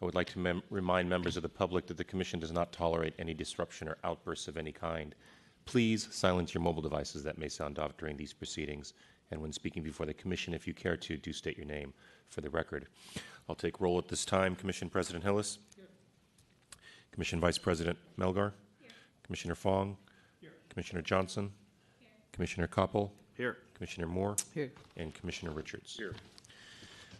I would like to remind members of the public that the Commission does not tolerate any disruption or outbursts of any kind. Please silence your mobile devices that may sound off during these proceedings. And when speaking before the Commission, if you care to, do state your name for the record. I'll take roll at this time. Commission President Hillis. Here. Commission Vice President Melgar. Here. Commissioner Fong. Here. Commissioner Johnson. Here. Commissioner Koppel. Here. Commissioner Moore. Here. And Commissioner Richards. Here.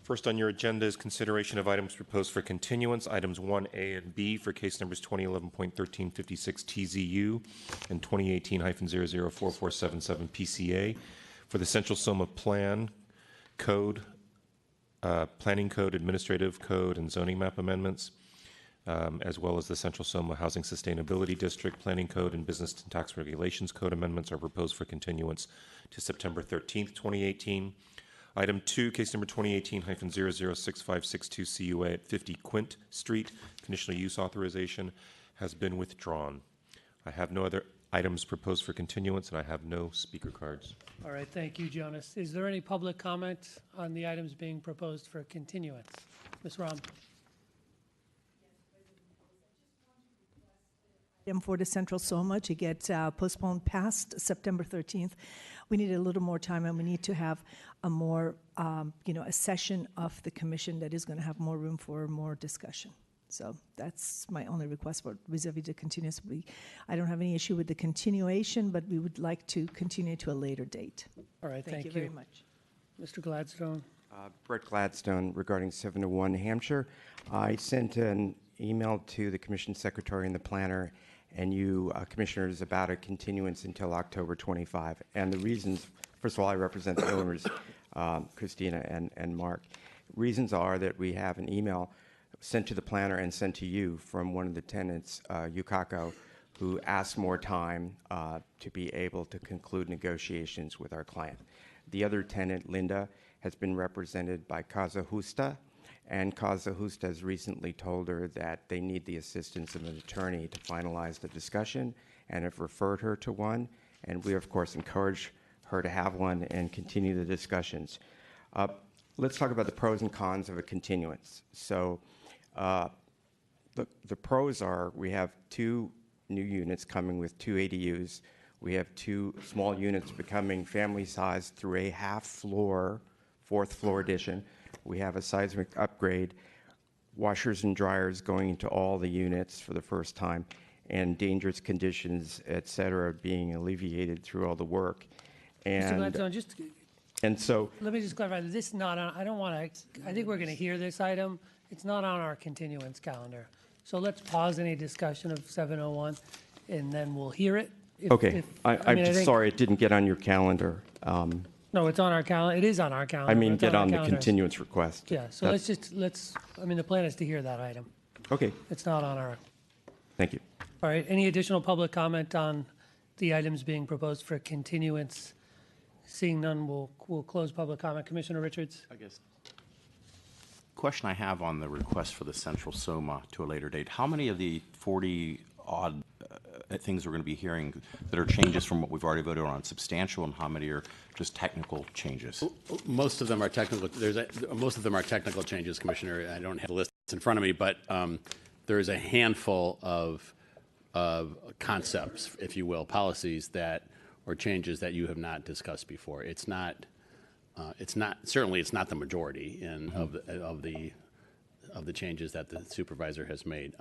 First on your agenda is consideration of items proposed for continuance, items 1A and B for case numbers 2011.1356 TZU and 2018-004477 PCA for the Central Soma Plan Code, Planning Code, Administrative Code, and Zoning Map amendments, as well as the Central Soma Housing Sustainability District Planning Code and Business and Tax Regulations Code amendments are proposed for continuance to September 13th, 2018. Item 2, case number 2018-006562 CUA at 50 Quint Street, conditional use authorization has been withdrawn. I have no other items proposed for continuance, and I have no speaker cards. All right, thank you, Jonas. Is there any public comment on the items being proposed for continuance? Ms. Ram. For the Central Soma to get postponed past September 13th. We need a little more time, and we need to have a more, a session of the commission that is going to have more room for more discussion. So that's my only request for vis-a-vis the continuous. I don't have any issue with the continuation, but we would like to continue to a later date. All right, thank you very much. Mr. Gladstone. Brett Gladstone regarding 701 Hampshire. I sent an email to the commission secretary and the planner and you, commissioners, about a continuance until October 25. And the reasons, first of all, I represent the owners, Christina and Mark. Reasons are that we have an email sent to the planner and sent to you from one of the tenants, Yukako, who asked more time to be able to conclude negotiations with our client. The other tenant, Linda, has been represented by Casa Justa, and Casa Justa has recently told her that they need the assistance of an attorney to finalize the discussion and have referred her to one. And we, of course, encourage her to have one and continue the discussions. Let's talk about the pros and cons of a continuance. So the pros are we have 2 new units coming with 2 ADUs. We have 2 small units becoming family sized through a half floor, 4th floor addition. We have a seismic upgrade, washers and dryers going into all the units for the first time, and dangerous conditions, et cetera, being alleviated through all the work. Mr. Gladstone, and so let me just clarify. This is not on, I don't want to, I think we're going to hear this item. It's not on our continuance calendar. So let's pause any discussion of 701, and then we'll hear it. I'm just sorry it didn't get on your calendar. No, it's on our calendar. It is on our calendar. I mean, get on the continuance request. Yeah, so the plan is to hear that item. Okay. It's not on our. Thank you. All right, any additional public comment on the items being proposed for continuance? Seeing none, we'll close public comment. Commissioner Richards? I guess. Question I have on the request for the Central Soma to a later date. How many of the 40-odd things we're going to be hearing that are changes from what we've already voted on substantial, and how many are just technical changes? Most of them are technical. Most of them are technical changes, Commissioner. I don't have the list in front of me, but there is a handful of concepts, if you will, policies that or changes that you have not discussed before. It's not certainly it's not the majority of the changes that the supervisor has made.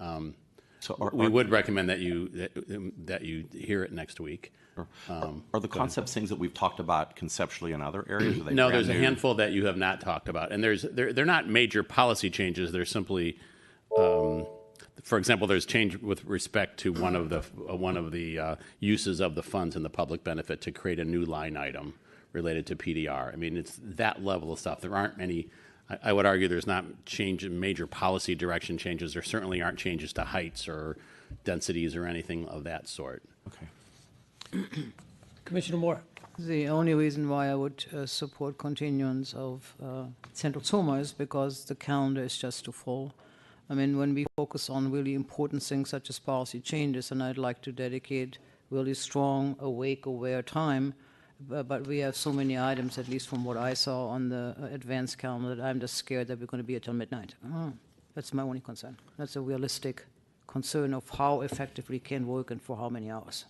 So we would recommend that you hear it next week. Are the concepts things that we've talked about conceptually in other areas? No, there's a handful that you have not talked about, and they're not major policy changes. They're simply, for example, there's change with respect to one of the uses of the funds in the public benefit to create a new line item related to PDR. I mean, it's that level of stuff. There aren't any. I would argue there's not major policy direction changes. There certainly aren't changes to heights or densities or anything of that sort. Okay. Commissioner Moore. The only reason why I would support continuance of Central Soma is because the calendar is just too full. I mean, when we focus on really important things such as policy changes, and I'd like to dedicate really strong, awake, aware time, but we have so many items, at least from what I saw on the advanced calendar, that I'm just scared that we're going to be until midnight. That's my only concern. That's a realistic concern of how effectively can work and for how many hours.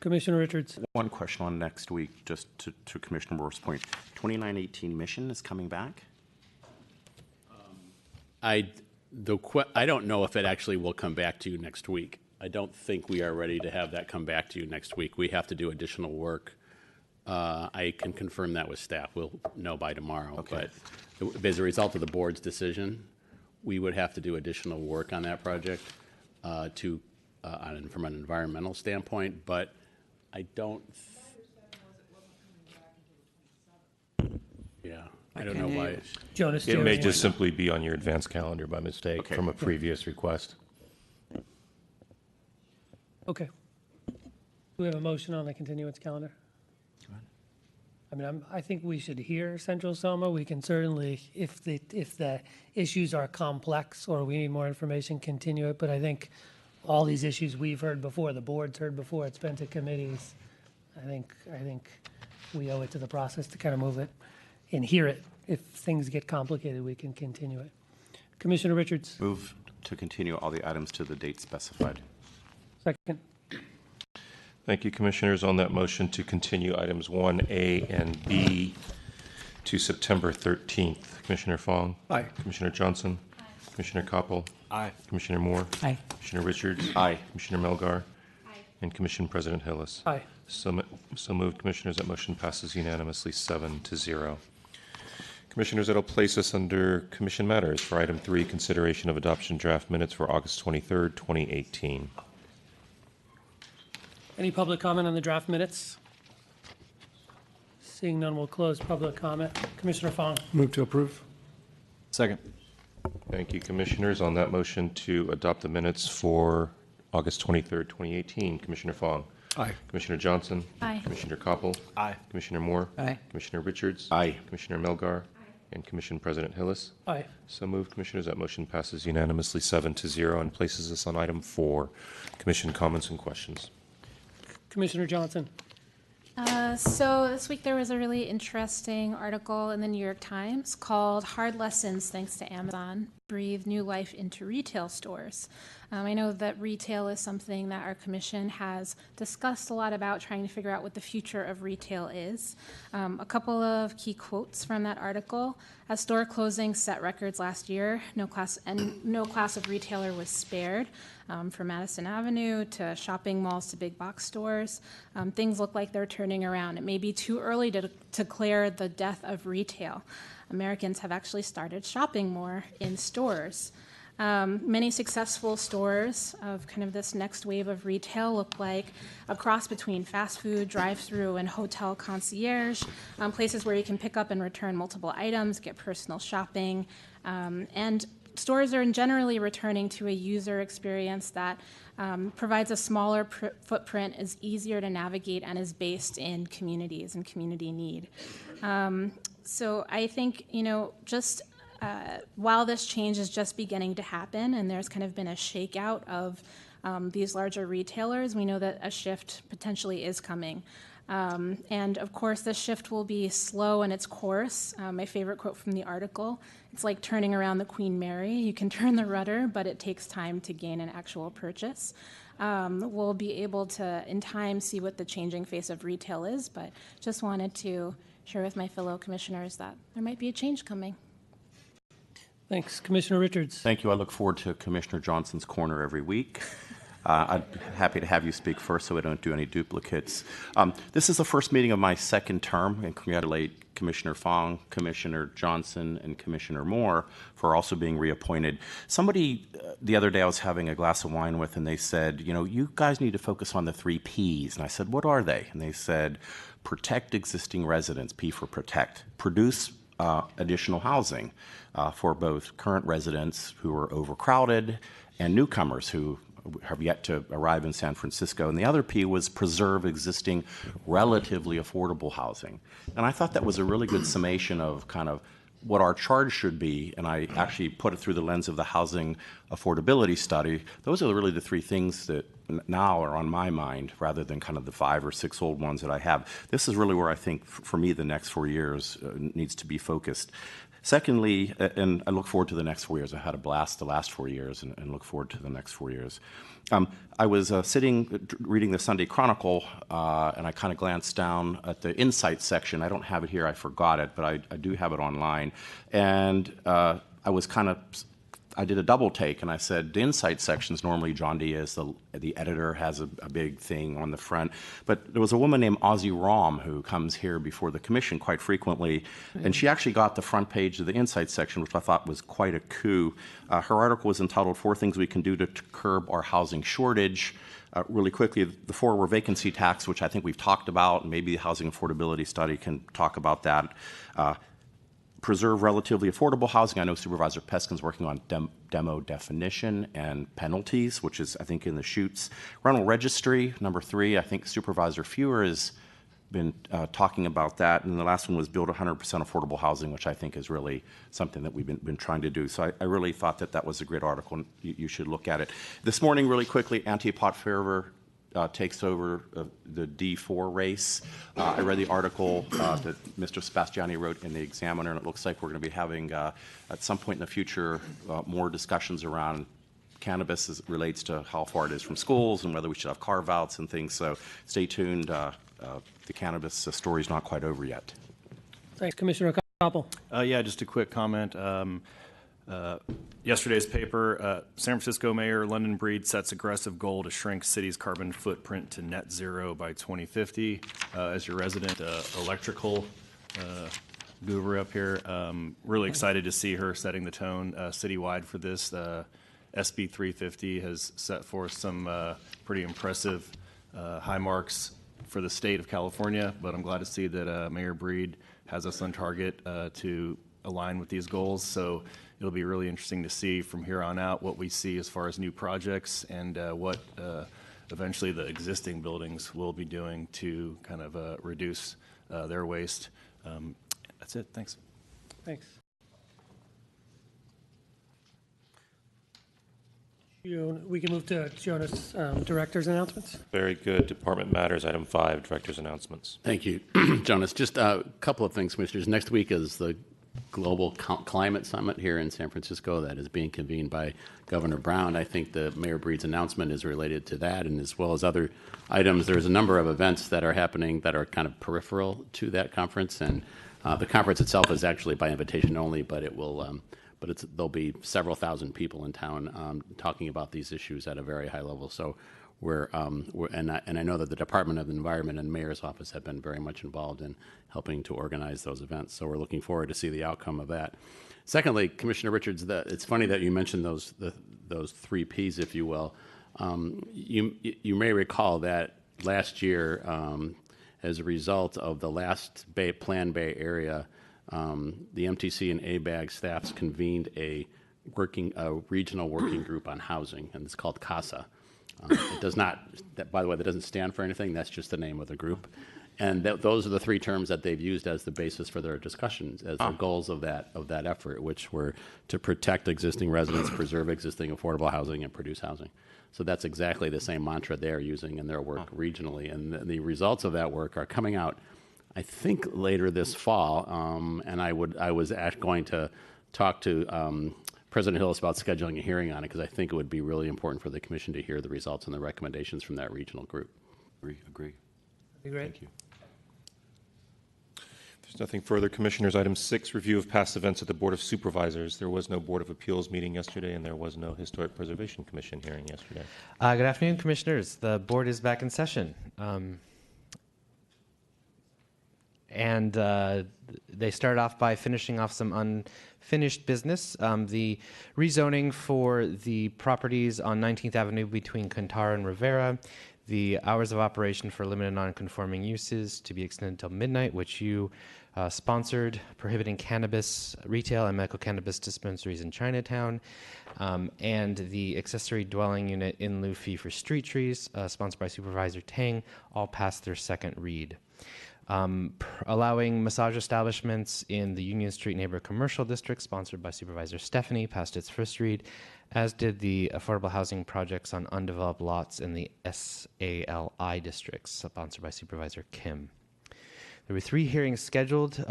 Commissioner Richards. One question on next week, just to Commissioner Moore's point. 2918 mission is coming back? I don't know if it actually will come back to you next week. I don't think we are ready to have that come back to you next week. We have to do additional work. I can confirm that with staff. We'll know by tomorrow. Okay. But as a result of the board's decision, we would have to do additional work on that project from an environmental standpoint. But I don't. Yeah, I don't know why. Jonas It may Jerry. just simply be on your advance calendar by mistake Okay. from a previous request. Okay. Do we have a motion on the continuance calendar? I mean, I think we should hear Central Soma. We can certainly, if the issues are complex or we need more information, continue it. But I think all these issues we've heard before, the board's heard before, it's been to committees. I think we owe it to the process to kind of move it and hear it. If things get complicated, we can continue it. Commissioner Richards, Move to continue all the items to the date specified. second. Thank you, Commissioners. On that motion to continue items 1A and B to September 13th, Commissioner Fong? Aye. Commissioner Johnson? Aye. Commissioner Koppel? Aye. Commissioner Moore? Aye. Commissioner Richards? Aye. Commissioner Melgar? Aye. And Commission President Hillis? Aye. So moved, Commissioners. That motion passes unanimously 7-0. Commissioners, that'll place us under Commission Matters for item 3, consideration of adoption draft minutes for August 23rd, 2018. Any public comment on the draft minutes? Seeing none, we'll close public comment. Commissioner Fong. Move to approve. Second. Thank you, Commissioners. On that motion to adopt the minutes for August 23rd, 2018, Commissioner Fong? Aye. Commissioner Johnson? Aye. Commissioner Koppel? Aye. Commissioner Moore? Aye. Commissioner Richards? Aye. Commissioner Melgar? And Commission President Hillis? Aye. So moved, Commissioners. That motion passes unanimously 7-0 and places us on item 4, Commission comments and questions. Commissioner Johnson. So this week there was a really interesting article in the New York Times called "Hard Lessons Thanks to Amazon Breathe New Life into Retail Stores." I know that retail is something that our commission has discussed a lot about, trying to figure out what the future of retail is. A couple of key quotes from that article: "As store closings set records last year, no class of retailer was spared. From Madison Avenue to shopping malls to big box stores, things look like they're turning around. It may be too early to declare the death of retail. Americans have actually started shopping more in stores. Many successful stores of kind of this next wave of retail look like a cross between fast food, drive-through, and hotel concierge, places where you can pick up and return multiple items, get personal shopping, and stores are generally returning to a user experience that provides a smaller footprint, is easier to navigate, and is based in communities and community need. So I think, just while this change is just beginning to happen and there's kind of been a shakeout of these larger retailers, we know that a shift potentially is coming. And of course, this shift will be slow in its course. My favorite quote from the article: "It's like turning around the Queen Mary. You can turn the rudder, but it takes time to gain an actual purchase." We'll be able to, in time, see what the changing face of retail is, but just wanted to share with my fellow commissioners that there might be a change coming. Thanks. Commissioner Richards. Thank you. I look forward to Commissioner Johnson's corner every week. I'd be happy to have you speak first so we don't do any duplicates. This is the first meeting of my second term, and congratulate Commissioner Fong, Commissioner Johnson, and Commissioner Moore for also being reappointed. Somebody the other day I was having a glass of wine with, and they said, you guys need to focus on the 3 Ps. And I said, what are they? And they said, protect existing residents, P for protect, produce additional housing for both current residents who are overcrowded and newcomers who have yet to arrive in San Francisco. And the other P was preserve existing relatively affordable housing. And I thought that was a really good summation of kind of what our charge should be, and I actually put it through the lens of the housing affordability study. Those are really the 3 things that now are on my mind rather than kind of the 5 or 6 old ones that I have. This is really where I think, for me, the next 4 years needs to be focused. Secondly, and I look forward to the next 4 years. I had a blast the last 4 years and look forward to the next 4 years. I was sitting reading the Sunday Chronicle, and I kind of glanced down at the Insights section. I don't have it here. I forgot it, but I do have it online. And I did a double take, and I said, the Insight section is normally John Diaz, the editor, has a big thing on the front. But there was a woman named Ozzy Rom who comes here before the commission quite frequently, and she actually got the front page of the Insight section, which I thought was quite a coup. Her article was entitled, 4 Things We Can Do to Curb Our Housing Shortage. Really quickly, the 4 were vacancy tax, which I think we've talked about, and maybe the housing affordability study can talk about that. Preserve relatively affordable housing. I know Supervisor Peskin's working on demo definition and penalties, which is, I think, in the chutes. Rental registry, number 3. I think Supervisor Fewer has been talking about that. And the last one was build 100% affordable housing, which I think is really something that we've been trying to do. So I really thought that was a great article, and you should look at it. This morning, really quickly, Auntie Pot Fervor takes over the D4 race. I read the article that Mr. Sebastiani wrote in the Examiner, and it looks like we're going to be having, at some point in the future, more discussions around cannabis as it relates to how far it is from schools and whether we should have carve-outs and things. So stay tuned. The cannabis story is not quite over yet. Thanks, Commissioner Koppel. Yeah, just a quick comment. Yesterday's paper, San Francisco Mayor London Breed sets aggressive goal to shrink city's carbon footprint to net zero by 2050. As your resident electrical guru up here, really excited to see her setting the tone citywide for this. SB 350 has set forth some pretty impressive high marks for the state of California, but I'm glad to see that Mayor Breed has us on target to align with these goals. So it'll be really interesting to see from here on out what we see as far as new projects and what eventually the existing buildings will be doing to kind of reduce their waste. That's it. Thanks. Thanks. We can move to Jonas, Director's announcements. Very good. Department matters, item 5, Director's announcements. Thank you, Jonas. Just a couple of things, Commissioners. Next week is the Global Climate Summit here in San Francisco that is being convened by Governor Brown. I think the Mayor Breed's announcement is related to that, and as well as other items. There's a number of events that are happening that are kind of peripheral to that conference, and the conference itself is actually by invitation only, but it will. There'll be several thousand people in town talking about these issues at a very high level. So and I know that the Department of Environment and Mayor's Office have been very much involved in helping to organize those events. So we're looking forward to see the outcome of that. Secondly, Commissioner Richards, it's funny that you mentioned those 3 Ps, if you will. You may recall that last year, as a result of the last Plan Bay area, the MTC and ABAG staffs convened a regional working group on housing, and it's called CASA. It does not, by the way, that doesn't stand for anything. That's just the name of the group. And those are the 3 terms that they've used as the basis for their discussions, as the goals of that effort, which were to protect existing residents, preserve existing affordable housing, and produce housing. So that's exactly the same mantra they're using in their work regionally. And the results of that work are coming out, I think, later this fall. And I was going to talk to President Hillis about scheduling a hearing on it, because I think it would be really important for the Commission to hear the results and the recommendations from that regional group. Agree. That'd be great. Thank you. There's nothing further, Commissioners. Item 6, review of past events at the Board of Supervisors. There was no Board of Appeals meeting yesterday, and there was no Historic Preservation Commission hearing yesterday. Good afternoon, Commissioners. The board is back in session. And they started off by finishing off some unfinished business. The rezoning for the properties on 19th Avenue between Cantara and Rivera, the hours of operation for limited non-conforming uses to be extended until midnight, which you sponsored, prohibiting cannabis retail and medical cannabis dispensaries in Chinatown, and the accessory dwelling unit in lieu fee for street trees, sponsored by Supervisor Tang, all passed their second read. Allowing massage establishments in the Union Street Neighborhood Commercial District, sponsored by Supervisor Stephanie, passed its first read, as did the affordable housing projects on undeveloped lots in the SALI districts, sponsored by Supervisor Kim. There were 3 hearings scheduled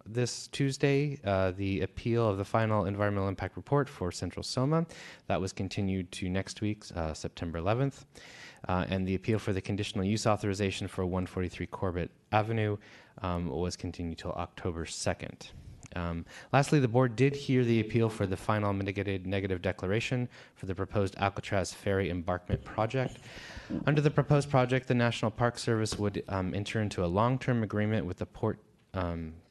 this Tuesday. The appeal of the final environmental impact report for Central Soma, that was continued to next week, September 11th. And the appeal for the conditional use authorization for 143 Corbett Avenue was continued till October 2nd. Lastly, the board did hear the appeal for the final mitigated negative declaration for the proposed Alcatraz Ferry Embarkment Project. Under the proposed project, the National Park Service would enter into a long-term agreement with the Port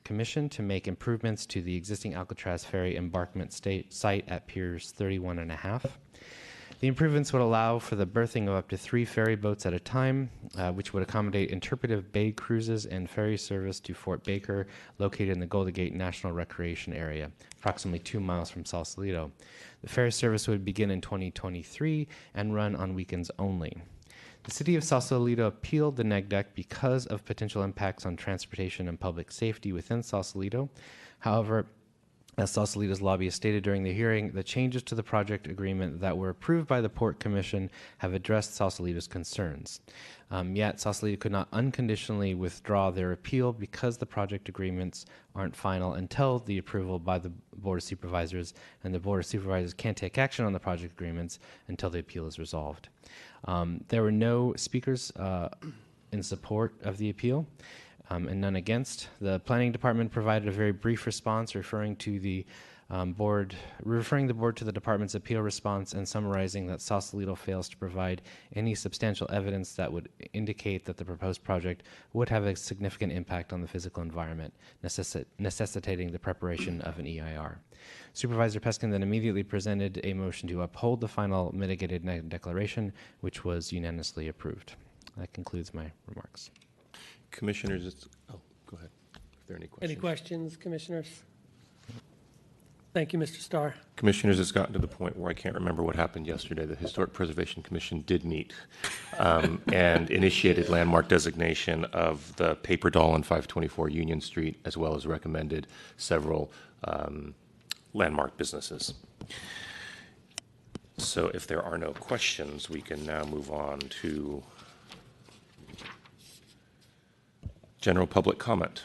Commission to make improvements to the existing Alcatraz Ferry Embarkment site at Piers 31.5. The improvements would allow for the berthing of up to 3 ferry boats at a time, which would accommodate interpretive bay cruises and ferry service to Fort Baker, located in the Golden Gate National Recreation Area, approximately 2 miles from Sausalito. The ferry service would begin in 2023 and run on weekends only. The City of Sausalito appealed the neg deck because of potential impacts on transportation and public safety within Sausalito. However, as Sausalito's lobbyist stated during the hearing, the changes to the project agreement that were approved by the Port Commission have addressed Sausalito's concerns. Yet, Sausalito could not unconditionally withdraw their appeal because the project agreements aren't final until the approval by the Board of Supervisors, and the Board of Supervisors can't take action on the project agreements until the appeal is resolved. There were no speakers in support of the appeal. And none against. The Planning Department provided a very brief response referring the board to the department's appeal response and summarizing that Sausalito fails to provide any substantial evidence that would indicate that the proposed project would have a significant impact on the physical environment, necessitating the preparation of an EIR. Supervisor Peskin then immediately presented a motion to uphold the final mitigated negative declaration, which was unanimously approved. That concludes my remarks. Commissioners, go ahead. Are there any questions? Any questions, commissioners? Thank you, Mr. Starr. Commissioners, it's gotten to the point where I can't remember what happened yesterday. The Historic Preservation Commission did meet and initiated landmark designation of the paper doll on 524 Union Street, as well as recommended several landmark businesses. So if there are no questions, we can now move on to general public comment.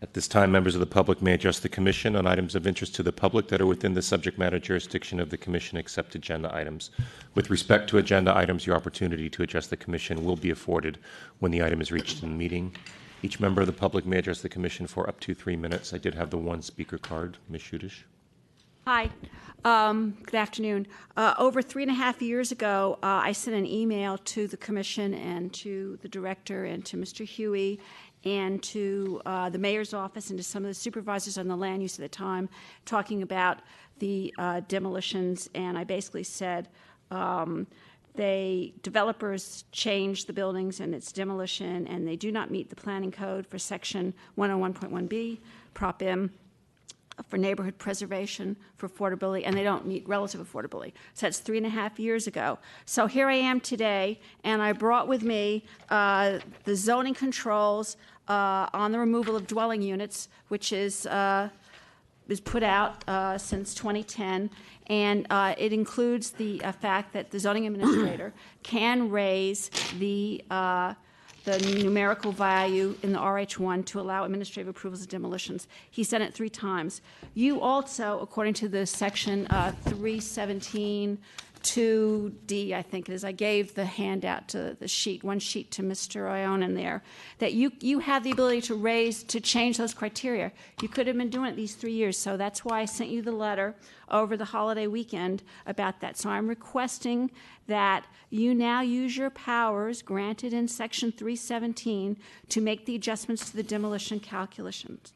At this time, members of the public may address the Commission on items of interest to the public that are within the subject matter jurisdiction of the Commission, except agenda items. With respect to agenda items, your opportunity to address the Commission will be afforded when the item is reached in the meeting. Each member of the public may address the Commission for up to 3 minutes. I did have the 1 speaker card. Ms. Shudish. Hi. Good afternoon. Over 3.5 years ago, I sent an email to the Commission and to the Director and to Mr. Huey and to the Mayor's office and to some of the supervisors on the land use at the time, talking about the demolitions. And I basically said developers changed the buildings and its demolition, and they do not meet the planning code for Section 101.1B, Prop M, for neighborhood preservation, for affordability, and they don't meet relative affordability. So that's 3.5 years ago. So here I am today, and I brought with me the zoning controls on the removal of dwelling units, which is put out since 2010, and it includes the fact that the zoning administrator can raise the numerical value in the RH1 to allow administrative approvals of demolitions. He's done it 3 times. You also, according to the section 317(2)D, I think it is, I gave the handout to the sheet, 1 sheet to Mr. Ionin there, that you have the ability to change those criteria. You could have been doing it these 3 years, so that's why I sent you the letter over the holiday weekend about that. So I'm requesting that you now use your powers granted in Section 317 to make the adjustments to the demolition calculations.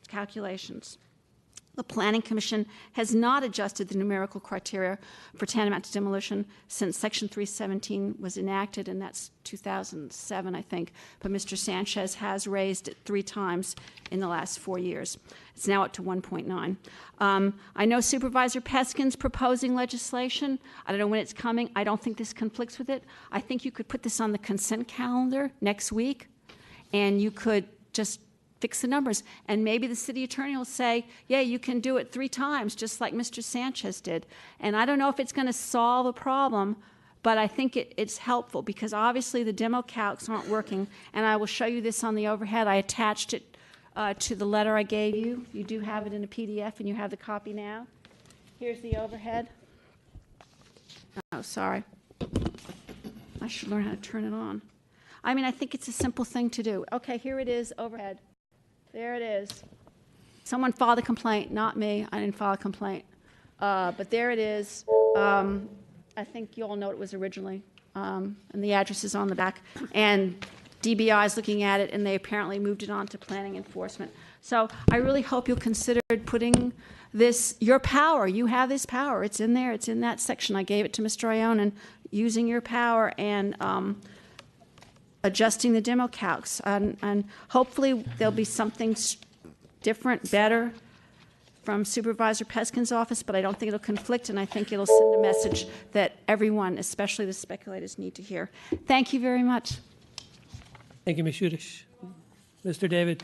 The Planning Commission has not adjusted the numerical criteria for tantamount to demolition since Section 317 was enacted, and that's 2007, I think. But Mr. Sanchez has raised it 3 times in the last 4 years. It's now up to 1.9. I know Supervisor Peskin's proposing legislation. I don't know when it's coming. I don't think this conflicts with it. I think you could put this on the consent calendar next week, and you could just fix the numbers. And maybe the city attorney will say, yeah, you can do it 3 times, just like Mr. Sanchez did. And I don't know if it's going to solve a problem, but I think it's helpful because obviously the demo calcs aren't working, and I will show you this on the overhead. I attached it to the letter I gave you. You do have it in a PDF, and you have the copy now. Here's the overhead. Oh, sorry. I should learn how to turn it on. I mean, I think it's a simple thing to do. Okay, here it is, overhead. There it is. Someone filed a complaint, not me. I didn't file a complaint. But there it is. I think you all know what it was originally. And the address is on the back. And DBI is looking at it, and they apparently moved it on to planning enforcement. So I really hope you'll consider putting this, your power. You have this power. It's in there. It's in that section. I gave it to Mr. Ione, and using your power and adjusting the demo calcs. And hopefully there'll be something different, better from Supervisor Peskin's office, but I don't think it'll conflict, and I think it'll send a message that everyone, especially the speculators, need to hear. Thank you very much. Thank you, Ms. Shudish. Mr. David.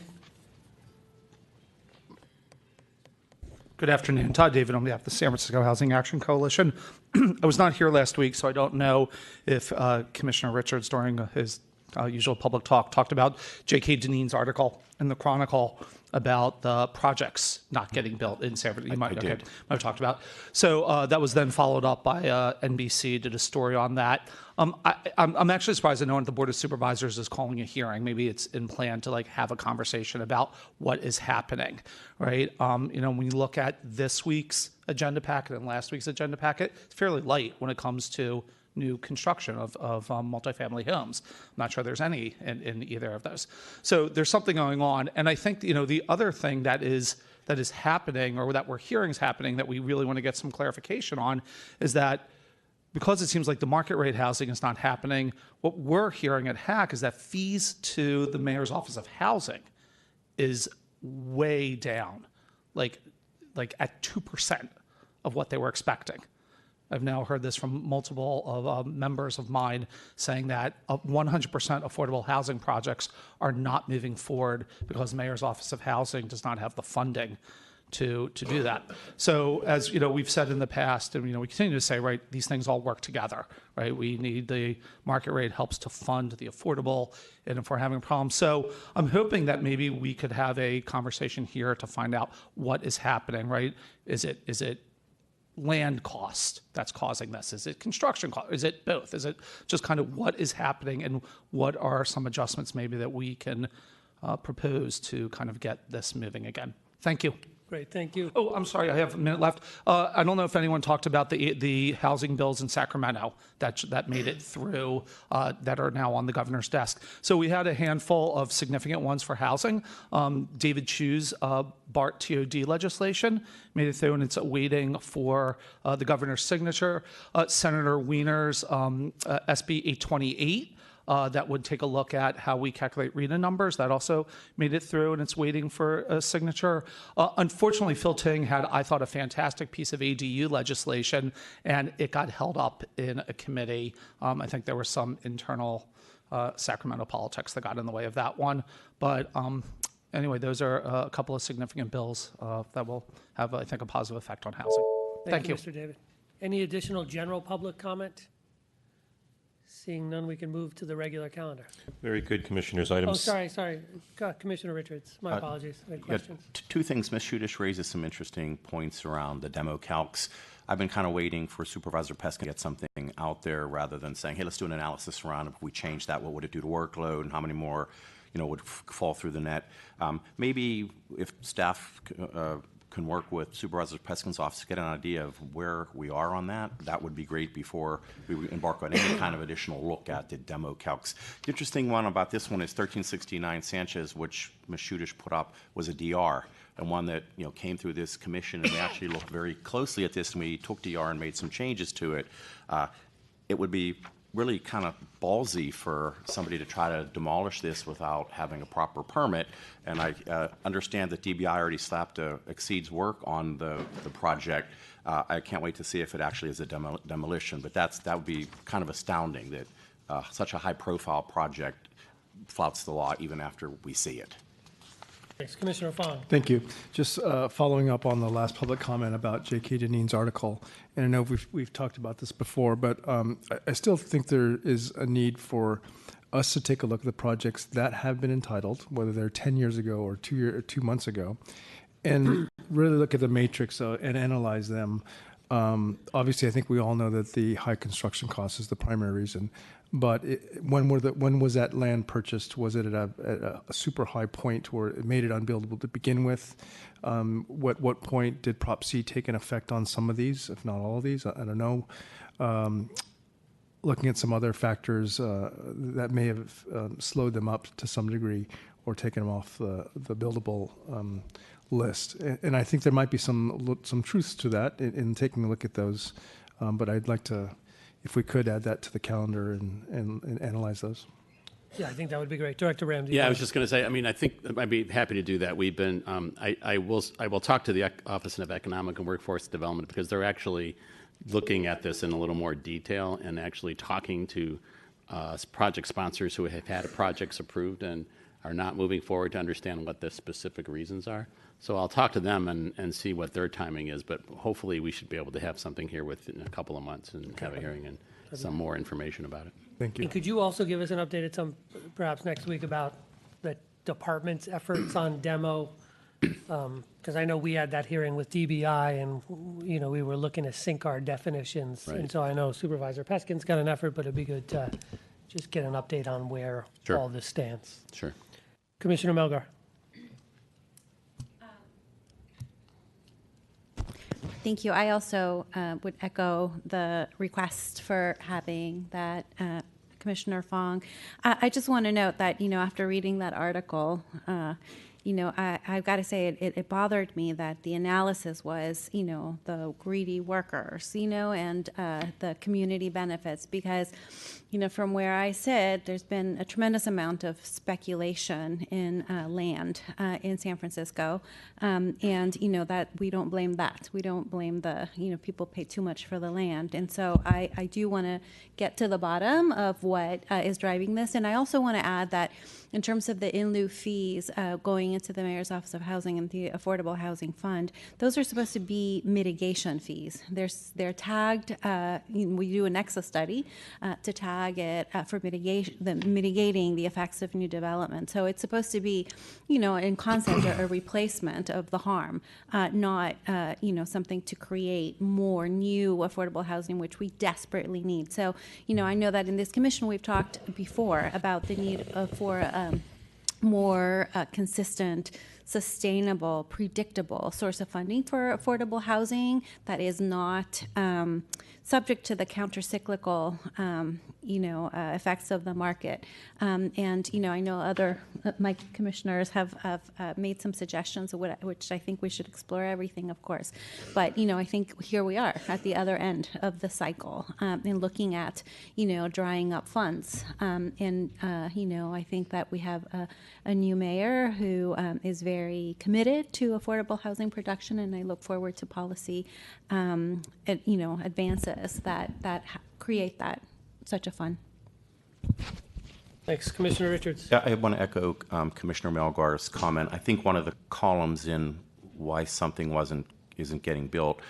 Good afternoon. Todd David on behalf of the San Francisco Housing Action Coalition. I was not here last week, so I don't know if Commissioner Richards, during his usual public talk, talked about J.K. Deneen's article in the Chronicle about the projects not getting built in San Francisco. You might have talked about. So that was then followed up by NBC, did a story on that. I'm actually surprised that no one at the Board of Supervisors is calling a hearing. Maybe it's in plan to like have a conversation about what is happening, right? You know, when you look at this week's agenda packet and last week's agenda packet, it's fairly light when it comes to new construction of multifamily homes. I'm not sure there's any in either of those. So there's something going on. And I think, you know, the other thing that is happening, or that we're hearing is happening, that we really want to get some clarification on, is that because it seems like the market rate housing is not happening, what we're hearing at HAC is that fees to the Mayor's Office of Housing is way down, like at 2% of what they were expecting. I've now heard this from multiple of members of mine saying that 100% affordable housing projects are not moving forward because the Mayor's Office of Housing does not have the funding to do that. So as you know, we've said in the past, and you know, we continue to say, right, these things all work together, right? We need the market rate helps to fund the affordable, and if we're having problems. So I'm hoping that maybe we could have a conversation here to find out what is happening, right? Is it land cost that's causing this? Is it construction cost? Is it both? Is it just kind of what is happening, and what are some adjustments maybe that we can propose to kind of get this moving again? Thank you. Great, thank you. Oh, I'm sorry, I have a minute left. I don't know if anyone talked about the housing bills in Sacramento that made it through, that are now on the governor's desk. So we had a handful of significant ones for housing. David Chu's BART TOD legislation made it through, and it's waiting for the governor's signature. Senator Wiener's SB 828. That would take a look at how we calculate RENA numbers. That also made it through, and it's waiting for a signature. Unfortunately, Phil Ting had, I thought, a fantastic piece of ADU legislation, and it got held up in a committee. I think there was some internal Sacramento politics that got in the way of that one. But anyway, those are a couple of significant bills that will have, I think, a positive effect on housing. Thank you. Mr. David. Any additional general public comment? Seeing none, we can move to the regular calendar. Very good, Commissioners. Items. Oh, sorry. Commissioner Richards, my apologies. I had questions. Two things. Ms. Shudish raises some interesting points around the demo calcs. I've been kind of waiting for Supervisor Peskin to get something out there rather than saying, hey, let's do an analysis around if we change that, what would it do to workload, and how many more, you know, would fall through the net. Maybe if staff can work with Supervisor Peskin's office to get an idea of where we are on that, that would be great before we embark on any kind of additional look at the demo calcs. The interesting one about this one is 1369 Sanchez, which Ms. Shudish put up, was a DR, and one that, you know, came through this commission, and we actually looked very closely at this, and we took DR and made some changes to it. It would be really kind of ballsy for somebody to try to demolish this without having a proper permit. And I understand that DBI already slapped exceeds work on the project. I can't wait to see if it actually is a demolition, but that would be kind of astounding that such a high-profile project flouts the law even after we see it. Thanks. Commissioner Fong. Thank you. Just following up on the last public comment about J.K. Deneen's article, and I know we've talked about this before, but I still think there is a need for us to take a look at the projects that have been entitled, whether they're 10 years ago or 2 months ago, and really look at the matrix and analyze them. Obviously, I think we all know that the high construction cost is the primary reason. But when was that land purchased? Was it at a super high point where it made it unbuildable to begin with? What point did Prop C take an effect on some of these, if not all of these? I don't know. Looking at some other factors that may have slowed them up to some degree or taken them off the buildable list. And I think there might be some truths to that in taking a look at those. But I'd like to, if we could, add that to the calendar and analyze those. Yeah, I think that would be great. Director Ramsey. Yeah, I was just going to say, I mean, I think I'd be happy to do that. We've been, I will talk to the Office of Economic and Workforce Development because they're actually looking at this in a little more detail and actually talking to project sponsors who have had projects approved and are not moving forward to understand what the specific reasons are. So I'll talk to them and see what their timing is, but hopefully we should be able to have something here within a couple of months and have a hearing and some more information about it. Thank you. And could you also give us an update at perhaps next week about the department's efforts on demo? Because I know we had that hearing with DBI and, we were looking to sync our definitions. Right. And so I know Supervisor Peskin's got an effort, but it'd be good to just get an update on where Sure. all this stands. Sure. Commissioner Melgar. Thank you. I also would echo the request for having that Commissioner Fong. I just want to note that, after reading that article, I've got to say it bothered me that the analysis was, the greedy workers, and the community benefits because, from where I sit, there's been a tremendous amount of speculation in land in San Francisco. And, that we don't blame that. We don't blame the, people pay too much for the land. And so I do want to get to the bottom of what is driving this. And I also want to add that in terms of the in lieu fees going into the Mayor's Office of Housing and the Affordable Housing Fund, those are supposed to be mitigation fees. They're tagged, we do a Nexus study to tag it for mitigating the effects of new development. So it's supposed to be, in concept, a replacement of the harm, not, something to create more new affordable housing, which we desperately need. So, I know that in this commission we've talked before about the need for more consistent, sustainable, predictable source of funding for affordable housing that is not subject to the countercyclical, effects of the market. And, I know my commissioners have made some suggestions, which I think we should explore everything, of course. But, I think here we are at the other end of the cycle and looking at, drying up funds. I think that we have a new mayor who is very committed to affordable housing production, and I look forward to policy, advances that create such a fund. Thanks. Commissioner Richards. Yeah, I want to echo Commissioner Melgar's comment. I think one of the columns in why something isn't getting built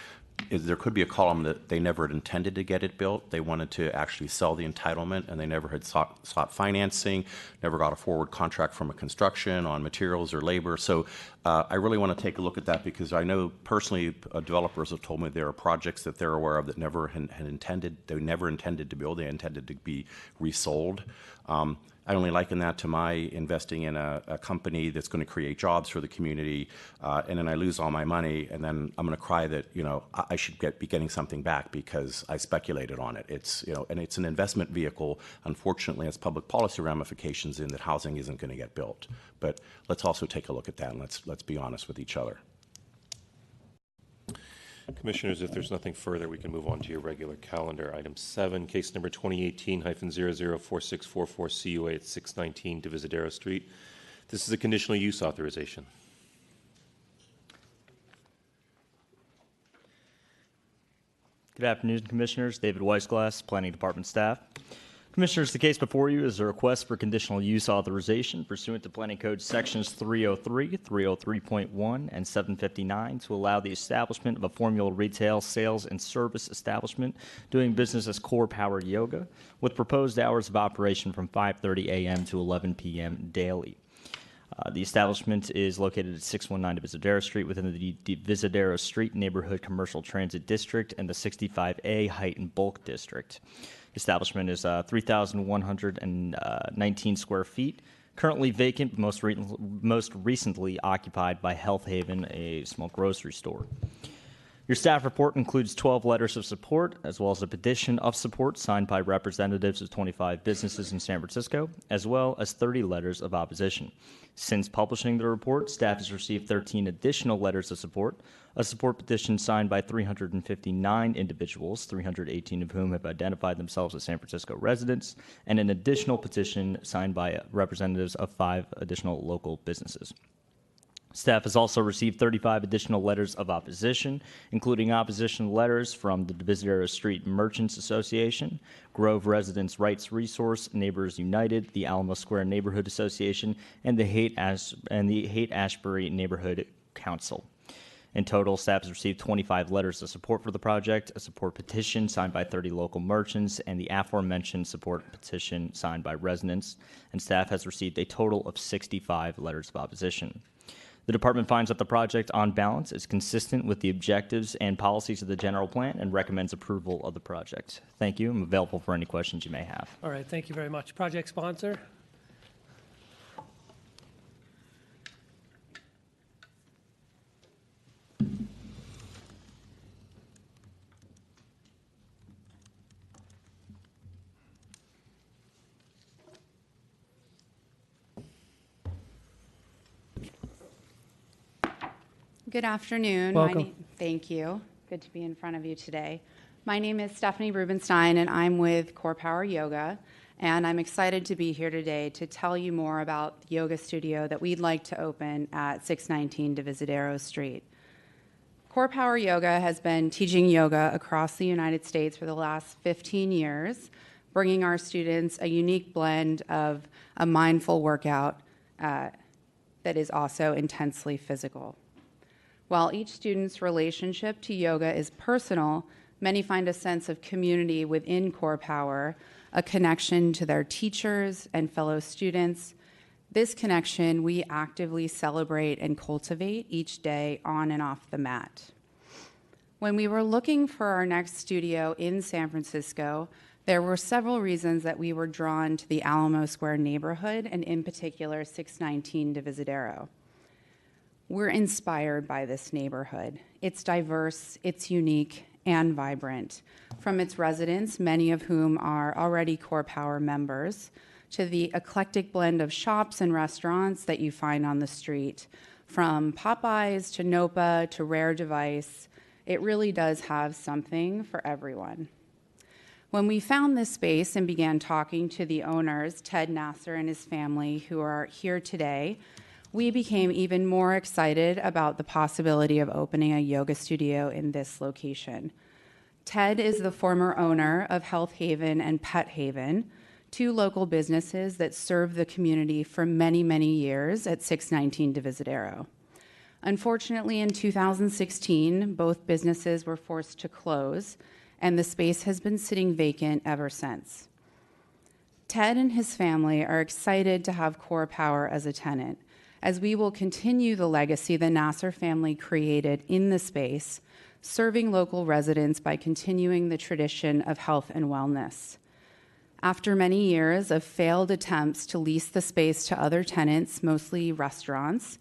is there could be a column that they never intended to get it built. They wanted to actually sell the entitlement, and they never had sought financing, never got a forward contract from a construction on materials or labor. So I really want to take a look at that because I know personally developers have told me there are projects that they're aware of that never never intended to build. They intended to be resold. I only liken that to my investing in a company that's going to create jobs for the community, and then I lose all my money, and then I'm going to cry that I should be getting something back because I speculated on it. It's and it's an investment vehicle. Unfortunately, has public policy ramifications in that housing isn't going to get built. But let's also take a look at that, and let's be honest with each other. Commissioners, if there's nothing further, we can move on to your regular calendar. Item 7, case number 2018-004644 CUA at 619 Divisadero Street. This is a conditional use authorization. Good afternoon, Commissioners. David Weisglass, Planning Department staff. Commissioners, the case before you is a request for conditional use authorization pursuant to Planning Code Sections 303, 303.1, and 759 to allow the establishment of a formula retail sales and service establishment doing business as Core Power Yoga with proposed hours of operation from 5:30 a.m. to 11 p.m. daily. The establishment is located at 619 Divisadero Street within the Divisadero Street Neighborhood Commercial Transit District and the 65A Height and Bulk District. Establishment is 3,119 square feet, currently vacant, most recently occupied by Health Haven, a small grocery store. Your staff report includes 12 letters of support, as well as a petition of support signed by representatives of 25 businesses in San Francisco, as well as 30 letters of opposition. Since publishing the report, staff has received 13 additional letters of support, a support petition signed by 359 individuals, 318 of whom have identified themselves as San Francisco residents, and an additional petition signed by representatives of 5 additional local businesses. Staff has also received 35 additional letters of opposition, including opposition letters from the Divisadero Street Merchants Association, Grove Residents' Rights Resource, Neighbors United, the Alamo Square Neighborhood Association, and the Haight-Ashbury Neighborhood Council. In total, staff has received 25 letters of support for the project, a support petition signed by 30 local merchants, and the aforementioned support petition signed by residents, and staff has received a total of 65 letters of opposition. The department finds that the project, on balance, is consistent with the objectives and policies of the general plan and recommends approval of the project. Thank you. I'm available for any questions you may have. All right, thank you very much. Project sponsor? Good afternoon. Welcome. Thank you. Good to be in front of you today. My name is Stephanie Rubenstein, and I'm with Core Power Yoga, and I'm excited to be here today to tell you more about the yoga studio that we'd like to open at 619 Divisadero Street. Core Power Yoga has been teaching yoga across the United States for the last 15 years, bringing our students a unique blend of a mindful workout that is also intensely physical. While each student's relationship to yoga is personal, many find a sense of community within Core Power, a connection to their teachers and fellow students. This connection we actively celebrate and cultivate each day on and off the mat. When we were looking for our next studio in San Francisco, there were several reasons that we were drawn to the Alamo Square neighborhood, and in particular 619 Divisadero. We're inspired by this neighborhood. It's diverse, it's unique, and vibrant. From its residents, many of whom are already Core Power members, to the eclectic blend of shops and restaurants that you find on the street, from Popeyes to Nopa to Rare Device, it really does have something for everyone. When we found this space and began talking to the owners, Ted Nasser and his family, who are here today, we became even more excited about the possibility of opening a yoga studio in this location. Ted is the former owner of Health Haven and Pet Haven, 2 local businesses that served the community for many, many years at 619 Divisadero. Unfortunately, in 2016, both businesses were forced to close, and the space has been sitting vacant ever since. Ted and his family are excited to have Core Power as a tenant, as we will continue the legacy the Nasser family created in the space, serving local residents by continuing the tradition of health and wellness. After many years of failed attempts to lease the space to other tenants, mostly restaurants,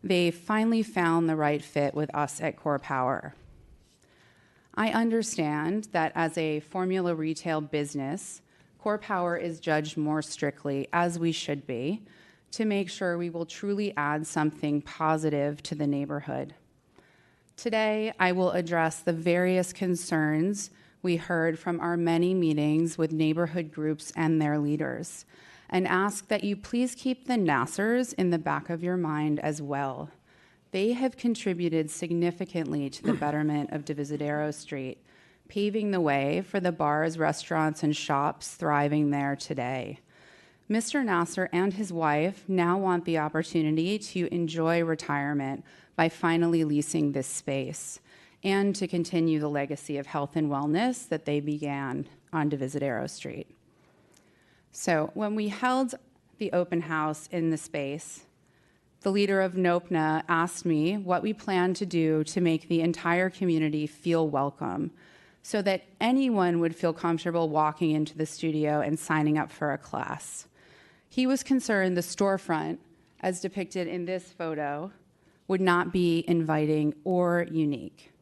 they finally found the right fit with us at Core Power. I understand that as a formula retail business, Core Power is judged more strictly, as we should be, to make sure we will truly add something positive to the neighborhood. Today, I will address the various concerns we heard from our many meetings with neighborhood groups and their leaders, and ask that you please keep the Nassers in the back of your mind as well. They have contributed significantly to the betterment of Divisadero Street, paving the way for the bars, restaurants, and shops thriving there today. Mr. Nasser and his wife now want the opportunity to enjoy retirement by finally leasing this space and to continue the legacy of health and wellness that they began on Divisadero Street. So when we held the open house in the space, the leader of NOPNA asked me what we plan to do to make the entire community feel welcome so that anyone would feel comfortable walking into the studio and signing up for a class. He was concerned the storefront, as depicted in this photo, would not be inviting or unique.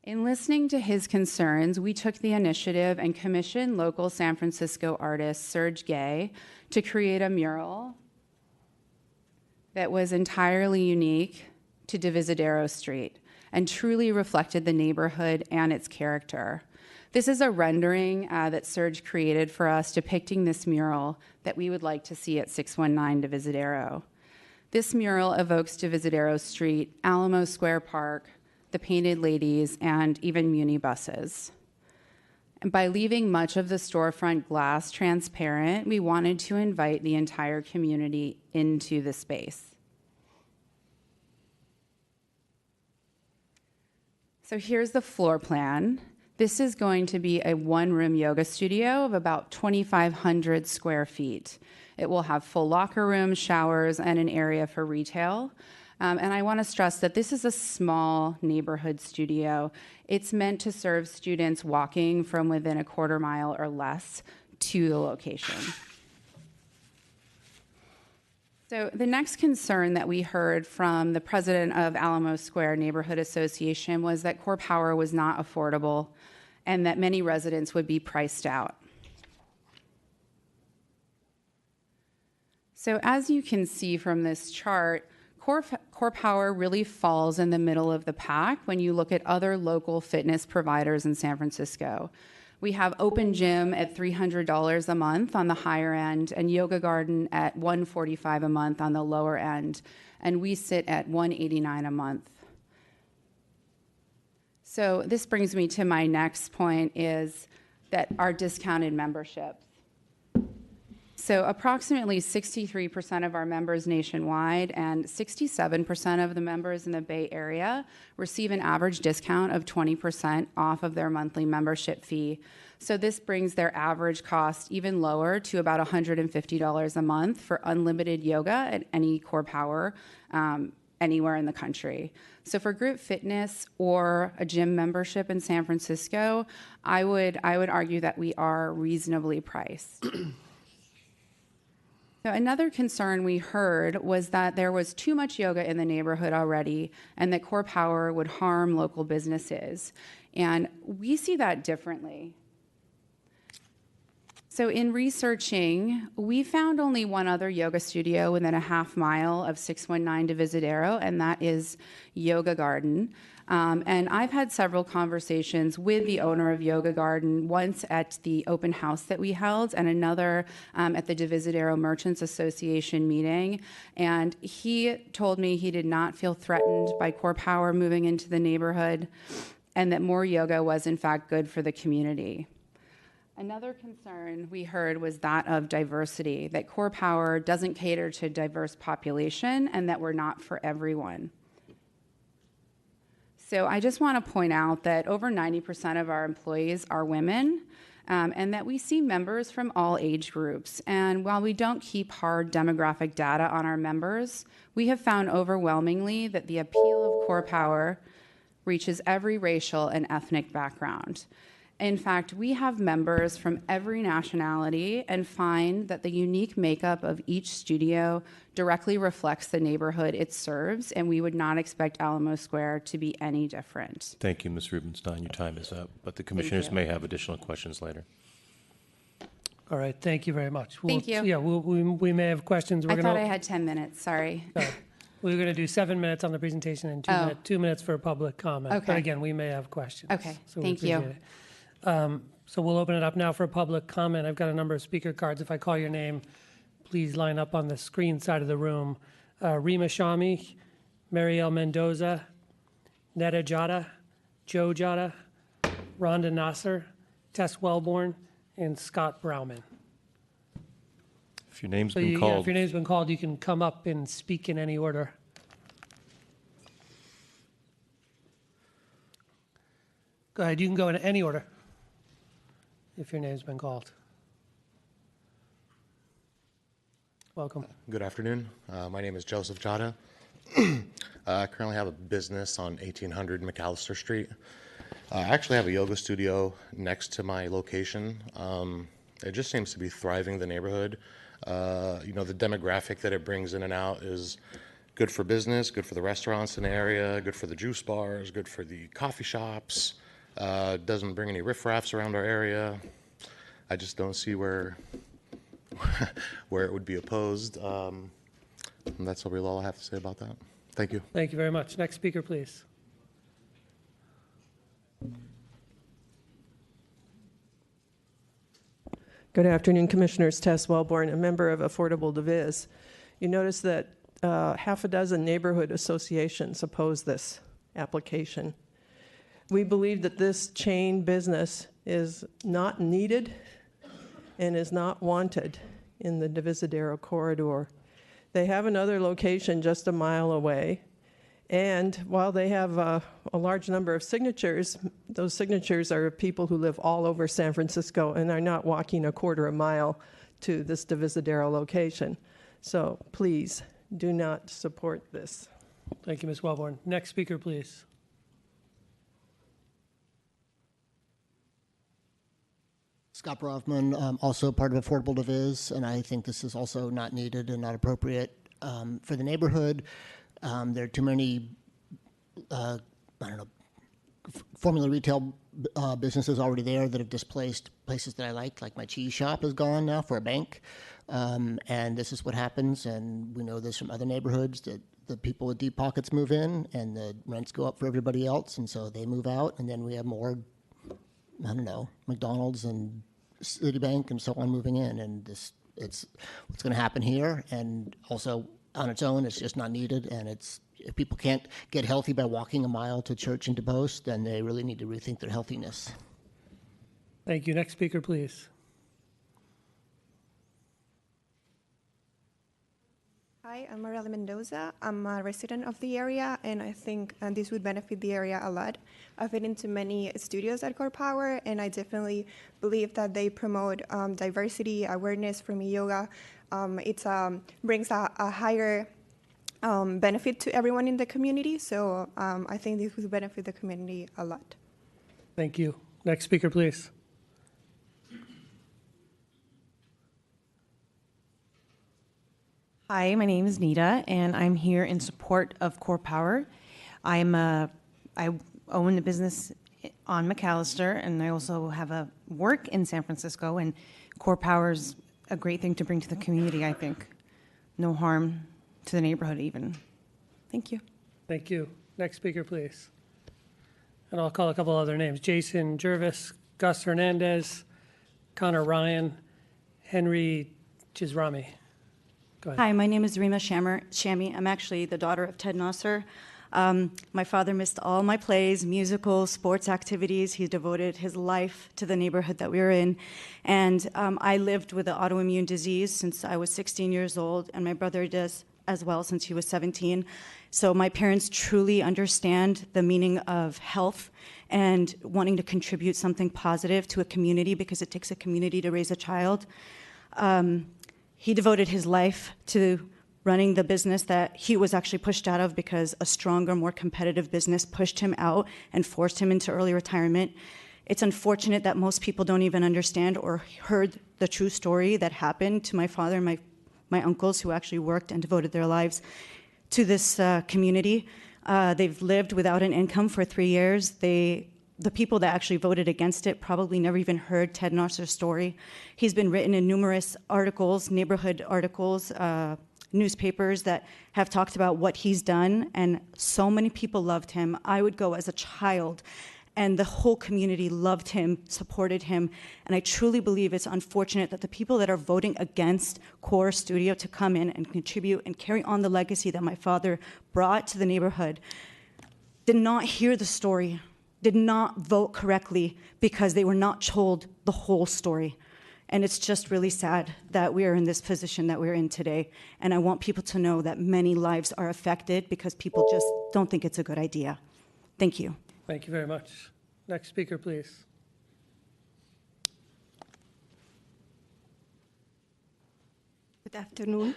In listening to his concerns, we took the initiative and commissioned local San Francisco artist Serge Gay to create a mural that was entirely unique to Divisadero Street and truly reflected the neighborhood and its character. This is a rendering that Serge created for us depicting this mural that we would like to see at 619 Divisadero. This mural evokes Divisadero Street, Alamo Square Park, the Painted Ladies, and even Muni buses. And by leaving much of the storefront glass transparent, we wanted to invite the entire community into the space. So here's the floor plan. This is going to be a one-room yoga studio of about 2,500 square feet. It will have full locker rooms, showers, and an area for retail. And I want to stress that this is a small neighborhood studio. It's meant to serve students walking from within a quarter mile or less to the location. So the next concern that we heard from the president of Alamo Square Neighborhood Association was that Core Power was not affordable and that many residents would be priced out. So as you can see from this chart, Core Power really falls in the middle of the pack when you look at other local fitness providers in San Francisco. We have Open Gym at $300 a month on the higher end and Yoga Garden at $145 a month on the lower end, and we sit at $189 a month. So this brings me to my next point is that our discounted memberships. So approximately 63% of our members nationwide and 67% of the members in the Bay Area receive an average discount of 20% off of their monthly membership fee. So this brings their average cost even lower to about $150 a month for unlimited yoga at any Core Power anywhere in the country. So for group fitness or a gym membership in San Francisco, I would argue that we are reasonably priced. So another concern we heard was that there was too much yoga in the neighborhood already and that Core Power would harm local businesses. And we see that differently. So in researching, we found only one other yoga studio within a half mile of 619 Divisadero, and that is Yoga Garden. And I've had several conversations with the owner of Yoga Garden, once at the open house that we held and another at the Divisadero Merchants Association meeting. And he told me he did not feel threatened by Core Power moving into the neighborhood and that more yoga was in fact good for the community. Another concern we heard was that of diversity, that Core Power doesn't cater to a diverse population and that we're not for everyone. So I just want to point out that over 90% of our employees are women, and that we see members from all age groups. And while we don't keep hard demographic data on our members, we have found overwhelmingly that the appeal of Core Power reaches every racial and ethnic background. In fact, we have members from every nationality and find that the unique makeup of each studio directly reflects the neighborhood it serves, and we would not expect Alamo Square to be any different. Thank you, Ms. Rubenstein. Your time is up, but the commissioners may have additional questions later. All right, thank you very much. Thank you. Yeah, we may have questions. I thought I had 10 minutes, sorry. We're going to do 7 minutes on the presentation and 2 minutes for public comment. Okay. But again, we may have questions. Okay, so we thank you. appreciate it. So we'll open it up now for public comment. I've got a number of speaker cards. If I call your name, please line up on the screen side of the room. Rima Shami, Mariel Mendoza, Neda Jada, Joe Jada, Rhonda Nasser, Tess Wellborn, and Scott Brauman. If your name's So been if called, your name's been called, you can come up and speak in any order. Go ahead, you can go in any order if your name's been called. Welcome. Good afternoon. My name is Joseph Jada. I currently have a business on 1800 McAllister Street. I actually have a yoga studio next to my location. It just seems to be thriving the neighborhood. The demographic that it brings in and out is good for business, good for the restaurants in the area, good for the juice bars, good for the coffee shops. Doesn't bring any riffraffs around our area. I just don't see where it would be opposed. And that's really all I have to say about that. Thank you. Thank you very much. Next speaker, please. Good afternoon, Commissioners. Tess Wellborn, a member of Affordable Diviz. You notice that half a dozen neighborhood associations oppose this application. We believe that this chain business is not needed and is not wanted in the Divisadero corridor. They have another location just a mile away, and while they have a large number of signatures, those signatures are of people who live all over San Francisco and are not walking a quarter of a mile to this Divisadero location. So please do not support this. Thank you, Ms. Wellborn. Next speaker, please. Scott Brofman, also part of Affordable Diviz, and I think this is also not needed and not appropriate for the neighborhood. There are too many, formula retail businesses already there that have displaced places that I like my cheese shop is gone now for a bank. And this is what happens, and we know this from other neighborhoods, that the people with deep pockets move in and the rents go up for everybody else, and so they move out, and then we have more, McDonald's and Citibank and so on moving in, and it's what's going to happen here. And also on its own, it's just not needed. And if people can't get healthy by walking a mile to church and to Post, then they really need to rethink their healthiness. Thank you. Next speaker, please. Hi, I'm Mariela Mendoza. I'm a resident of the area, and I think this would benefit the area a lot. I've been into many studios at Core Power, and I definitely believe that they promote diversity, awareness from yoga. It brings a higher benefit to everyone in the community, so I think this would benefit the community a lot. Thank you. Next speaker, please. Hi, my name is Nita, and I'm here in support of Core Power. I own a business on McAllister, and I also have a work in San Francisco, and Core Power is a great thing to bring to the community, I think. No harm to the neighborhood even. Thank you. Thank you. Next speaker, please. And I'll call a couple other names. Jason Jervis, Gus Hernandez, Connor Ryan, Henry Chisrami. Go ahead. Hi, my name is Rima Shami. I'm actually the daughter of Ted Nasser. My father missed all my plays, musicals, sports activities. He devoted his life to the neighborhood that we were in. And I lived with an autoimmune disease since I was 16 years old, and my brother does as well since he was 17. So my parents truly understand the meaning of health and wanting to contribute something positive to a community, because it takes a community to raise a child. He devoted his life to running the business that he was actually pushed out of because a stronger, more competitive business pushed him out and forced him into early retirement. It's unfortunate that most people don't even understand or heard the true story that happened to my father and my uncles, who actually worked and devoted their lives to this community. They've lived without an income for 3 years. The people that actually voted against it probably never even heard Ted Nasser's story. He's been written in numerous articles, neighborhood articles, newspapers that have talked about what he's done, and so many people loved him. I would go as a child, and the whole community loved him, supported him, and I truly believe it's unfortunate that the people that are voting against Core Studio to come in and contribute and carry on the legacy that my father brought to the neighborhood did not hear the story. did not vote correctly because they were not told the whole story. And it's just really sad that we are in this position that we're in today. And I want people to know that many lives are affected because people just don't think it's a good idea. Thank you. Thank you very much. Next speaker, please. Good afternoon.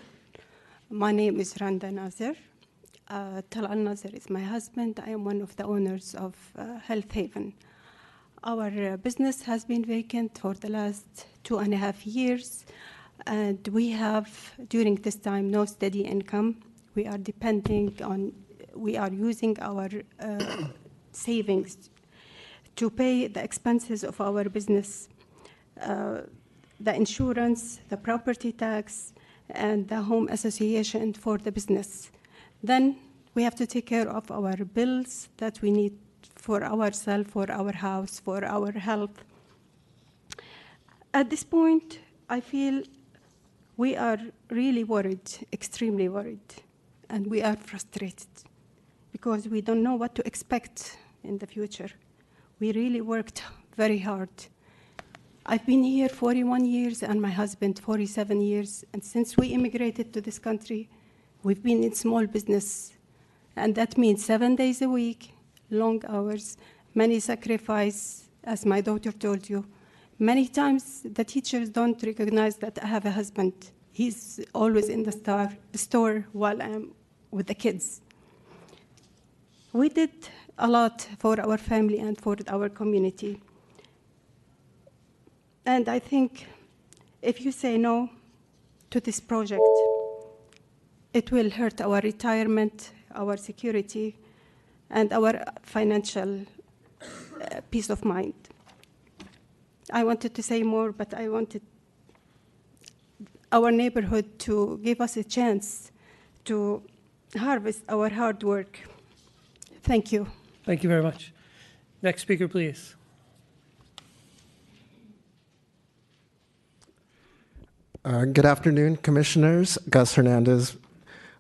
My name is Randa Nazir. Talal Nazir is my husband. I am one of the owners of Health Haven. Our business has been vacant for the last 2.5 years, and we have, during this time, no steady income. We are using our savings to pay the expenses of our business, the insurance, the property tax, and the home association for the business. Then we have to take care of our bills that we need for ourselves, for our house, for our health. At this point, I feel we are really worried, extremely worried, and we are frustrated because we don't know what to expect in the future. We really worked very hard. I've been here 41 years and my husband 47 years, and since we immigrated to this country, we've been in small business, and that means 7 days a week, long hours, many sacrifice, as my daughter told you. Many times the teachers don't recognize that I have a husband. He's always in the store while I'm with the kids. We did a lot for our family and for our community. And I think if you say no to this project, it will hurt our retirement, our security, and our financial peace of mind. I wanted to say more, but I wanted our neighborhood to give us a chance to harvest our hard work. Thank you. Thank you very much. Next speaker, please. Good afternoon, Commissioners. Gus Hernandez.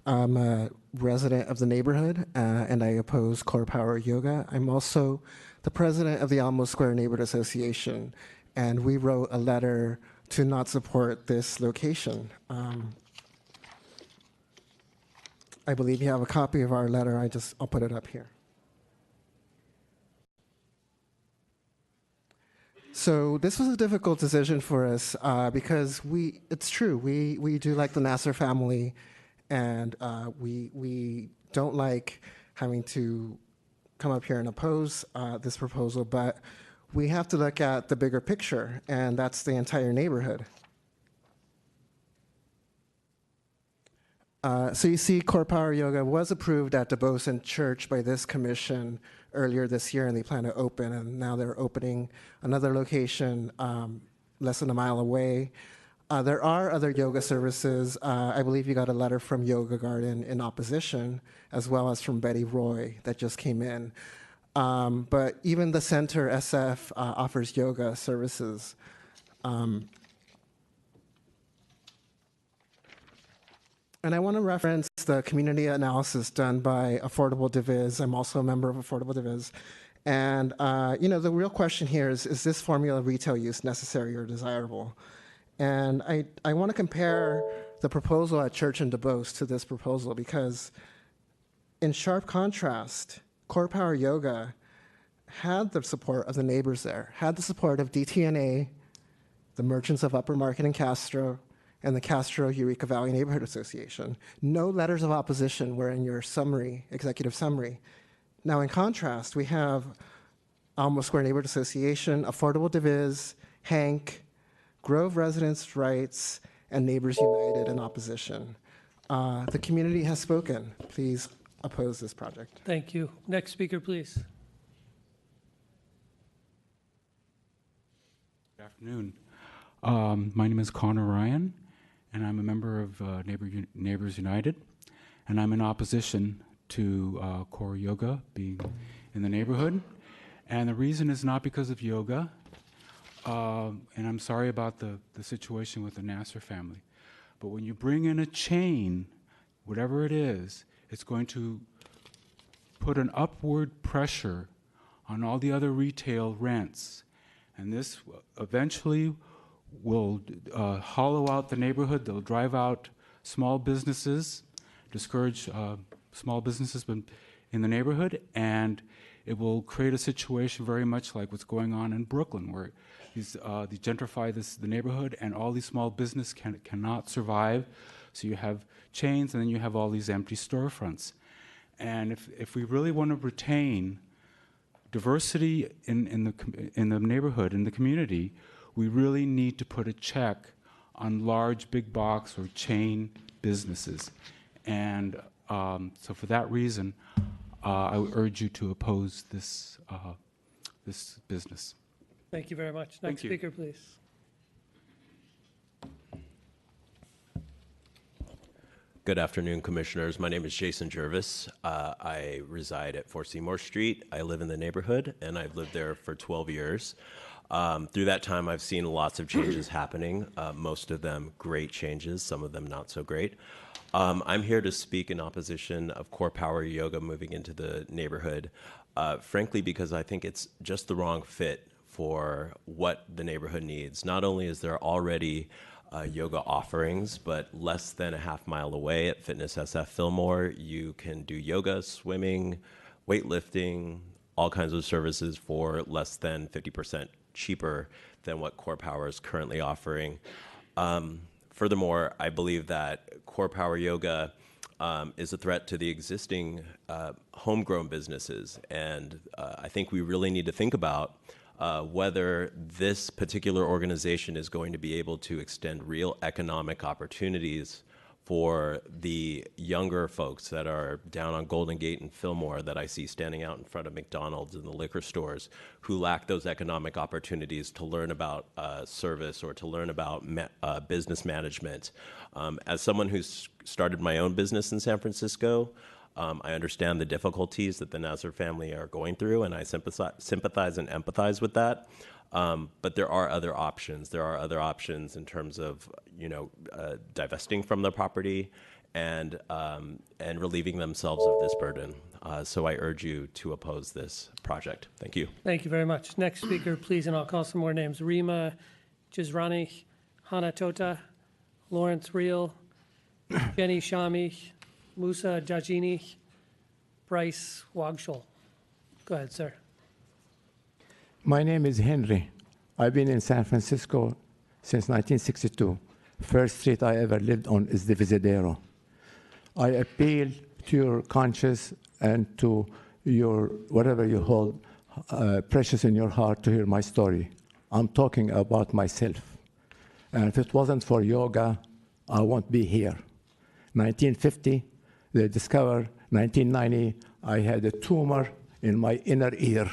I'm a resident of the neighborhood, and I oppose Core Power Yoga. I'm also the president of the Alamo Square Neighborhood Association, and we wrote a letter to not support this location. I believe you have a copy of our letter. I'll put it up here. So this was a difficult decision for us because it's true, we do like the Nasser family, and we don't like having to come up here and oppose this proposal, but we have to look at the bigger picture, and that's the entire neighborhood. So you see, Core Power Yoga was approved at DeBosen Church by this commission earlier this year, and they plan to open, and now they're opening another location less than a mile away. There are other yoga services. I believe you got a letter from Yoga Garden in opposition, as well as from Betty Roy that just came in. But even the Center SF offers yoga services. And I want to reference the community analysis done by Affordable Diviz. I'm also a member of Affordable Diviz. And the real question here is this formula retail use necessary or desirable? And I want to compare the proposal at Church and DuBose to this proposal because in sharp contrast, Core Power Yoga had the support of the neighbors there, had the support of DTNA, the Merchants of Upper Market in Castro, and the Castro Eureka Valley Neighborhood Association. No letters of opposition were in your summary, executive summary. Now, in contrast, we have Alamo Square Neighborhood Association, Affordable Diviz, Hank, Grove Residents' Rights, and Neighbors United in opposition. The community has spoken. Please oppose this project. Thank you. Next speaker, please. Good afternoon. My name is Connor Ryan, and I'm a member of Neighbors United, and I'm in opposition to Core Yoga being in the neighborhood. And the reason is not because of yoga, and I'm sorry about the situation with the Nasser family, but when you bring in a chain, whatever it is, it's going to put an upward pressure on all the other retail rents. And this eventually will hollow out the neighborhood. They'll drive out small businesses, discourage small businesses in the neighborhood, and it will create a situation very much like what's going on in Brooklyn, where they gentrify the neighborhood, and all these small businesses cannot survive. So you have chains, and then you have all these empty storefronts. And if we really want to retain diversity in the neighborhood, in the community, we really need to put a check on large big box or chain businesses. And so for that reason, I would urge you to oppose this business. Thank you very much. Thank Next you. speaker, please. Good afternoon, Commissioners. My name is Jason Jervis. I reside at 4 Seymour Street. I live in the neighborhood, and I've lived there for 12 years. Through that time, I've seen lots of changes happening, most of them great changes, some of them not so great. I'm here to speak in opposition of Core Power Yoga moving into the neighborhood, frankly, because I think it's just the wrong fit for what the neighborhood needs. Not only is there already yoga offerings, but less than a half-mile away at Fitness SF Fillmore, you can do yoga, swimming, weightlifting, all kinds of services for less than 50% cheaper than what Core Power is currently offering. Furthermore, I believe that Core Power Yoga is a threat to the existing homegrown businesses, and I think we really need to think about whether this particular organization is going to be able to extend real economic opportunities for the younger folks that are down on Golden Gate and Fillmore that I see standing out in front of McDonald's and the liquor stores, who lack those economic opportunities to learn about service or to learn about business management. As someone who's started my own business in San Francisco, I understand the difficulties that the Nasser family are going through, and I sympathize and empathize with that. But there are other options. There are other options in terms of, divesting from their property and relieving themselves of this burden. So I urge you to oppose this project. Thank you. Thank you very much. Next speaker, please, and I'll call some more names. Rima Jizrani, Hana Tota, Lawrence Reel, Jenny Shami, Musa Jajini, Bryce Wagshul. Go ahead, sir. My name is Henry. I've been in San Francisco since 1962. First street I ever lived on is the Divisadero. I appeal to your conscience and to your whatever you hold precious in your heart to hear my story. I'm talking about myself. And if it wasn't for yoga, I won't be here. 1950, they discovered, 1990, I had a tumor in my inner ear.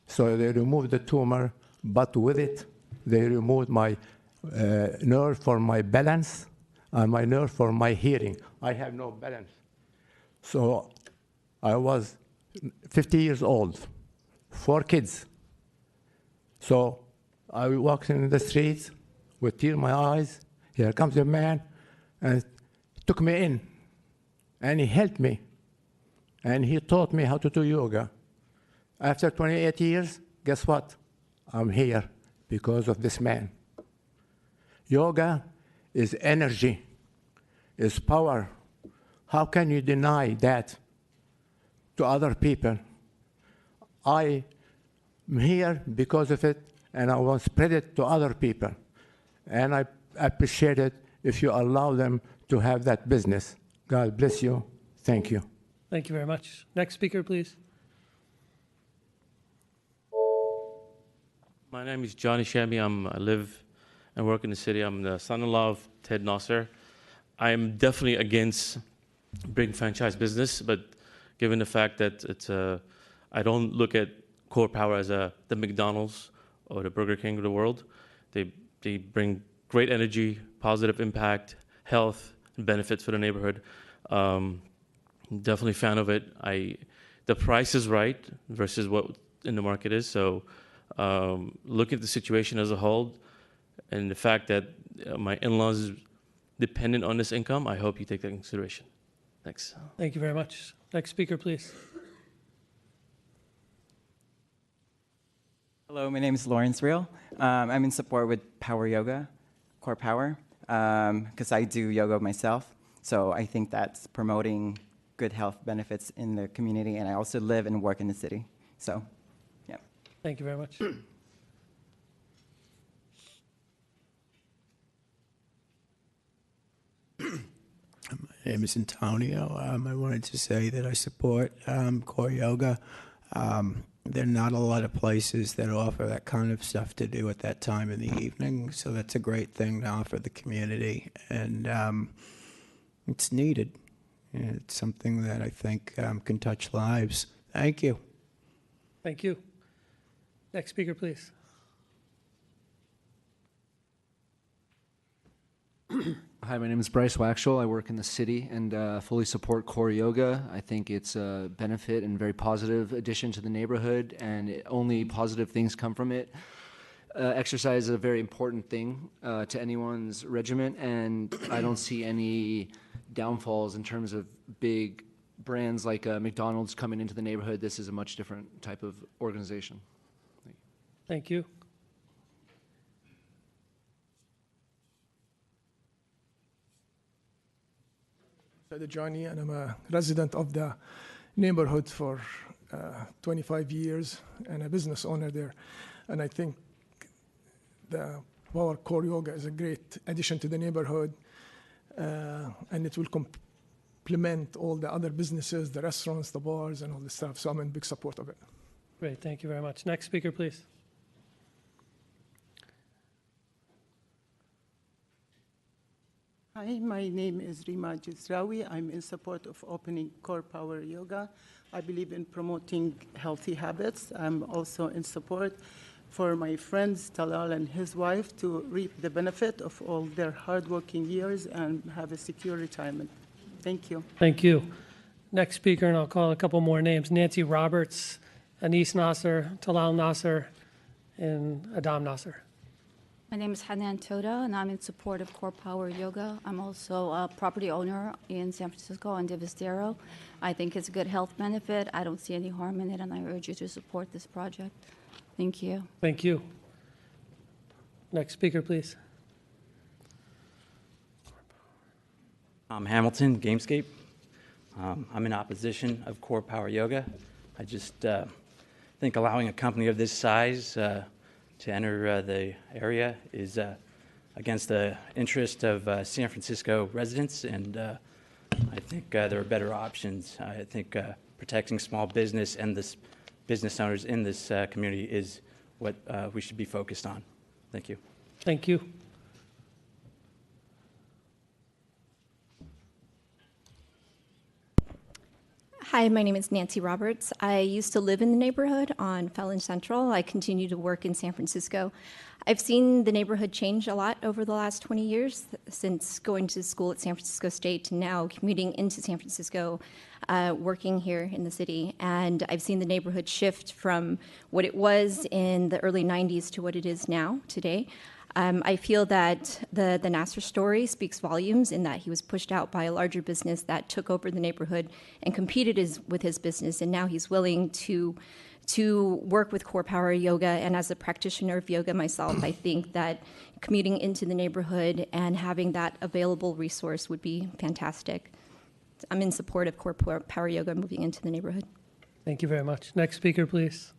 So they removed the tumor, but with it, they removed my nerve for my balance and my nerve for my hearing. I have no balance. So I was 50 years old, 4 kids. So I walked in the streets with tears in my eyes. Here comes a man and took me in. And he helped me. And he taught me how to do yoga. After 28 years, guess what? I'm here because of this man. Yoga is energy, is power. How can you deny that to other people? I am here because of it, and I want to spread it to other people. And I appreciate it if you allow them to have that business. God bless you. Thank you. Thank you very much. Next speaker, please. My name is Johnny Shami. I live and work in the city. I'm the son-in-law of Ted Nasser. I'm definitely against big franchise business, but given the fact that I don't look at Core Power as the McDonald's or the Burger King of the world. They bring great energy, positive impact, health, and benefits for the neighborhood. Definitely a fan of it. The price is right versus what in the market is. So look at the situation as a whole and the fact that my in-laws is dependent on this income, I hope you take that into consideration. Thanks. Thank you very much. Next speaker, please. Hello, my name is Lawrence Real. I'm in support with Power Yoga, Core Power, because I do yoga myself. So I think that's promoting good health benefits in the community, and I also live and work in the city. So, yeah. Thank you very much. My name is Antonio. I wanted to say that I support Core Yoga. There are not a lot of places that offer that kind of stuff to do at that time in the evening, so that's a great thing to offer the community, and it's needed. And it's something that I think can touch lives. Thank you. Thank you. Next speaker, please. Hi, my name is Bryce Waxel. I work in the city and fully support Core Yoga. I think it's a benefit and very positive addition to the neighborhood, and only positive things come from it. Exercise is a very important thing to anyone's regimen, and I don't see any downfalls in terms of big brands like McDonald's coming into the neighborhood. This is a much different type of organization. Thank you. Johnny, and I'm a resident of the neighborhood for 25 years and a business owner there. And I think the Power Core Yoga is a great addition to the neighborhood, and it will complement all the other businesses, the restaurants, the bars, and all the stuff. So I'm in big support of it. Great, thank you very much. Next speaker, please. Hi, my name is Rima Jizrawi. I'm in support of opening Core Power Yoga. I believe in promoting healthy habits. I'm also in support for my friends Talal and his wife to reap the benefit of all their hardworking years and have a secure retirement. Thank you. Thank you. Next speaker, and I'll call a couple more names: Nancy Roberts, Anis Nasser, Talal Nasser, and Adam Nasser. My name is Hanan Toda, and I'm in support of Core Power Yoga. I'm also a property owner in San Francisco and Divistero. I think it's a good health benefit. I don't see any harm in it, and I urge you to support this project. Thank you. Thank you. Next speaker, please. I'm Hamilton, Gamescape. I'm in opposition of Core Power Yoga. I just think allowing a company of this size to enter the area is against the interest of San Francisco residents, and I think there are better options. I think protecting small business and the business owners in this community is what we should be focused on. Thank you. Thank you. Hi, my name is Nancy Roberts. I used to live in the neighborhood on Fallon Central. I continue to work in San Francisco. I've seen the neighborhood change a lot over the last 20 years, since going to school at San Francisco State to now commuting into San Francisco, working here in the city. And I've seen the neighborhood shift from what it was in the early 90s to what it is now, today. I feel that the Nasser story speaks volumes in that he was pushed out by a larger business that took over the neighborhood and competed with his business, and now he's willing to work with Core Power Yoga. And as a practitioner of yoga myself, I think that commuting into the neighborhood and having that available resource would be fantastic. I'm in support of Core Power Yoga moving into the neighborhood. Thank you very much. Next speaker, please.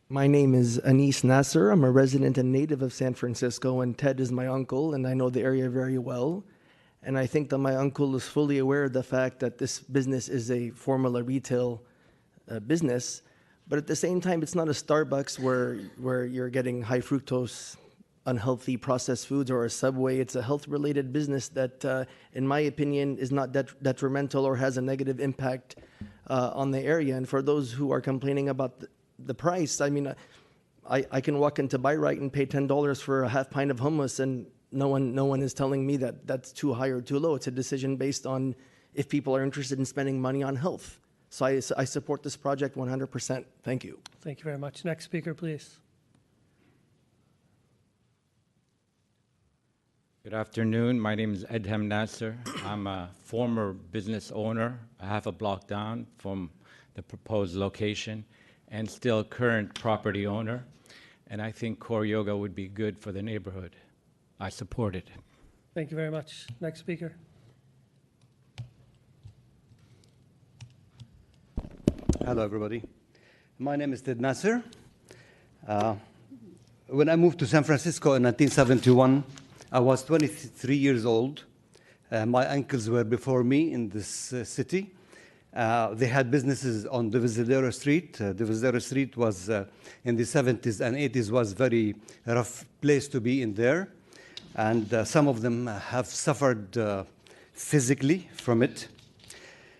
My name is Anis Nasser. I'm a resident and native of San Francisco, and Ted is my uncle, and I know the area very well. And I think that my uncle is fully aware of the fact that this business is a formula retail business, but at the same time, it's not a Starbucks where you're getting high fructose, unhealthy processed foods, or a Subway. It's a health-related business that, in my opinion, is not detrimental or has a negative impact on the area. And for those who are complaining about the price, I mean, I can walk into Buy-Right and pay $10 for a half pint of hummus, and no one is telling me that that's too high or too low. It's a decision based on if people are interested in spending money on health. So I support this project 100%. Thank you. Thank you very much. Next speaker, please. Good afternoon. My name is Edhem Nasser. I'm a former business owner, a half a block down from the proposed location, and still current property owner. And I think Core Yoga would be good for the neighborhood. I support it. Thank you very much. Next speaker. Hello, everybody. My name is Ted Nasser. When I moved to San Francisco in 1971, I was 23 years old. My uncles were before me in this city. They had businesses on Divisadero Street. Divisadero Street was, in the 70s and 80s, was very rough place to be in there. And some of them have suffered physically from it.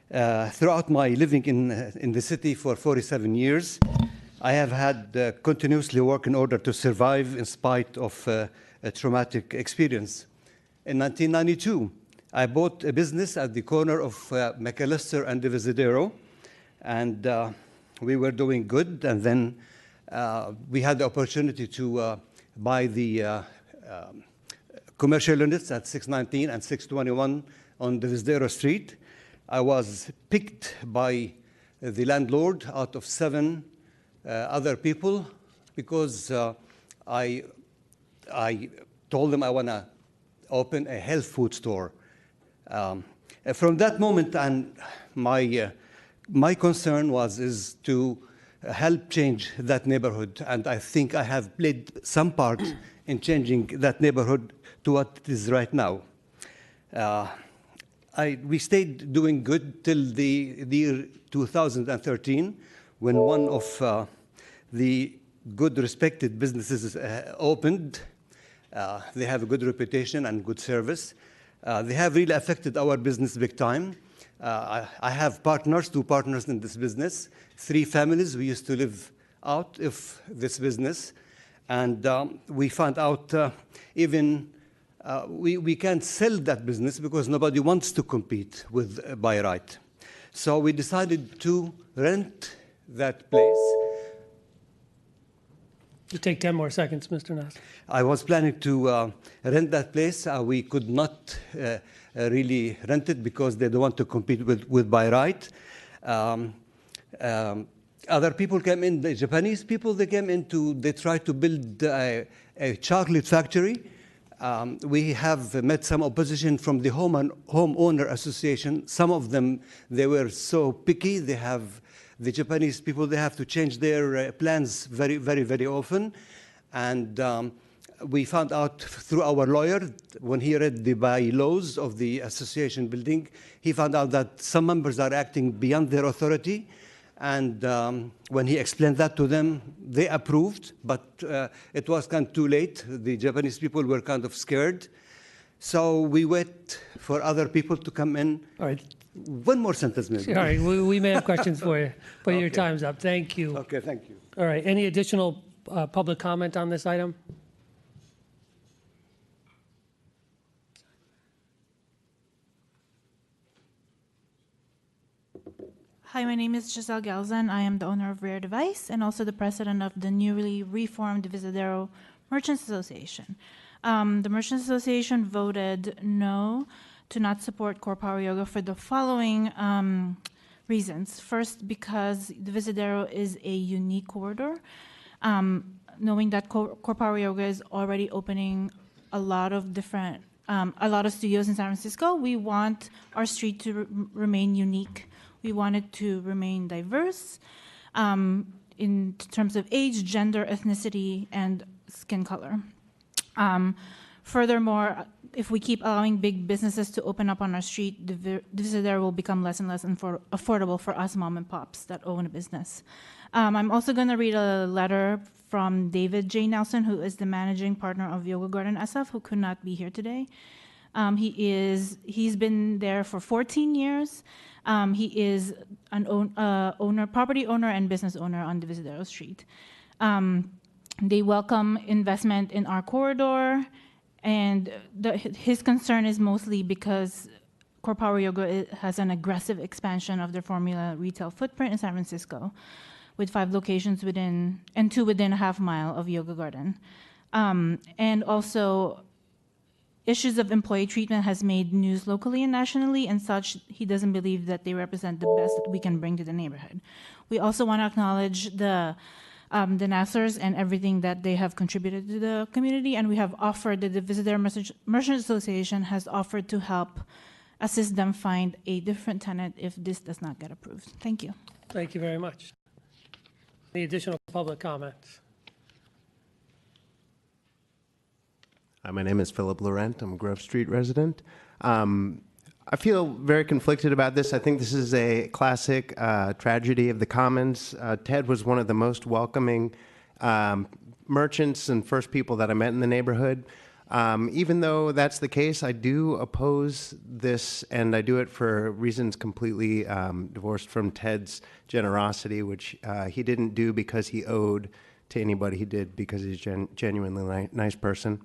Throughout my living in the city for 47 years, I have had continuously work in order to survive in spite of a traumatic experience. In 1992, I bought a business at the corner of McAllister and Divisadero, and we were doing good. And then we had the opportunity to buy the commercial units at 619 and 621 on Divisadero Street. I was picked by the landlord out of 7 other people because I told them I want to open a health food store. From that moment on, my concern is to help change that neighborhood, and I think I have played some part in changing that neighborhood to what it is right now. We stayed doing good till the year 2013, when one of the good respected businesses opened. They have a good reputation and good service. They have really affected our business big time. I have partners, 2 partners in this business, 3 families. We used to live out of this business. And we found out we can't sell that business because nobody wants to compete with Buy Right. So we decided to rent that place. You take 10 more seconds, Mr. Nasser. I was planning to rent that place. We could not really rent it because they don't want to compete with Buy Right. Other people came in, the Japanese people, they tried to build a chocolate factory. We have met some opposition from the homeowner association. Some of them, they were so picky. The Japanese people, they have to change their plans very, very, very often. And we found out through our lawyer, when he read the bylaws of the association building, he found out that some members are acting beyond their authority. And when he explained that to them, they approved, but it was kind of too late. The Japanese people were kind of scared. So we wait for other people to come in. All right. One more sentence, maybe. All right, we may have questions for you, but your time's up. Thank you. Okay, thank you. All right, any additional public comment on this item? Hi, my name is Giselle Galzan. I am the owner of Rare Device and also the president of the newly reformed Divisadero Merchants Association. The Merchants Association voted no to not support Core Power Yoga for the following reasons. First, because Divisadero is a unique corridor. Knowing that Core Power Yoga is already opening a lot of studios in San Francisco, we want our street to remain unique. We want it to remain diverse in terms of age, gender, ethnicity, and skin color. Furthermore, if we keep allowing big businesses to open up on our street, Divisadero will become less and less affordable for us mom and pops that own a business. I'm also going to read a letter from David J. Nelson, who is the managing partner of Yoga Garden SF, who could not be here today. He's been there for 14 years. He is an property owner and business owner on Divisadero Street. They welcome investment in our corridor, and his concern is mostly because Core Power Yoga has an aggressive expansion of their formula retail footprint in San Francisco, with 5 locations within and 2 within a half mile of Yoga Garden. And also, issues of employee treatment has made news locally and nationally, and such, he doesn't believe that they represent the best that we can bring to the neighborhood. We also want to acknowledge the Nassers and everything that they have contributed to the community, and we have offered that the Visitor Merchant Association has offered to help assist them find a different tenant if this does not get approved. Thank you. Thank you very much. Any additional public comments? Hi, my name is Philip Laurent. I'm a Grove Street resident. I feel very conflicted about this. I think this is a classic tragedy of the commons. Ted was one of the most welcoming merchants and first people that I met in the neighborhood. Even though that's the case, I do oppose this, and I do it for reasons completely divorced from Ted's generosity, which he didn't do because he owed to anybody. He did because he's a genuinely nice person.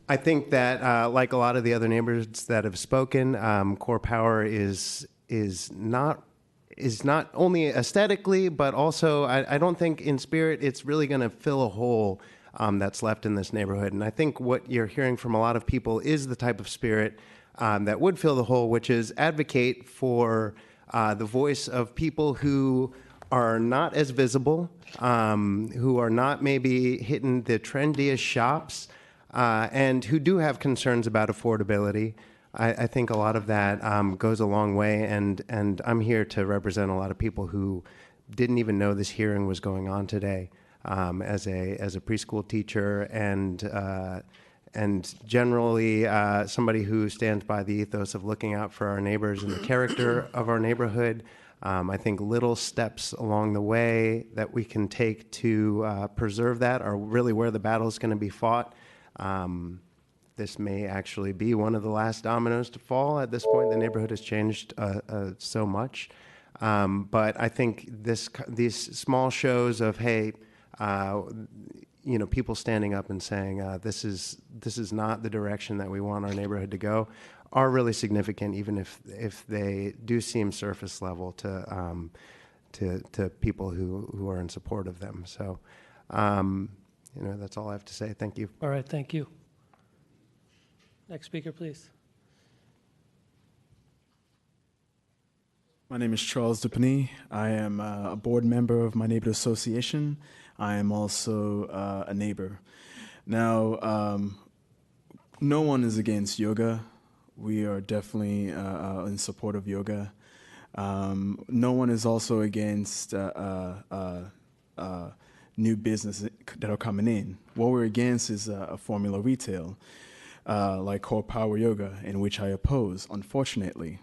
I think that, like a lot of the other neighbors that have spoken, Core Power is not only aesthetically, but also I don't think in spirit it's really going to fill a hole that's left in this neighborhood. And I think what you're hearing from a lot of people is the type of spirit that would fill the hole, which is advocate for the voice of people who are not as visible, who are not maybe hitting the trendiest shops, and who do have concerns about affordability. I think a lot of that goes a long way, and I'm here to represent a lot of people who didn't even know this hearing was going on today. As a preschool teacher and generally somebody who stands by the ethos of looking out for our neighbors and the character of our neighborhood. I think little steps along the way that we can take to preserve that are really where the battle is going to be fought. This may actually be one of the last dominoes to fall. At this point, the neighborhood has changed so much. But I think these small shows of, hey, people standing up and saying this is not the direction that we want our neighborhood to go, are really significant, even if they do seem surface level to people who are in support of them. So, that's all I have to say. Thank you. All right, thank you. Next speaker, please. My name is Charles Dupany. I am a board member of my neighborhood association. I am also a neighbor. Now, no one is against yoga. We are definitely in support of yoga. No one is also against new businesses that are coming in. What we're against is a formula retail, like Core Power Yoga, in which I oppose, unfortunately.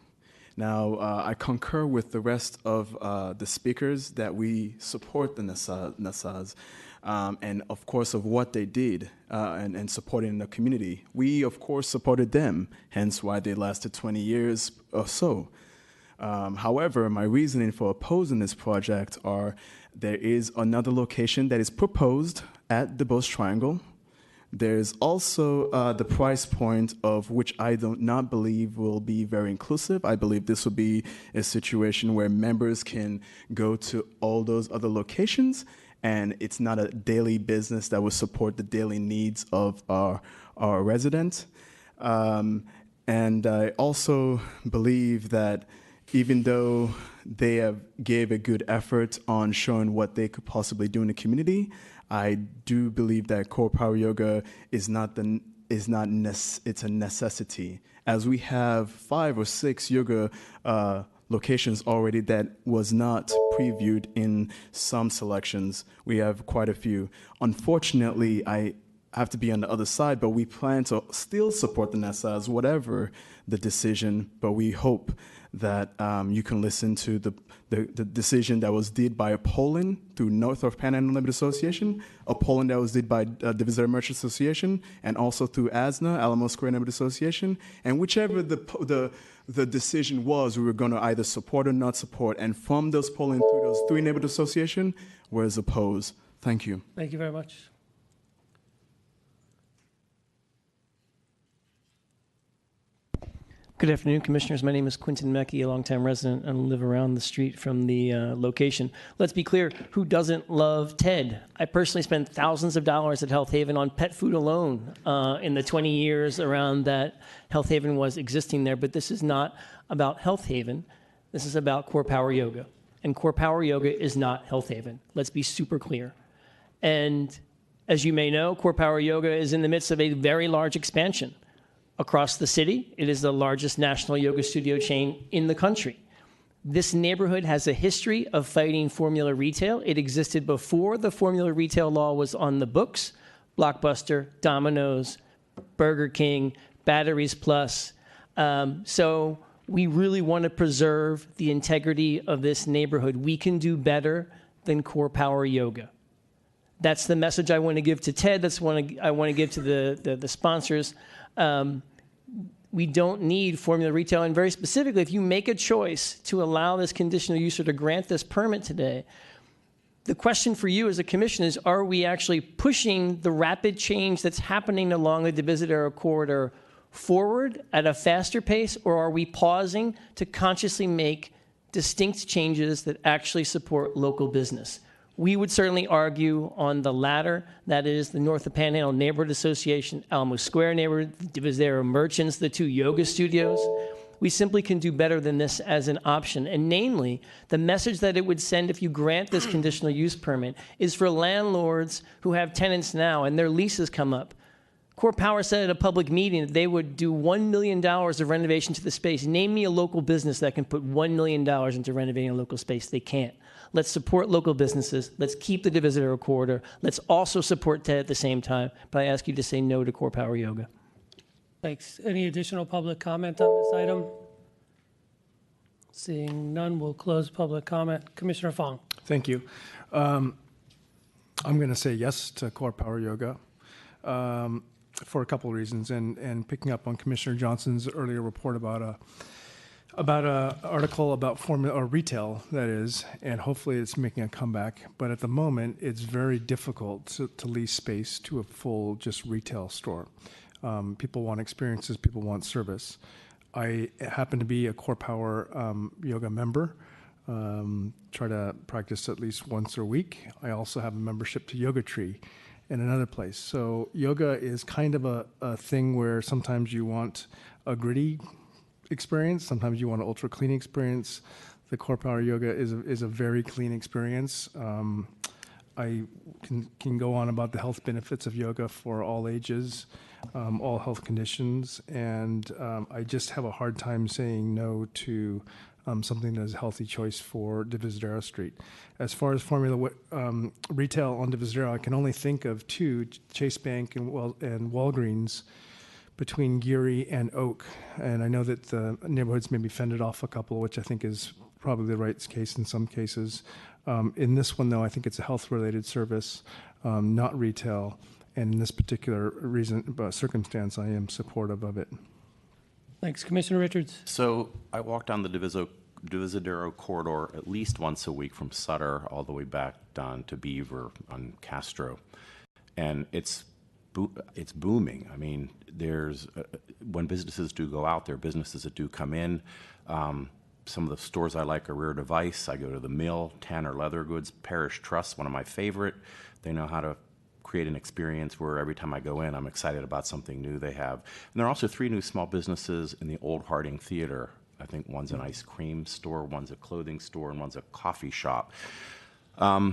Now, I concur with the rest of the speakers that we support the Nassas, and of course of what they did and supporting the community. We, of course, supported them, hence why they lasted 20 years or so. However, my reasoning for opposing this project are there is another location that is proposed at the Beauce Triangle. There's also the price point of which I do not believe will be very inclusive. I believe this will be a situation where members can go to all those other locations, and it's not a daily business that will support the daily needs of our residents. And I also believe that even though they gave a good effort on showing what they could possibly do in the community, I do believe that Core Power Yoga it's a necessity. As we have 5 or 6 yoga locations already that was not previewed in some selections. We have quite a few. Unfortunately, I have to be on the other side, but we plan to still support the Nassas, whatever the decision, but we hope that you can listen to the decision that was did by a polling through North of Panhandle Neighborhood Association, a polling that was did by the Visitor Merchant Association, and also through ASNA, Alamo Square Neighborhood Association. And whichever the decision was, we were going to either support or not support. And from those polling through those 3 neighborhood associations, was opposed. Thank you. Thank you very much. Good afternoon, Commissioners. My name is Quentin Mecki, a longtime resident and live around the street from the location. Let's be clear, who doesn't love Ted? I personally spent thousands of dollars at Health Haven on pet food alone in the 20 years around that Health Haven was existing there. But this is not about Health Haven. This is about Core Power Yoga. And Core Power Yoga is not Health Haven. Let's be super clear. And as you may know, Core Power Yoga is in the midst of a very large expansion. Across the city, it is the largest national yoga studio chain in the country. This neighborhood has a history of fighting formula retail. It existed before the formula retail law was on the books. Blockbuster, Domino's, Burger King, Batteries Plus. So we really want to preserve the integrity of this neighborhood. We can do better than Core Power Yoga. That's the message I want to give to Ted. That's what I want to give to the sponsors. We don't need formula retail. And very specifically, if you make a choice to allow this conditional use or to grant this permit today, the question for you as a commission is, are we actually pushing the rapid change that's happening along the Divisadero corridor forward at a faster pace, or are we pausing to consciously make distinct changes that actually support local business? We would certainly argue on the latter, that is the North of Panhandle Neighborhood Association, Alamo Square Neighborhood, Divisadero Merchants, the 2 yoga studios. We simply can do better than this as an option. And namely, the message that it would send if you grant this conditional use permit is for landlords who have tenants now and their leases come up. Core Power said at a public meeting that they would do $1 million of renovation to the space. Name me a local business that can put $1 million into renovating a local space. They can't. Let's support local businesses. Let's keep the Divisadero corridor. Let's also support TED at the same time. But I ask you to say no to Core Power Yoga. Thanks. Any additional public comment on this item? Seeing none, we'll close public comment. Commissioner Fong. Thank you. I'm going to say yes to Core Power Yoga for a couple of reasons. And picking up on Commissioner Johnson's earlier report about a article about formula or retail, that is, and hopefully it's making a comeback. But at the moment, it's very difficult to lease space to a full just retail store. People want experiences. People want service. I happen to be a Core Power Yoga member. Try to practice at least once a week. I also have a membership to Yoga Tree in another place. So yoga is kind of a thing where sometimes you want a gritty experience. Sometimes you want an ultra clean experience. The Core Power Yoga is a very clean experience. I can go on about the health benefits of yoga for all ages, all health conditions, and I just have a hard time saying no to something that is a healthy choice for Divisadero Street. As far as formula retail on Divisadero, I can only think of 2, Chase Bank and Walgreens, between Geary and Oak. And I know that the neighborhoods may be fended off a couple, which I think is probably the right case in some cases. In this one, though, I think it's a health-related service, not retail. And in this particular circumstance, I am supportive of it. Thanks. Commissioner Richards. So I walk down the Divisadero corridor at least once a week from Sutter all the way back down to Beaver on Castro. And it's booming. I mean, there's when businesses do go out there, businesses that do come in. Some of the stores I like are Rear Device. I go to the Mill, Tanner Leather Goods, Parish Trust, one of my favorite. They know how to create an experience where every time I go in, I'm excited about something new they have. And there are also 3 new small businesses in the Old Harding Theater. I think one's an ice cream store, one's a clothing store, and one's a coffee shop. I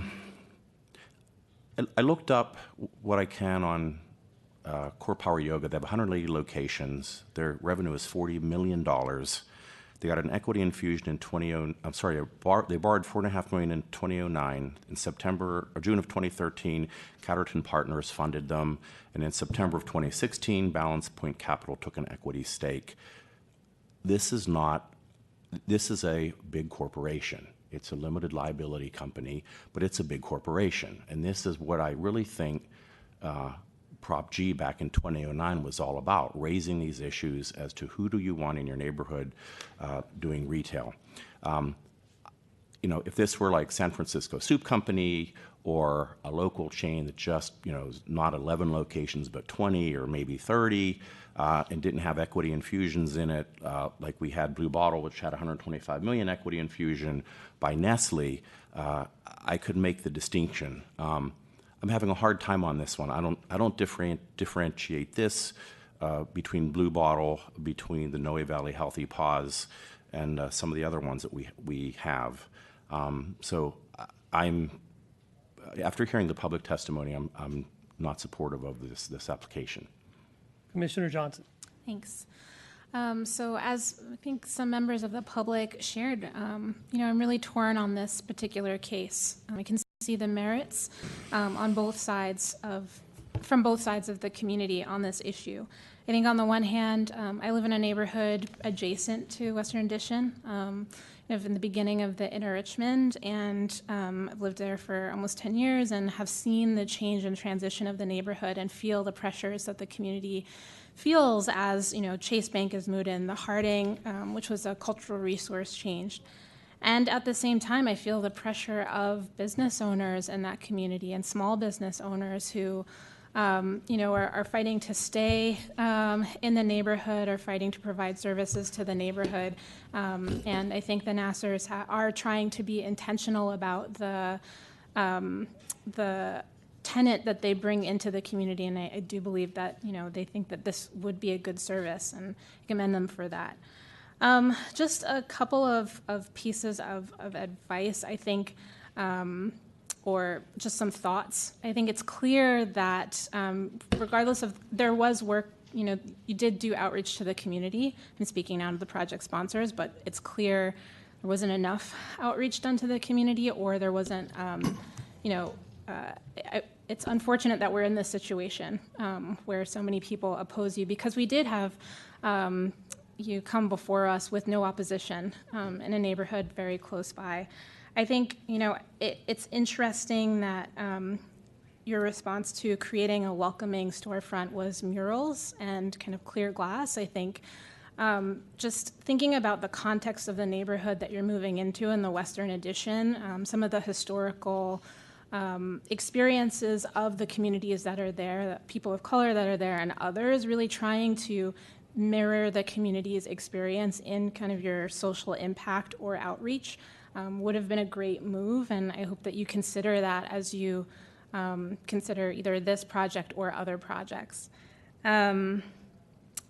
looked up what I can on Core Power Yoga. They have 180 locations. Their revenue is $40 million. They got an equity infusion in they borrowed $4.5 million in 2009. In June of 2013, Catterton Partners funded them, and in September of 2016, Balance Point Capital took an equity stake. This is a big corporation. It's a limited liability company, but it's a big corporation, and this is what I really think Prop G back in 2009 was all about, raising these issues as to who do you want in your neighborhood doing retail. If this were like San Francisco Soup Company or a local chain that just, is not 11 locations but 20 or maybe 30, and didn't have equity infusions in it, like we had Blue Bottle, which had 125 million equity infusion by Nestle, I could make the distinction. I'm having a hard time on this one. I don't differentiate this between Blue Bottle, between the Noe Valley Healthy Paws, and some of the other ones that we have. So after hearing the public testimony, I'm not supportive of this application. Commissioner Johnson. Thanks. So as I think some members of the public shared, I'm really torn on this particular case. I can see the merits from both sides of the community on this issue. I think on the one hand, I live in a neighborhood adjacent to Western Addition, in the beginning of the Inner Richmond, and I've lived there for almost 10 years and have seen the change and transition of the neighborhood and feel the pressures that the community feels as, Chase Bank is moved in, the Harding, which was a cultural resource, changed. And at the same time, I feel the pressure of business owners in that community and small business owners who are fighting to stay in the neighborhood or fighting to provide services to the neighborhood. And I think the Nassers are trying to be intentional about the tenant that they bring into the community. And I do believe that, they think that this would be a good service, and I commend them for that. Just a couple of pieces of advice, I think, or just some thoughts. I think it's clear that regardless of, there was work, you did do outreach to the community. I'm speaking now to the project sponsors, but it's clear there wasn't enough outreach done to the community, or there wasn't, it's unfortunate that we're in this situation where so many people oppose you, because we did have you come before us with no opposition in a neighborhood very close by. I think, it's interesting that your response to creating a welcoming storefront was murals and kind of clear glass. I think just thinking about the context of the neighborhood that you're moving into in the Western Addition, some of the historical experiences of the communities that are there, the people of color that are there, and others, really trying to mirror the community's experience in kind of your social impact or outreach would have been a great move, and I hope that you consider that as you consider either this project or other projects. And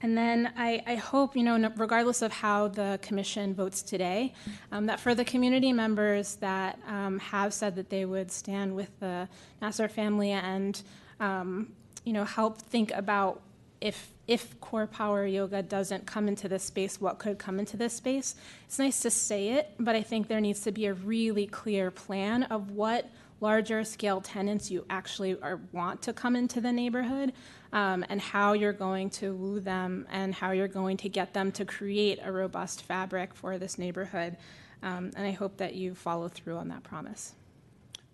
then I hope, regardless of how the commission votes today, that for the community members that have said that they would stand with the Nasser family and, help think about if Core Power Yoga doesn't come into this space, what could come into this space? It's nice to say it, but I think there needs to be a really clear plan of what larger scale tenants you actually want to come into the neighborhood, and how you're going to woo them and how you're going to get them to create a robust fabric for this neighborhood. And I hope that you follow through on that promise.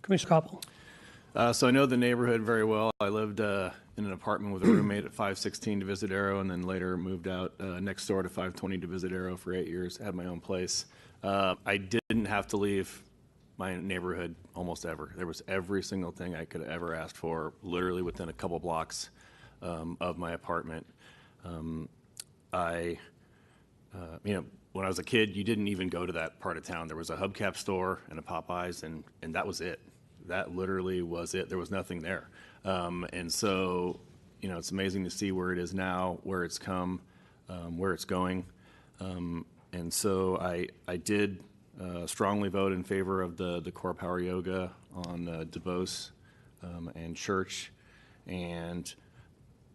Commissioner Koppel. So I know the neighborhood very well. I lived in an apartment with a roommate at 516 Divisadero, and then later moved out next door to 520 Divisadero for 8 years, had my own place. I didn't have to leave my neighborhood almost ever. There was every single thing I could have ever asked for, literally within a couple blocks of my apartment. When I was a kid, you didn't even go to that part of town. There was a Hubcap store and a Popeyes, and that was it. That literally was it. There was nothing there. And so, it's amazing to see where it is now, where it's come, where it's going. And so I did strongly vote in favor of the Core Power Yoga on DuBose and Church, and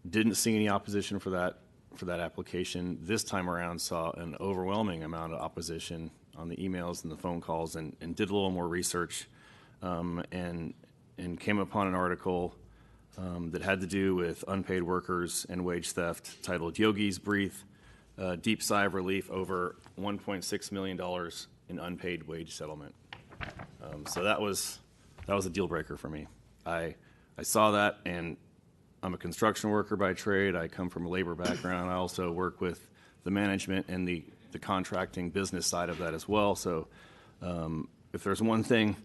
didn't see any opposition for that application. This time around, saw an overwhelming amount of opposition on the emails and the phone calls, and did a little more research. And came upon an article that had to do with unpaid workers and wage theft, titled "Yogis Breathe Deep Sigh of Relief Over $1.6 million in Unpaid Wage Settlement." So that was a deal breaker for me. I saw that, and I'm a construction worker by trade. I come from a labor background. I also work with the management and the contracting business side of that as well. So if there's one thing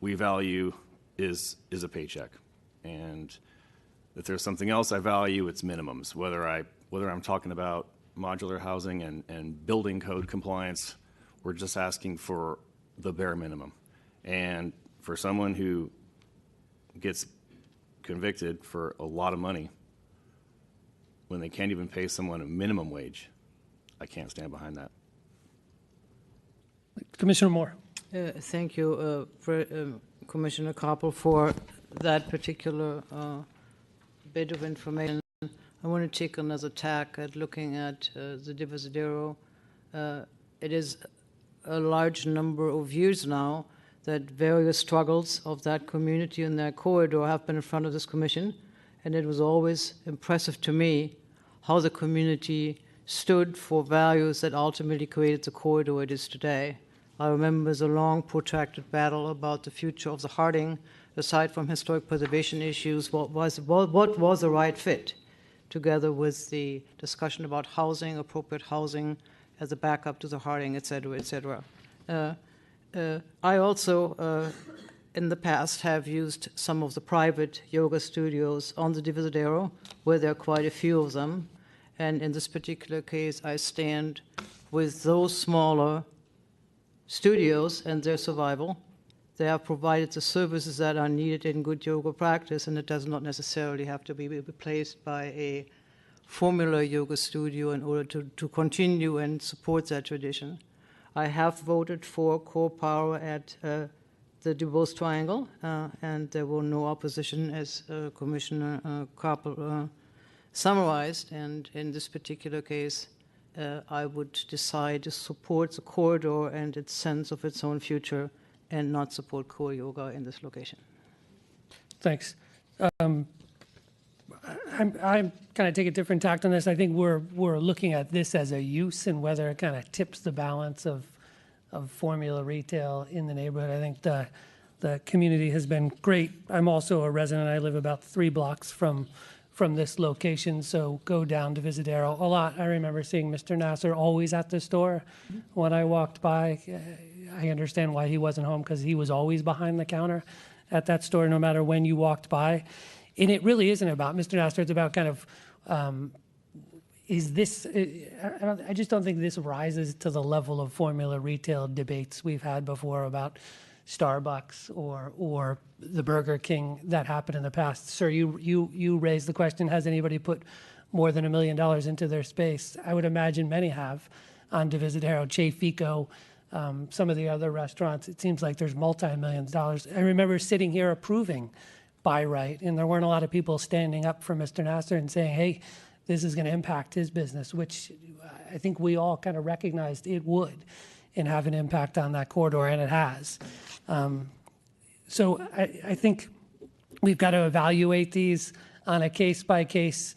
we value is a paycheck. And if there's something else I value, it's minimums. Whether I'm talking about modular housing and building code compliance, we're just asking for the bare minimum. And for someone who gets convicted for a lot of money when they can't even pay someone a minimum wage, I can't stand behind that. Commissioner Moore. Thank you, Commissioner Koppel, for that particular bit of information. I want to take another tack at looking at the Divisadero. It is a large number of years now that various struggles of that community and that corridor have been in front of this commission, and it was always impressive to me how the community stood for values that ultimately created the corridor it is today. I remember the long, protracted battle about the future of the Harding. Aside from historic preservation issues, what was the right fit, together with the discussion about housing, appropriate housing as a backup to the Harding, et cetera, et cetera. I also, in the past, have used some of the private yoga studios on the Divisadero, where there are quite a few of them. And in this particular case, I stand with those smaller studios and their survival. They have provided the services that are needed in good yoga practice, and it does not necessarily have to be replaced by a formula yoga studio in order to continue and support that tradition. I have voted for core power at the DuBois Triangle, and there were no opposition, as Commissioner Koppel summarized. And in this particular case, I would decide to support the corridor and its sense of its own future, and not support core yoga in this location. Thanks. I'm kind of take a different tact on this. I think we're looking at this as a use and whether it kind of tips the balance of formula retail in the neighborhood. I think the community has been great. I'm also a resident. I live about 3 blocks from this location, so go down to Divisadero a lot. I remember seeing Mr. Nasser always at the store. When I walked by, I understand why he wasn't home, because he was always behind the counter at that store, no matter when you walked by. And it really isn't about Mr. Nasser. It's about kind of, is this, I just don't think this rises to the level of formula retail debates we've had before about Starbucks or the Burger King that happened in the past. Sir, you raised the question, has anybody put more than $1 million into their space? I would imagine many have on Divisadero, Che Fico, some of the other restaurants. It seems like there's multi-millions of dollars. I remember sitting here approving Buy Right, and there weren't a lot of people standing up for Mr. Nasser and saying, hey, this is going to impact his business, which I think we all kind of recognized it would, and have an impact on that corridor, and it has. So I think we've got to evaluate these on a case-by-case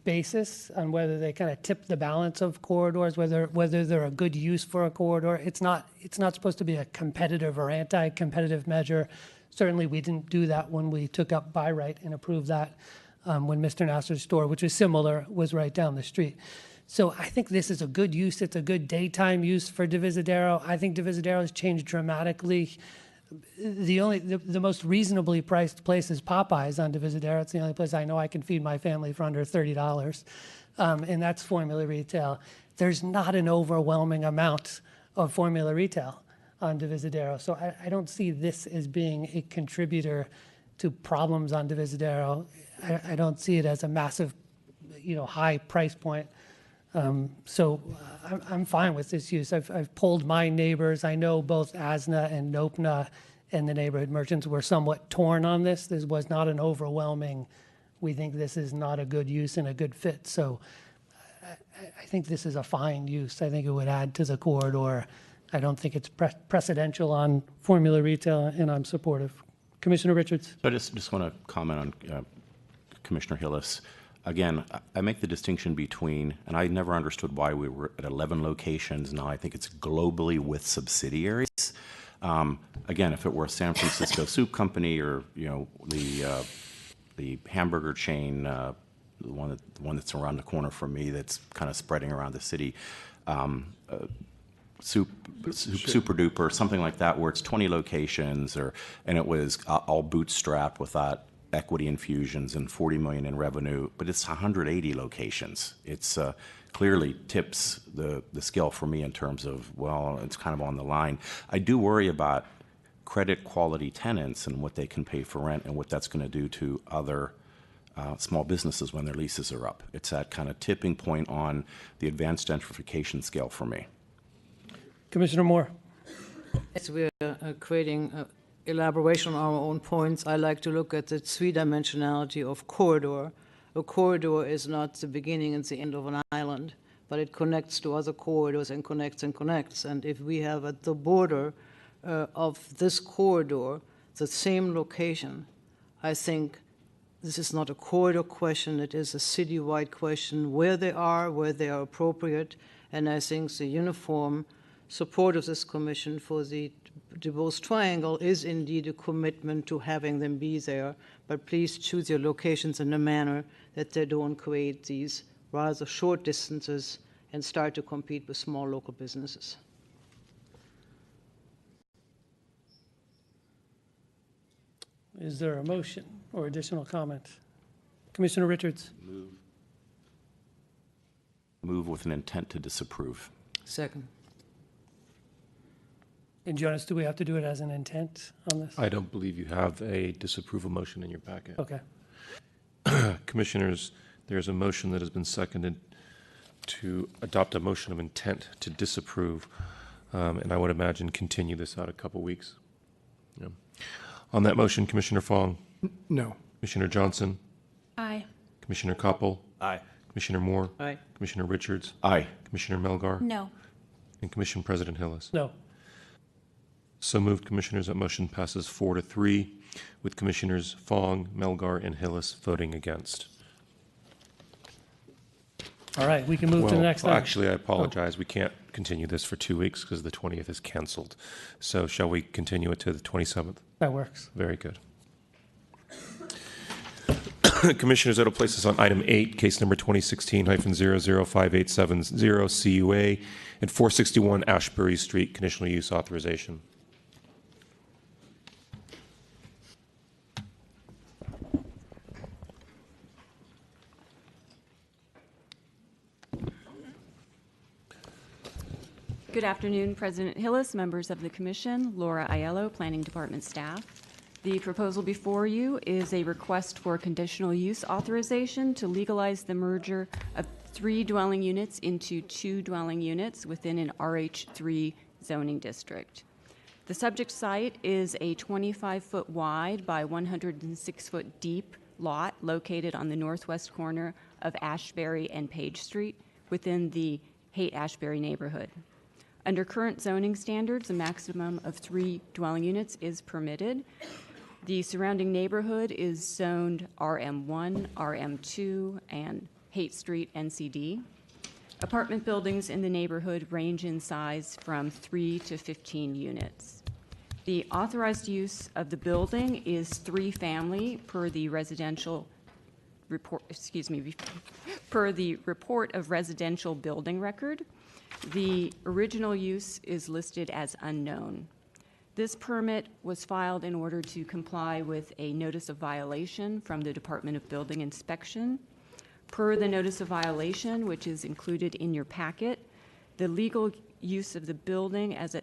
basis on whether they kind of tip the balance of corridors, whether they're a good use for a corridor. It's not supposed to be a competitive or anti-competitive measure. Certainly, we didn't do that when we took up Buy Right and approved that when Mr. Nasser's store, which was similar, was right down the street. So I think this is a good use. It's a good daytime use for Divisadero. I think Divisadero has changed dramatically. The most reasonably priced place is Popeyes on Divisadero. It's the only place I know I can feed my family for under $30, and that's formula retail. There's not an overwhelming amount of formula retail on Divisadero, so I don't see this as being a contributor to problems on Divisadero. I don't see it as a massive, high price point. So I'm fine with this use. I've polled my neighbors. I know both ASNA and NOPNA and the neighborhood merchants were somewhat torn on this. This was not an overwhelming, we think this is not a good use and a good fit. So I think this is a fine use. I think it would add to the corridor. I don't think it's precedential on formula retail, and I'm supportive. Commissioner Richards. So I just want to comment on Commissioner Hillis. Again, I make the distinction between, and I never understood why we were at 11 locations. Now I think it's globally with subsidiaries. Again, if it were a San Francisco soup company or the hamburger chain, the one that's around the corner from me that's kind of spreading around the city, super duper, something like that, where it's 20 locations, and it was all bootstrapped without equity infusions and 40 million in revenue, but it's 180 locations. It's clearly tips the scale for me in terms of, well, it's kind of on the line. I do worry about credit quality tenants and what they can pay for rent and what that's going to do to other small businesses when their leases are up. It's that kind of tipping point on the advanced gentrification scale for me. Commissioner Moore. As we're creating elaboration on our own points, I like to look at the three-dimensionality of corridor. A corridor is not the beginning and the end of an island, but it connects to other corridors and connects and connects. And if we have at the border of this corridor the same location, I think this is not a corridor question, it is a citywide question, where they are appropriate, and I think the uniform support of this commission for the Dubois Triangle is indeed a commitment to having them be there, but please choose your locations in a manner that they don't create these rather short distances and start to compete with small local businesses. Is there a motion or additional comment? Commissioner Richards. Move with an intent to disapprove. Second. And Jonas, do we have to do it as an intent on this? I don't believe you have a disapproval motion in your packet. Okay. Commissioners, there's a motion that has been seconded to adopt a motion of intent to disapprove, and I would imagine continue this out a couple weeks. Yeah. On that motion, Commissioner Fong? No. Commissioner Johnson? Aye. Commissioner Koppel? Aye. Commissioner Moore? Aye. Commissioner Richards? Aye. Commissioner Melgar? No. And Commission President Hillis? No. So moved, Commissioners. That motion passes 4-3, with Commissioners Fong, Melgar, and Hillis voting against. All right, we can move to the next item. Actually, I apologize. We can't continue this for 2 weeks because the 20th is canceled. So shall we continue it to the 27th? That works. Very good. Commissioners, that'll place us on item 8, case number 2016-005870, CUA at 461 Ashbury Street, conditional use authorization. Good afternoon, President Hillis, members of the Commission, Laura Aiello, Planning Department staff. The proposal before you is a request for conditional use authorization to legalize the merger of 3 dwelling units into 2 dwelling units within an RH3 zoning district. The subject site is a 25-foot wide by 106-foot deep lot located on the northwest corner of Ashbury and Page Street within the Haight-Ashbury neighborhood. Under current zoning standards, a maximum of 3 dwelling units is permitted. The surrounding neighborhood is zoned RM1, RM2, and Haight Street NCD. Apartment buildings in the neighborhood range in size from 3 to 15 units. The authorized use of the building is 3-family per the residential report, per the report of residential building record. The original use is listed as unknown. This permit was filed in order to comply with a notice of violation from the Department of Building Inspection. Per the notice of violation, which is included in your packet, the legal use of the building as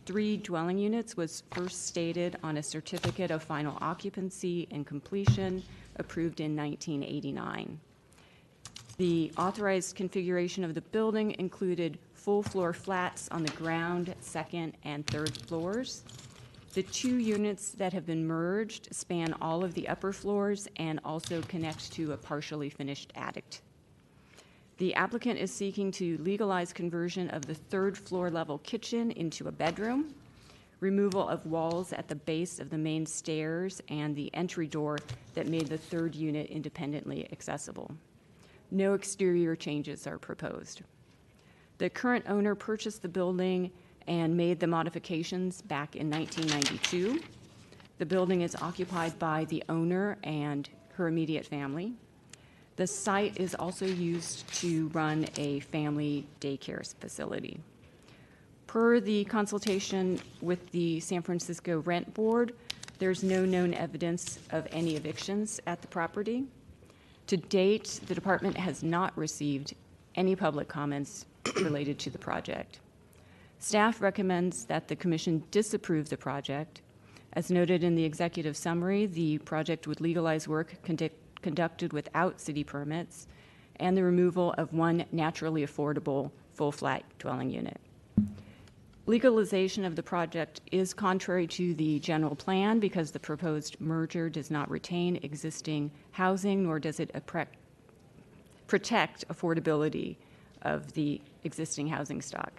3 dwelling units was first stated on a certificate of final occupancy and completion approved in 1989. The authorized configuration of the building included full floor flats on the ground, 2nd, and 3rd floors. The 2 units that have been merged span all of the upper floors and also connect to a partially finished attic. The applicant is seeking to legalize conversion of the 3rd floor level kitchen into a bedroom, removal of walls at the base of the main stairs and the entry door that made the 3rd unit independently accessible. No exterior changes are proposed. The current owner purchased the building and made the modifications back in 1992. The building is occupied by the owner and her immediate family. The site is also used to run a family daycare facility. Per the consultation with the San Francisco Rent Board, there's no known evidence of any evictions at the property. To date, the department has not received any public comments related to the project. Staff recommends that the commission disapprove the project. As noted in the executive summary, the project would legalize work conducted without city permits and the removal of one naturally affordable full flat dwelling unit. Legalization of the project is contrary to the general plan because the proposed merger does not retain existing housing, nor does it protect affordability of the existing housing stock.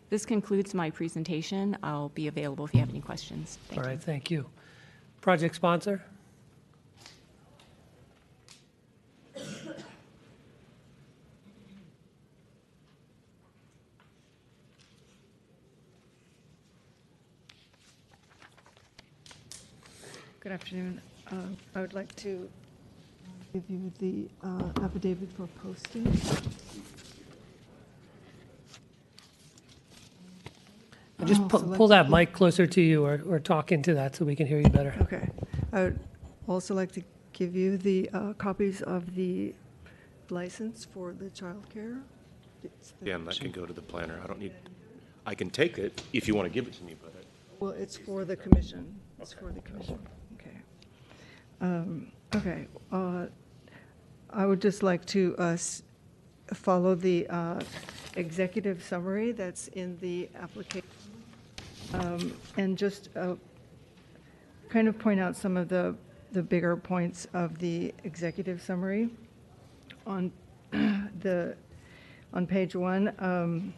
This concludes my presentation. I'll be available if you have any questions. Thank All you. right, thank you. Project sponsor? Good afternoon. I would like to give you the affidavit for posting. Just pull that mic closer to you or talk into that so we can hear you better. Okay. I would also like to give you the copies of the license for the childcare. Yeah, and that can go to the planner. I can take it if you want to give it to me, but. Well, it's for the commission. It's for the commission. Okay. I would just like to follow the executive summary that's in the application, and just kind of point out some of the bigger points of the executive summary on page 1.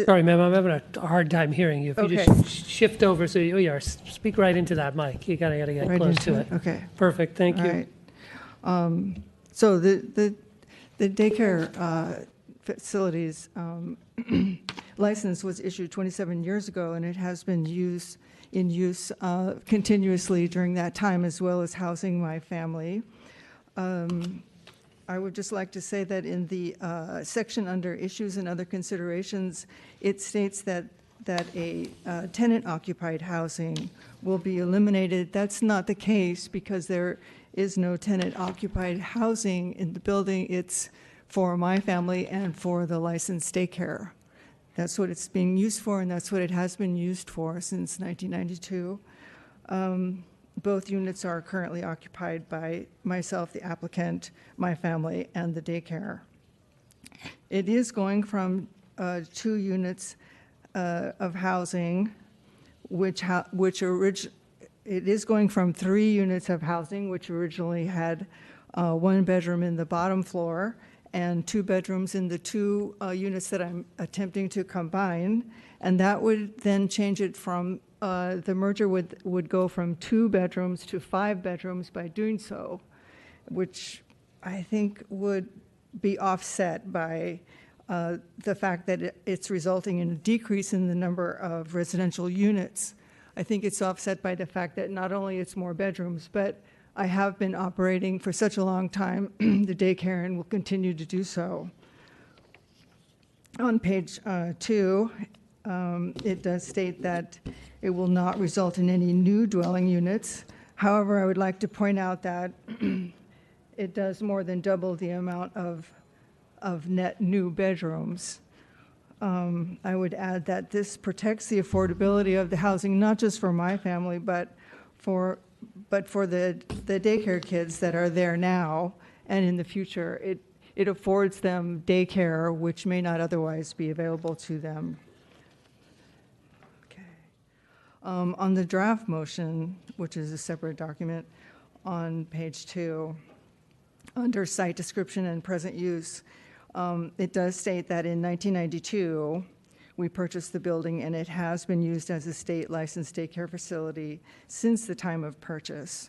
Sorry, ma'am, I'm having a hard time hearing you. If you just shift over so you are, speak right into that mic. You gotta get Right close into to it, it. okay. Perfect, thank All you. right. So the daycare facilities license was issued 27 years ago, and it has been in use continuously during that time, as well as housing my family. I would just like to say that in the section under issues and other considerations, it states that a tenant-occupied housing will be eliminated. That's not the case because there is no tenant-occupied housing in the building. It's for my family and for the licensed daycare. That's what it's being used for, and that's what it has been used for since 1992. Both units are currently occupied by myself, the applicant, my family, and the daycare. It is going from 2 units of housing, it is going from 3 units of housing, which originally had 1 bedroom in the bottom floor and 2 bedrooms in the 2 units that I'm attempting to combine, and that would then change it from the merger would go from 2 bedrooms to 5 bedrooms by doing so, which I think would be offset by the fact that it's resulting in a decrease in the number of residential units. I think it's offset by the fact that not only it's more bedrooms, but I have been operating for such a long time the daycare and will continue to do so. On page 2, it does state that it will not result in any new dwelling units. However, I would like to point out that it does more than double the amount of net new bedrooms. I would add that this protects the affordability of the housing, not just for my family, but for the daycare kids that are there now and in the future. It affords them daycare, which may not otherwise be available to them. On the draft motion, which is a separate document, on page 2, under site description and present use, it does state that in 1992, we purchased the building and it has been used as a state licensed daycare facility since the time of purchase.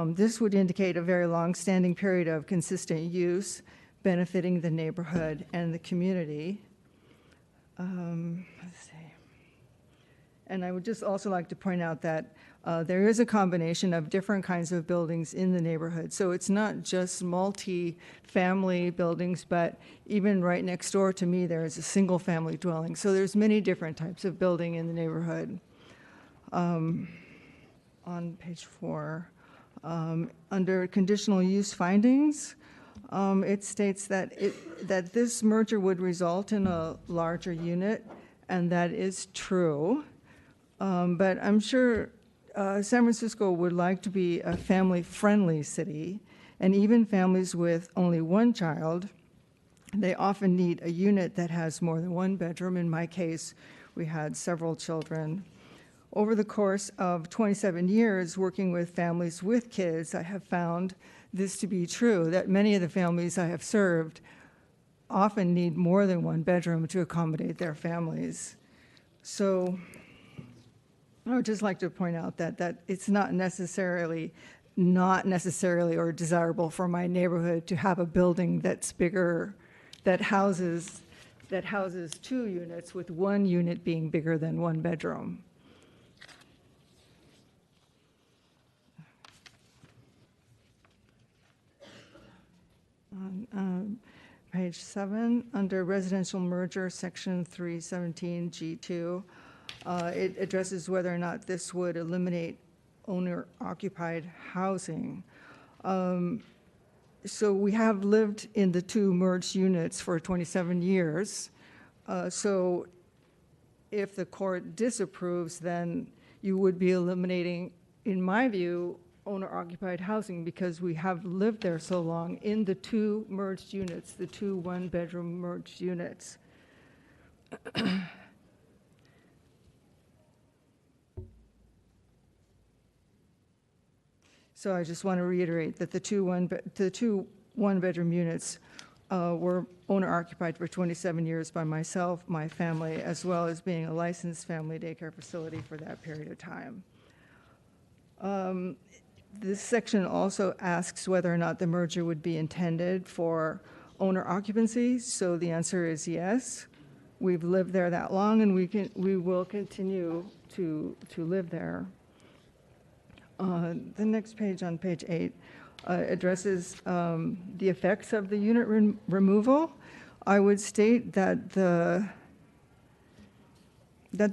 This would indicate a very long-standing period of consistent use, benefiting the neighborhood and the community. Let's see. And I would just also like to point out that there is a combination of different kinds of buildings in the neighborhood. So it's not just multi-family buildings, but even right next door to me, there is a single-family dwelling. So there's many different types of building in the neighborhood. On page 4, under conditional use findings, it states that that this merger would result in a larger unit, and that is true. But I'm sure San Francisco would like to be a family-friendly city, and even families with only one child, they often need a unit that has more than one bedroom. In my case, we had several children. Over the course of 27 years working with families with kids, I have found this to be true, that many of the families I have served often need more than one bedroom to accommodate their families. So I would just like to point out that it's not necessarily or desirable for my neighborhood to have a building that's bigger, that houses 2 units, with one unit being bigger than one bedroom. On page 7, under residential merger, section 317 G2, it addresses whether or not this would eliminate owner-occupied housing. So we have lived in the 2 merged units for 27 years. So if the court disapproves, then you would be eliminating, in my view, owner-occupied housing, because we have lived there so long in the 2 merged units, the 2 one-bedroom merged units. So I just want to reiterate that the two one-bedroom units were owner-occupied for 27 years by myself, my family, as well as being a licensed family daycare facility for that period of time. This section also asks whether or not the merger would be intended for owner occupancy, so the answer is yes. We've lived there that long, and we will continue to live there. The next page, on page 8, addresses the effects of the unit removal. I would state that the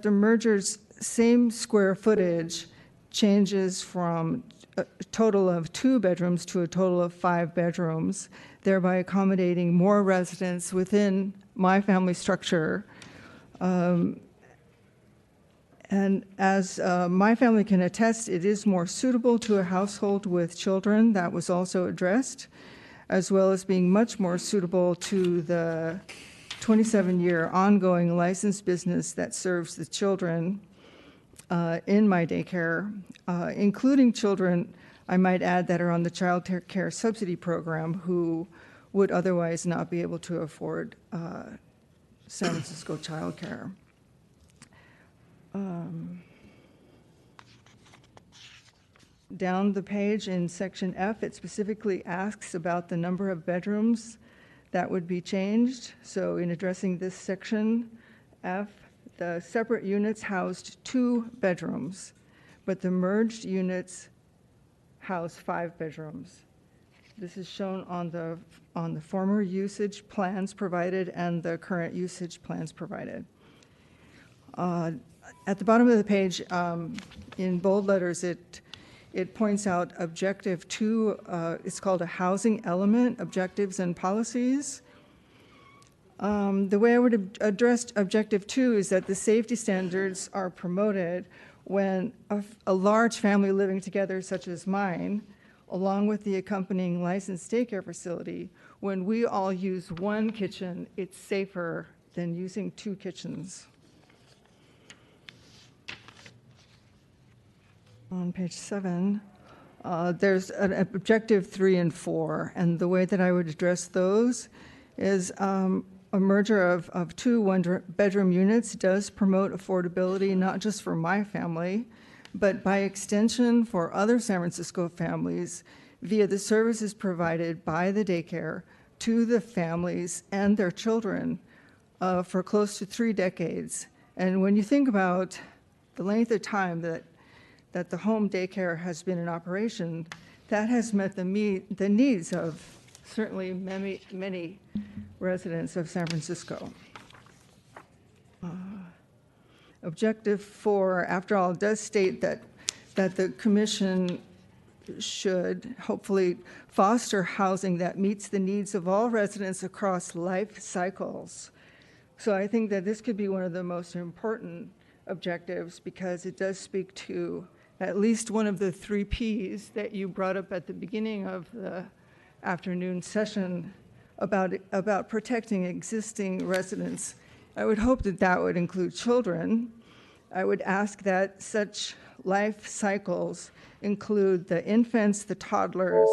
merger's same square footage changes from a total of 2 bedrooms to a total of 5 bedrooms, thereby accommodating more residents within my family structure. And as my family can attest, it is more suitable to a household with children. That was also addressed, as well as being much more suitable to the 27-year ongoing licensed business that serves the children in my daycare, including children, I might add, that are on the child care subsidy program who would otherwise not be able to afford San Francisco child care. Down the page in section F, it specifically asks about the number of bedrooms that would be changed. So in addressing this section F, the separate units housed 2 bedrooms, but the merged units house 5 bedrooms. This is shown on the former usage plans provided and the current usage plans provided. At the bottom of the page, in bold letters, it points out objective 2. It's called a housing element, objectives and policies. The way I would address objective 2 is that the safety standards are promoted when a large family living together, such as mine, along with the accompanying licensed daycare facility, when we all use one kitchen, it's safer than using 2 kitchens. On page 7, there's an objective 3 and 4, and the way that I would address those is a merger of 2 one-bedroom units does promote affordability, not just for my family, but by extension for other San Francisco families via the services provided by the daycare to the families and their children for close to 3 decades. And when you think about the length of time that the home daycare has been in operation, that has met the needs of certainly many residents of San Francisco. Objective 4, after all, does state that the commission should hopefully foster housing that meets the needs of all residents across life cycles. So I think that this could be one of the most important objectives because it does speak to at least one of the 3 Ps that you brought up at the beginning of the afternoon session about protecting existing residents. I would hope that that would include children. I would ask that such life cycles include the infants, the toddlers,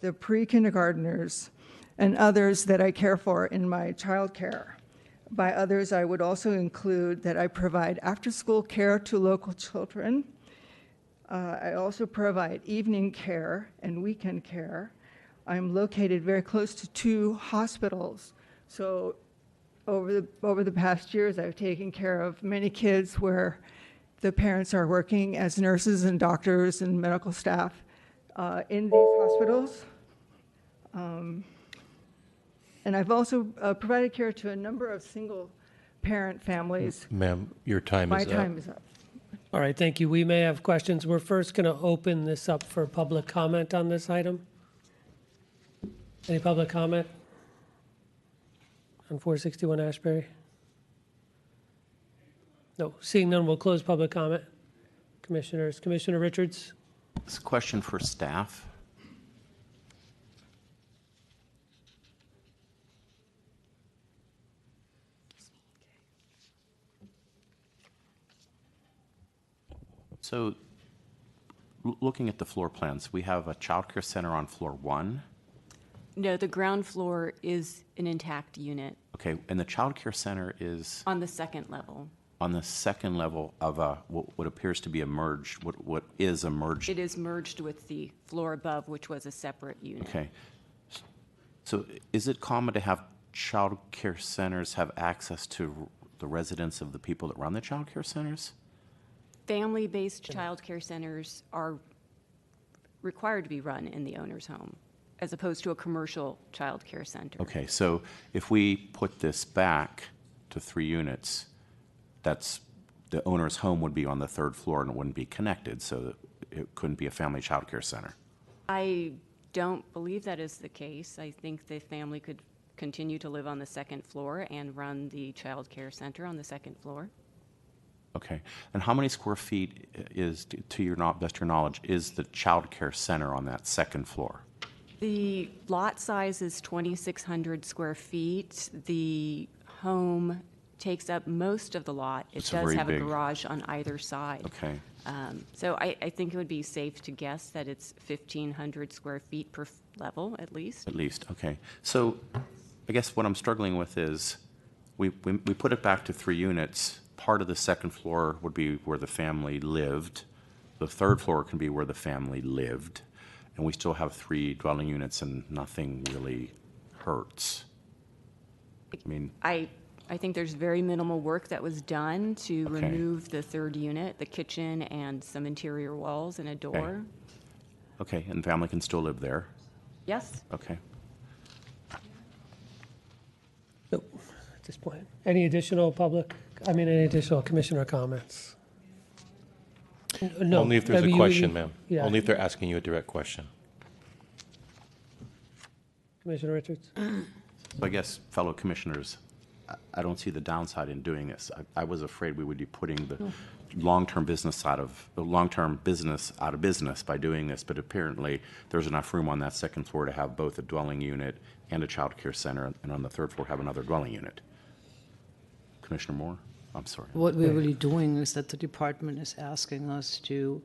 the pre-kindergartners, and others that I care for in my child care. By others, I would also include that I provide after-school care to local children. I also provide evening care and weekend care. I'm located very close to 2 hospitals. So over the past years, I've taken care of many kids where the parents are working as nurses and doctors and medical staff in these hospitals. And I've also provided care to a number of single-parent families. Ma'am, your time is up. My time is up. All right, thank you. We may have questions. We're first going to open this up for public comment on this item. Any public comment on 461 Ashbury? No, seeing none, we'll close public comment. Commissioners, Commissioner Richards? This question for staff. So, looking at the floor plans, we have a childcare center on floor 1. No, the ground floor is an intact unit Okay, and the childcare center is on the second level. on the second level of what appears to be a merged, what is a merged. It is merged with the floor above, which was a separate unit. Okay. So is it common to have child care centers have access to the residents of the people that run the child care centers? Family-based childcare centers are required to be run in the owner's home, as opposed to a commercial childcare center. Okay, so if we put this back to 3 units, that's, the owner's home would be on the 3rd floor and it wouldn't be connected, so it couldn't be a family childcare center. I don't believe that is the case. I think the family could continue to live on the 2nd floor and run the child care center on the 2nd floor. Okay, and how many square feet is, to your best of your knowledge, is the child care center on that 2nd floor? The lot size is 2,600 square feet. The home takes up most of the lot. It It's does very have a big. garage on either side. Okay. So I think it would be safe to guess that it's 1,500 square feet per level, at least. At least, okay. So I guess what I'm struggling with is we put it back to 3 units. Part of the 2nd floor would be where the family lived. The 3rd floor can be where the family lived. And we still have 3 dwelling units and nothing really hurts. I mean, I think there's very minimal work that was done to Okay. remove the 3rd unit, the kitchen and some interior walls and a door. okay, and family can still live there? Yes? Okay. Nope, at this point. Any additional any additional commissioner comments? No. Only if there's I mean, a question, ma'am. Yeah. Only if they're asking you a direct question. Commissioner Richards? So I guess, fellow commissioners, I don't see the downside in doing this. I was afraid we would be putting the long-term business out of business by doing this, but apparently there's enough room on that 2nd floor to have both a dwelling unit and a child care center, and on the 3rd floor have another dwelling unit. Commissioner Moore? I'm sorry. What we're really doing is that the department is asking us to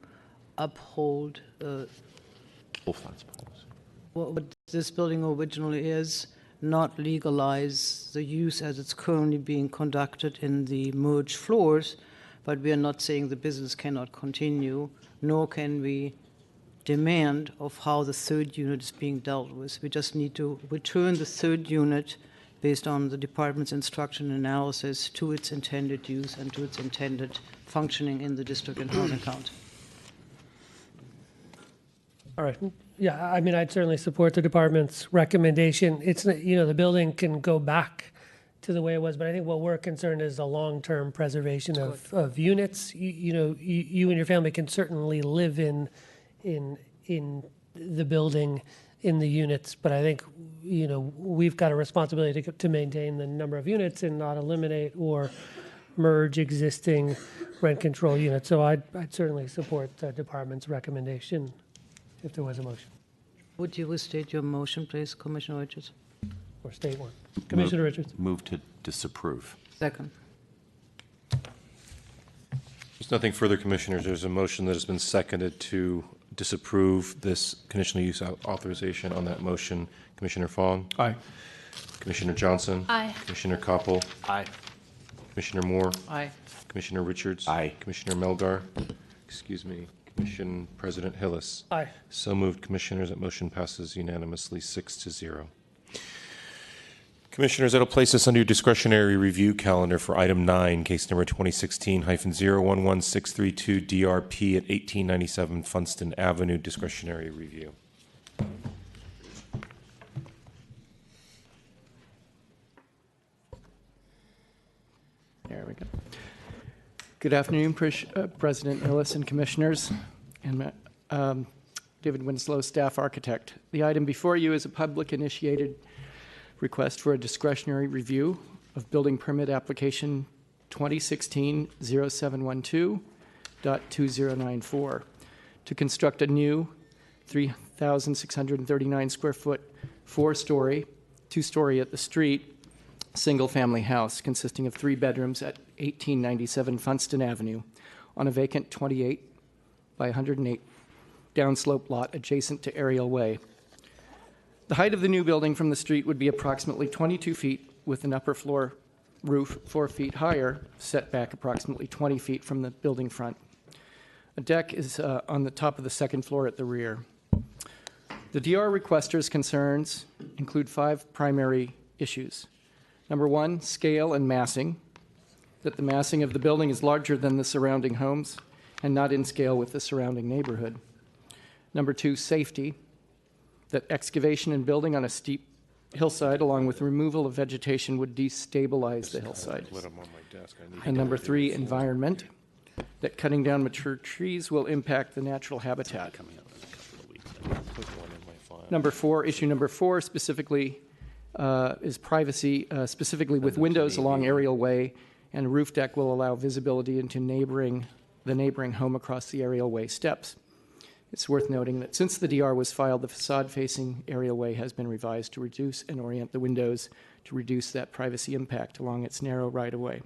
uphold Full flats, please. what this building originally is, not legalize the use as it's currently being conducted in the merged floors, but we are not saying the business cannot continue, nor can we demand of how the 3rd unit is being dealt with. We just need to return the 3rd unit based on the department's instruction and analysis to its intended use and to its intended functioning in the district and housing count. All right. Yeah, I mean, I'd certainly support the department's recommendation. It's, the building can go back to the way it was, but I think what we're concerned is the long-term preservation of units. You and your family can certainly live in the building, in the units, but I think, we've got a responsibility to maintain the number of units and not eliminate or merge existing rent control units. So I'd certainly support the department's recommendation if there was a motion. Would you restate your motion, please, Commissioner Richards? Or state one. Commissioner Richards. Move to disapprove. Second. There's nothing further, Commissioners. There's a motion that has been seconded to disapprove this conditional use authorization. On that motion, Commissioner Fong? Aye. Commissioner Johnson? Aye. Commissioner Koppel? Aye. Commissioner Moore? Aye. Commissioner Richards? Aye. Commissioner Melgar? Excuse me. Commission President Hillis? Aye. So moved, Commissioners. That motion passes unanimously 6-0. Commissioners, that'll place us under your discretionary review calendar for item 9, case number 2016-011632 DRP at 1897 Funston Avenue, discretionary review. There we go. Good afternoon, President Hillis and Commissioners, and David Winslow, Staff Architect. The item before you is a public-initiated request for a discretionary review of building permit application 2016-0712.2094 to construct a new 3,639 square foot, 4-story, 2-story at the street, single-family house consisting of 3 bedrooms at 1897 Funston Avenue on a vacant 28 by 108 downslope lot adjacent to Ariel Way. The height of the new building from the street would be approximately 22 feet with an upper floor roof 4 feet higher, set back approximately 20 feet from the building front. A deck is on the top of the second floor at the rear. The DR requester's concerns include 5 primary issues. Number 1, scale and massing, that the massing of the building is larger than the surrounding homes and not in scale with the surrounding neighborhood. Number 2, safety, that excavation and building on a steep hillside along with removal of vegetation would destabilize the hillside. And number 3, environment, that cutting down mature trees will impact the natural habitat. Number 4, issue number 4 specifically is privacy, specifically with windows along Ariel Way, and a roof deck will allow visibility into the neighboring home across the Ariel Way steps. It's worth noting that since the DR was filed, the facade facing Ariel Way has been revised to reduce and orient the windows to reduce that privacy impact along its narrow right-of-way.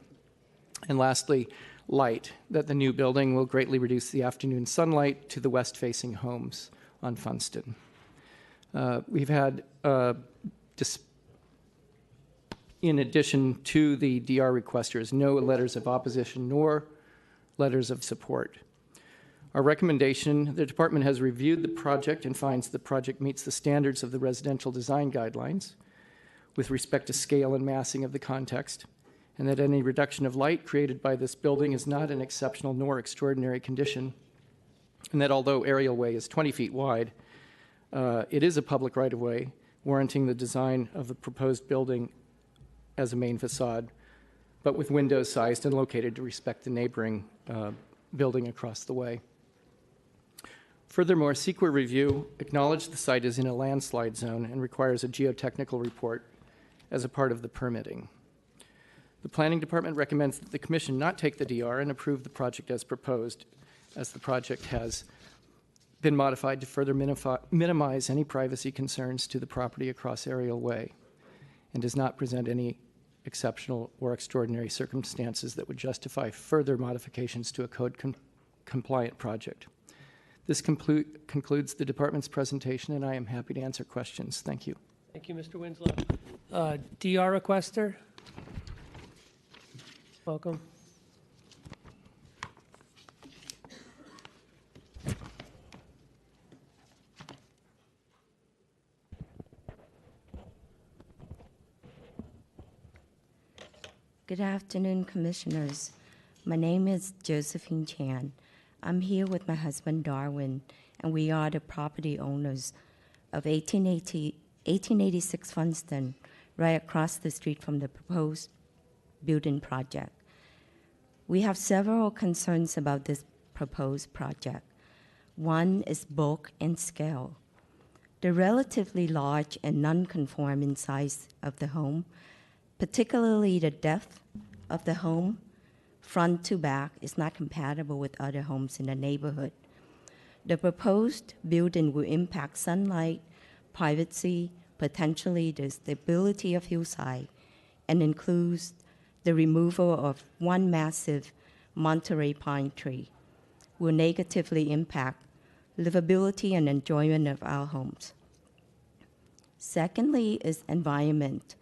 And lastly, light, that the new building will greatly reduce the afternoon sunlight to the west-facing homes on Funston. We've had, in addition to the DR requesters, no letters of opposition nor letters of support. Our recommendation, the department has reviewed the project and finds the project meets the standards of the residential design guidelines with respect to scale and massing of the context, and that any reduction of light created by this building is not an exceptional nor extraordinary condition, and that although Ariel Way is 20 feet wide, it is a public right-of-way, warranting the design of the proposed building as a main facade, but with windows sized and located to respect the neighboring building across the way. Furthermore, CEQA review acknowledged the site is in a landslide zone and requires a geotechnical report as a part of the permitting. The Planning Department recommends that the Commission not take the DR and approve the project as proposed, as the project has been modified to further minimize any privacy concerns to the property across Ariel Way and does not present any exceptional or extraordinary circumstances that would justify further modifications to a code-compliant project. This concludes the department's presentation, and I am happy to answer questions. Thank you. Thank you, Mr. Winslow. DR requester? Welcome. Good afternoon, Commissioners. My name is Josephine Chan. I'm here with my husband, Darwin, and we are the property owners of 1886 Funston, right across the street from the proposed building project. We have several concerns about this proposed project. One is bulk and scale. The relatively large and non-conforming size of the home, particularly the depth of the home, front to back, is not compatible with other homes in the neighborhood. The proposed building will impact sunlight, privacy, potentially the stability of hillside, and includes the removal of one massive Monterey pine tree, will negatively impact livability and enjoyment of our homes. Secondly is environment.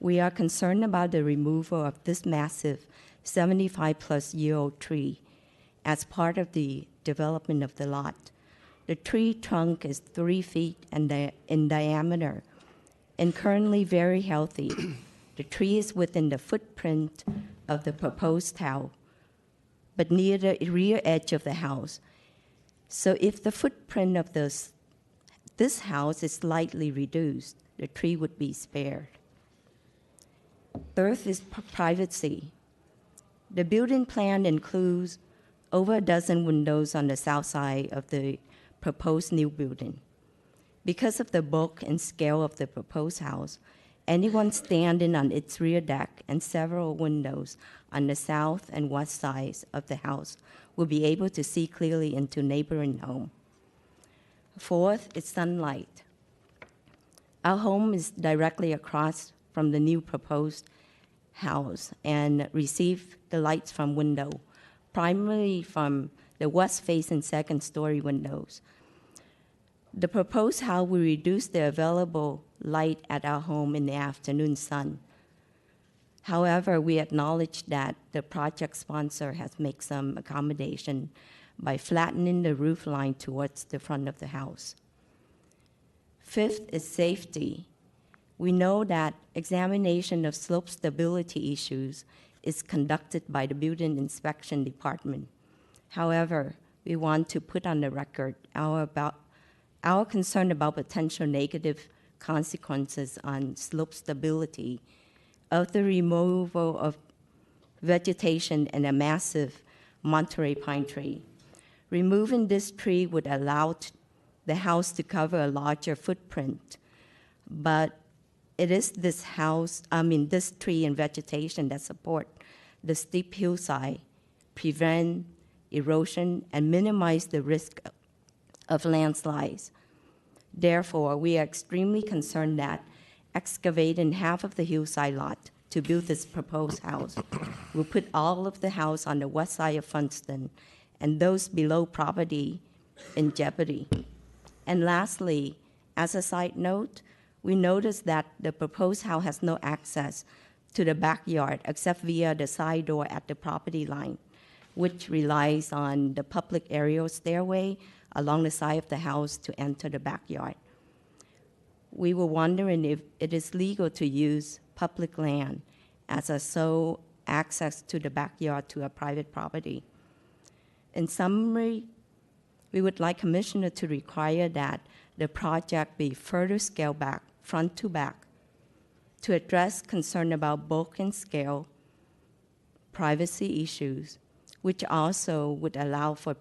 We are concerned about the removal of this massive 75-plus-year-old tree as part of the development of the lot. The tree trunk is 3 feet in diameter and currently very healthy. The tree is within the footprint of the proposed house, but near the rear edge of the house. So if the footprint of this house is slightly reduced, the tree would be spared. Third is privacy. The building plan includes over a dozen windows on the south side of the proposed new building. Because of the bulk and scale of the proposed house, anyone standing on its rear deck and several windows on the south and west sides of the house will be able to see clearly into neighboring home. Fourth is sunlight. Our home is directly across from the new proposed house and receive the lights from window, primarily from the west-facing second-story windows. The proposed house will reduce the available light at our home in the afternoon sun. However, we acknowledge that the project sponsor has made some accommodation by flattening the roof line towards the front of the house. Fifth is safety. We know that examination of slope stability issues is conducted by the building inspection department. However, we want to put on the record our concern about potential negative consequences on slope stability of the removal of vegetation and a massive Monterey pine tree. Removing this tree would allow the house to cover a larger footprint, but it is this tree and vegetation that support the steep hillside, prevent erosion, and minimize the risk of landslides. Therefore, we are extremely concerned that excavating half of the hillside lot to build this proposed house will put all of the house on the west side of Funston and those below property in jeopardy. And lastly, as a side note, we noticed that the proposed house has no access to the backyard except via the side door at the property line, which relies on the public aerial stairway along the side of the house to enter the backyard. We were wondering if it is legal to use public land as a sole access to the backyard to a private property. In summary, we would like Commissioner to require that the project be further scaled back, front to back, to address concern about bulk and scale, privacy issues, which also would allow for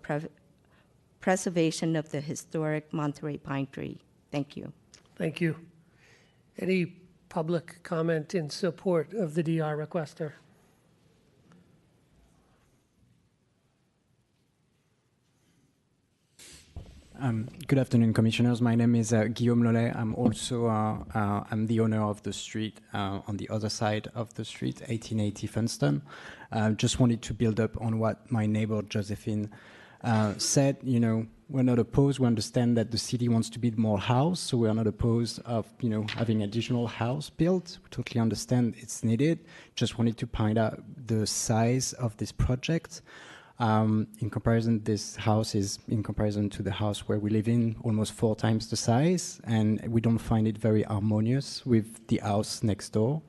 preservation of the historic Monterey pine tree. Thank you. Thank you. Any public comment in support of the DR requester? Good afternoon, Commissioners. My name is Guillaume Lollet. I'm also I'm the owner of the street on the other side of the street, 1880 Funston. Just wanted to build up on what my neighbor Josephine said. You know, we're not opposed. We understand that the city wants to build more house, so we are not opposed of having additional house built. We totally understand it's needed. Just wanted to point out the size of this project. In comparison, this house is, in comparison to the house where we live in, almost 4 times the size, and we don't find it very harmonious with the house next door.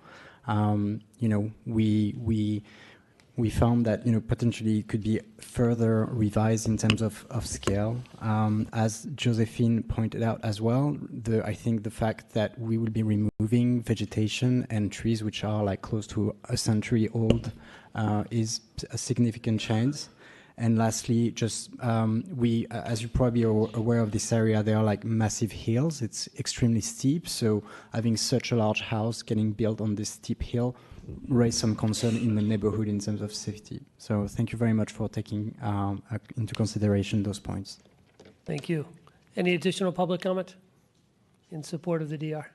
We found that potentially it could be further revised in terms of scale. As Josephine pointed out as well, I think the fact that we will be removing vegetation and trees which are like close to a century old is a significant change. And lastly, just as you probably are aware of this area, there are like massive hills. It's extremely steep. So having such a large house getting built on this steep hill raised some concern in the neighborhood in terms of safety. So thank you very much for taking into consideration those points. Thank you. Any additional public comment in support of the DR?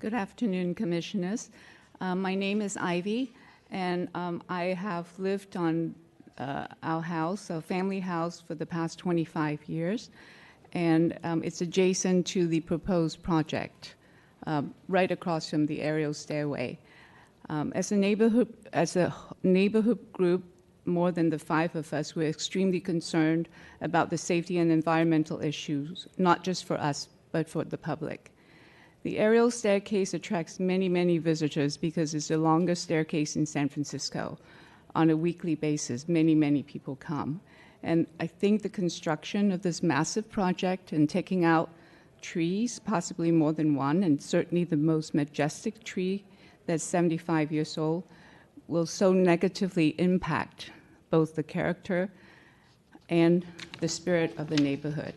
Good afternoon, Commissioners. My name is Ivy, and I have lived on our house, a family house, for the past 25 years, and it's adjacent to the proposed project, right across from the aerial stairway. As a neighborhood group, more than the 5 of us, we're extremely concerned about the safety and environmental issues, not just for us, but for the public. The aerial staircase attracts many, many visitors because it's the longest staircase in San Francisco. On a weekly basis, many, many people come. And I think the construction of this massive project and taking out trees, possibly more than one, and certainly the most majestic tree that's 75 years old, will so negatively impact both the character and the spirit of the neighborhood.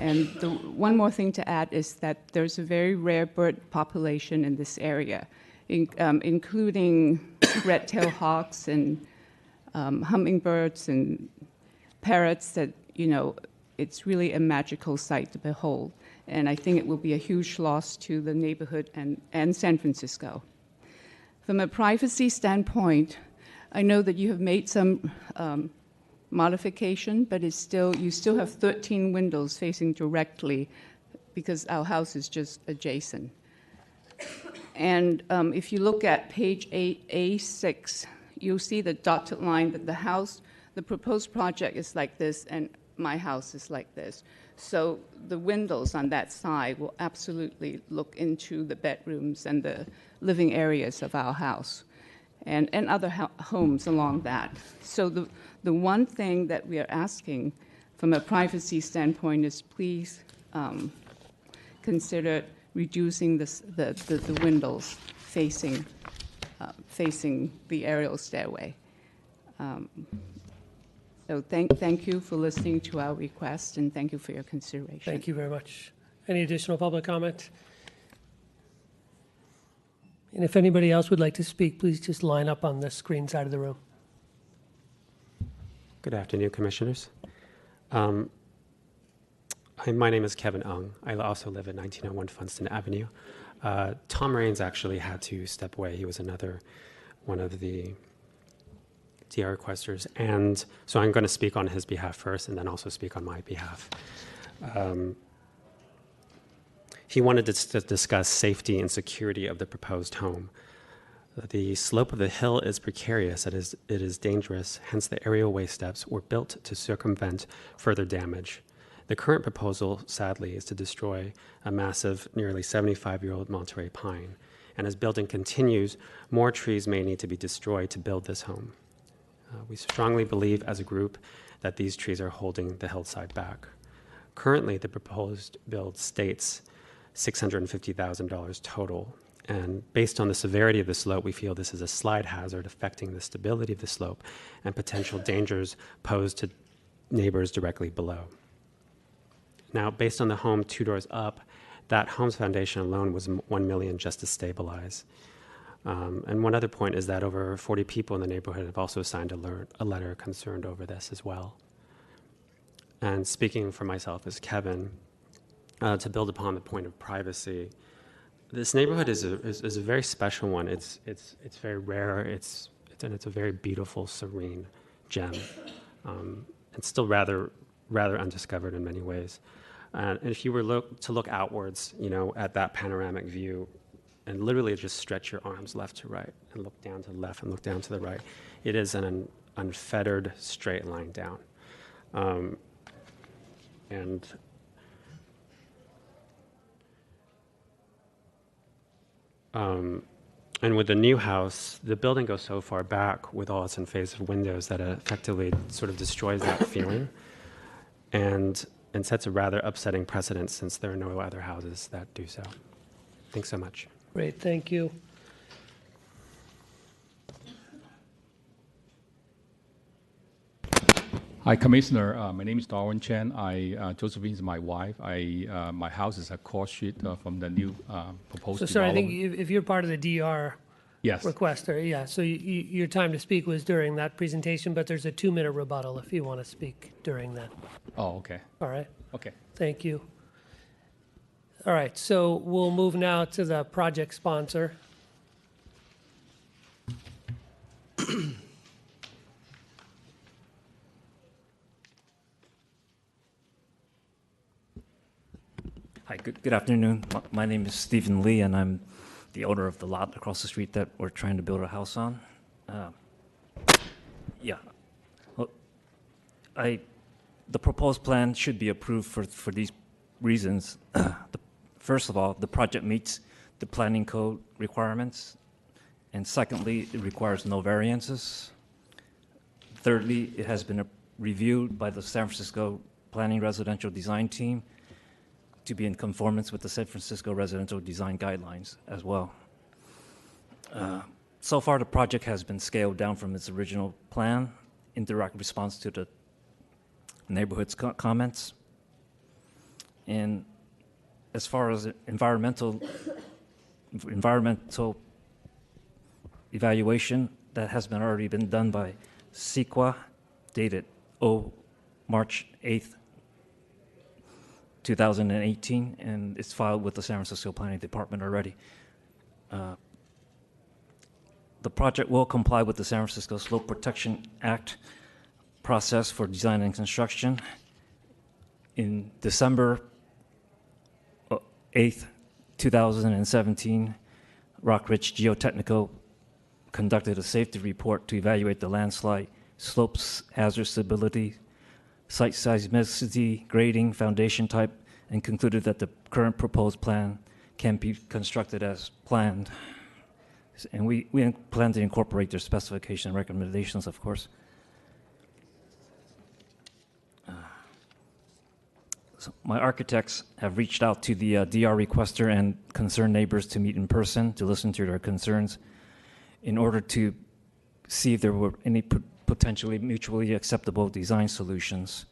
And one more thing to add is that there's a very rare bird population in this area, including red-tailed hawks and hummingbirds and parrots that, it's really a magical sight to behold. And I think it will be a huge loss to the neighborhood and San Francisco. From a privacy standpoint, I know that you have made some modification, but you still have 13 windows facing directly because our house is just adjacent. And if you look at page 8A6, you'll see the dotted line that the proposed project is like this and my house is like this. So the windows on that side will absolutely look into the bedrooms and the living areas of our house and other homes along that. So the one thing that we are asking from a privacy standpoint is please consider reducing the windows facing the aerial stairway. So thank you for listening to our request, and thank you for your consideration. Thank you very much. Any additional public comment? And if anybody else would like to speak, please just line up on the screen side of the room. Good afternoon, Commissioners. My name is Kevin Ung. I also live at 1901 Funston Avenue. Tom Raines actually had to step away. He was another one of the DR requesters. And so I'm going to speak on his behalf first and then also speak on my behalf. He wanted to discuss safety and security of the proposed home. The slope of the hill is precarious, it is dangerous, hence the aerial-way steps were built to circumvent further damage. The current proposal, sadly, is to destroy a massive, nearly 75-year-old Monterey pine, and as building continues, more trees may need to be destroyed to build this home. We strongly believe as a group that these trees are holding the hillside back. Currently, the proposed build states $650,000 total. And based on the severity of the slope, we feel this is a slide hazard affecting the stability of the slope and potential dangers posed to neighbors directly below. Now, based on the home 2 doors up, that home's foundation alone was $1 million just to stabilize. And one other point is that over 40 people in the neighborhood have also signed a letter concerned over this as well. And speaking for myself as Kevin, to build upon the point of privacy, this neighborhood is a very special one. It's very rare. It's a very beautiful, serene gem. It's still rather undiscovered in many ways. And if you were to look outwards, at that panoramic view, and literally just stretch your arms left to right, and look down to the left, and look down to the right, It is an unfettered straight line down. And with the new house, the building goes so far back with all its invasive windows that it effectively sort of destroys that feeling and sets a rather upsetting precedent since there are no other houses that do so. Thanks so much. Great, thank you. Hi, Commissioner. My name is Darwin Chen. Josephine is my wife. My house is across street from the new proposed So, sir, I think development. if you're part of the DR Yes. requester, yeah, so your time to speak was during that presentation, but there's a 2-minute rebuttal if you want to speak during that. Oh, okay. All right? Okay. Thank you. All right, so we'll move now to the project sponsor. Hi, good afternoon. My name is Stephen Lee, and I'm the owner of the lot across the street that we're trying to build a house on. Yeah. Well, the proposed plan should be approved for these reasons. First of all, the project meets the planning code requirements. And secondly, it requires no variances. Thirdly, it has been reviewed by the San Francisco Planning Residential Design Team to be in conformance with the San Francisco Residential Design Guidelines as well. So far, the project has been scaled down from its original plan in direct response to the neighborhood's comments. And as far as environmental evaluation, that has already been done by CEQA, dated March 8th, 2018, and it's filed with the San Francisco Planning Department already. The project will comply with the San Francisco Slope Protection Act process for design and construction. In December 8th, 2017, Rockridge Geotechnical conducted a safety report to evaluate the landslide, slopes, hazard stability, site seismicity, grading, foundation type, and concluded that the current proposed plan can be constructed as planned. And we plan to incorporate their specification and recommendations, of course. So my architects have reached out to the DR requester and concerned neighbors to meet in person to listen to their concerns in order to see if there were any potentially mutually acceptable design solutions.